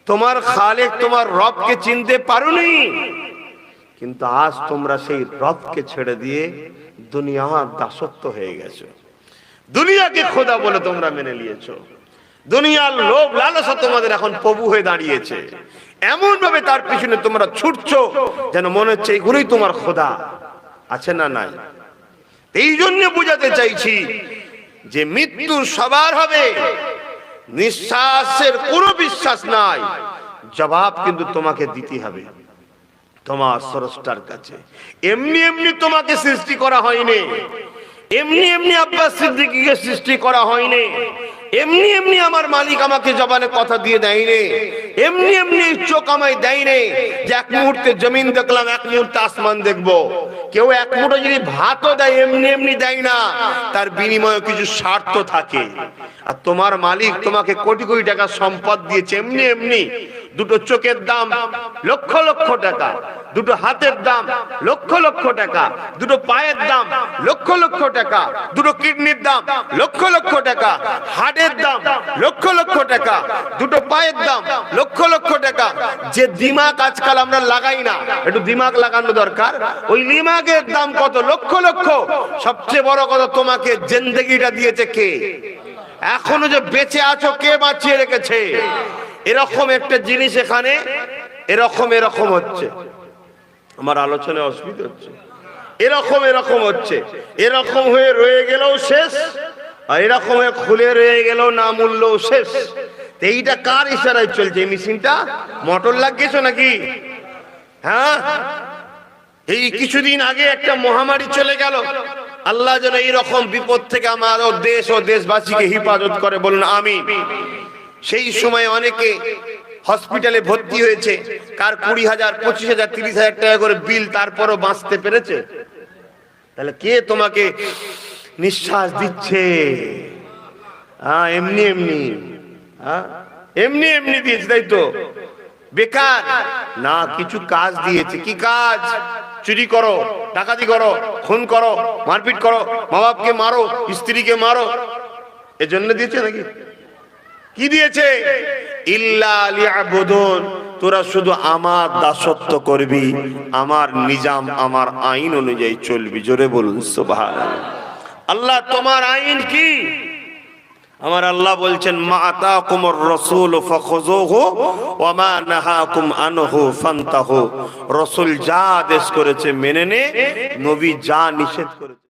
তোমার খালেক, তোমার রবকে চিনতে পারোনি। কিন্তু আজ তোমরা সেই রবকে ছেড়ে দিয়ে দুনিয়ার দাসত্ব হয়ে গেছো, দুনিয়াকে খোদা বলে তোমরা মেনে নিয়েছো। দুনিয়ার লোভ লালসা তোমাদের এখন প্রভু হয়ে দাঁড়িয়েছে। এমন ভাবে তার পিছনে তোমরা ছুটছো যেন মনে হচ্ছে এইগুলোই তোমার খোদা। আছে না নাই? এই জন্য বুঝাতে চাইছি যে মৃত্যু সবার হবে, নিঃশ্বাসের কোনো বিশ্বাস নাই, জবাব কিন্তু তোমাকে দিতে হবে তোমার স্রষ্টার কাছে। এমনি এমনি তোমাকে সৃষ্টি করা হয়নি, এমনি এমনি আব্বাস সিদ্দিকীকে সৃষ্টি করা হয়নি, এমনি এমনি আমার মালিক আমাকে জবানে কথা দিয়ে দেয়নি, এমনি এমনি চোখ আমায় দেয়নি যে এক মুহূর্তে জমিন দেখলাম, এক মুহূর্তে আসমান দেখবো। কেউ এক মুঠো যদি ভাতও দেয় এমনি এমনি দেয় না, তার বিনিময়ে কিছু স্বার্থ থাকে। আর তোমার মালিক তোমাকে কোটি কোটি টাকা সম্পদ দিয়েছে এমনি এমনি। দুটো চোখের দাম লক্ষ লক্ষ টাকা, দুটো হাতের দাম লক্ষ লক্ষ টাকা, দুটো পায়ের দাম লক্ষ লক্ষ টাকা, দুটো কিডনির দাম লক্ষ লক্ষ টাকা, হার্টের দাম লক্ষ লক্ষ টাকা, দুটো পায়ের দাম লক্ষ লক্ষ টাকা। যে দিমাগ আজকাল আমরা লাগাই না, একটু দিমাগ লাগানো দরকার। ওই দিমাগের দাম কত? লক্ষ লক্ষ। সবচেয়ে বড় কথা, তোমাকে জিন্দেগিটা দিয়েছে কে? এখনো যে বেঁচে আছো কে বাঁচিয়ে রেখেছে? এরকম একটা জিনিস এখানে এরকম এরকম হচ্ছে, আমার আলোচনায় অসুবিধা হচ্ছে, এরকম এরকম হচ্ছে, এরকম হয়ে রয়ে গেলেও শেষ, আর এরকম হয়ে খুলে রয়ে গেলেও না মূল্যও শেষ। এইটা কার ইশারায় চলছে? এই মেশিনটা মোটর লাগিয়েছো নাকি? হ্যাঁ, এই কিছুদিন আগে একটা মহামারী চলে গেল। আল্লাহ যেন এইরকম বিপদ থেকে আমার দেশ ও দেশবাসীকে হেফাজত করে, বলুন আমিন। সেই সময় অনেকে হসপিটালে ভর্তি হয়েছে, কার 20,000, 25,000, 30,000 টাকা করে বিল, তারপরও বাঁচতে পেরেছে। তাহলে কে তোমাকে নিঃশ্বাস দিচ্ছে? এমনি এমনি, এমনি এমনি দিয়েছে, তাই তো? বেকার না, কিছু কাজ দিয়েছে। কি কাজ? চুরি করো, ডাকাতি করো, খুন করো, মারপিট করো, মা বাপকে মারো, স্ত্রীকে মারো, এজন্য দিয়েছে নাকি? কি দিয়েছে? ইল্লা লিয়াবুদুন, তোরা শুধু আমার দাসত্ব করবি, আমার নিজাম, আমার আইন অনুযায়ী চলবি। জোরে বলুন সুবহানাল্লাহ। আল্লাহ তোমার আইন কি? আমার আল্লাহ বলছেন, মা আতাকুমুর রাসূল ফাখুযুহু ওয়া মা নাহাকুম আনহু ফান্তাহু। রাসূল যা আদেশ করেছে মেনে নে, নবী যা নিষেধ করেছে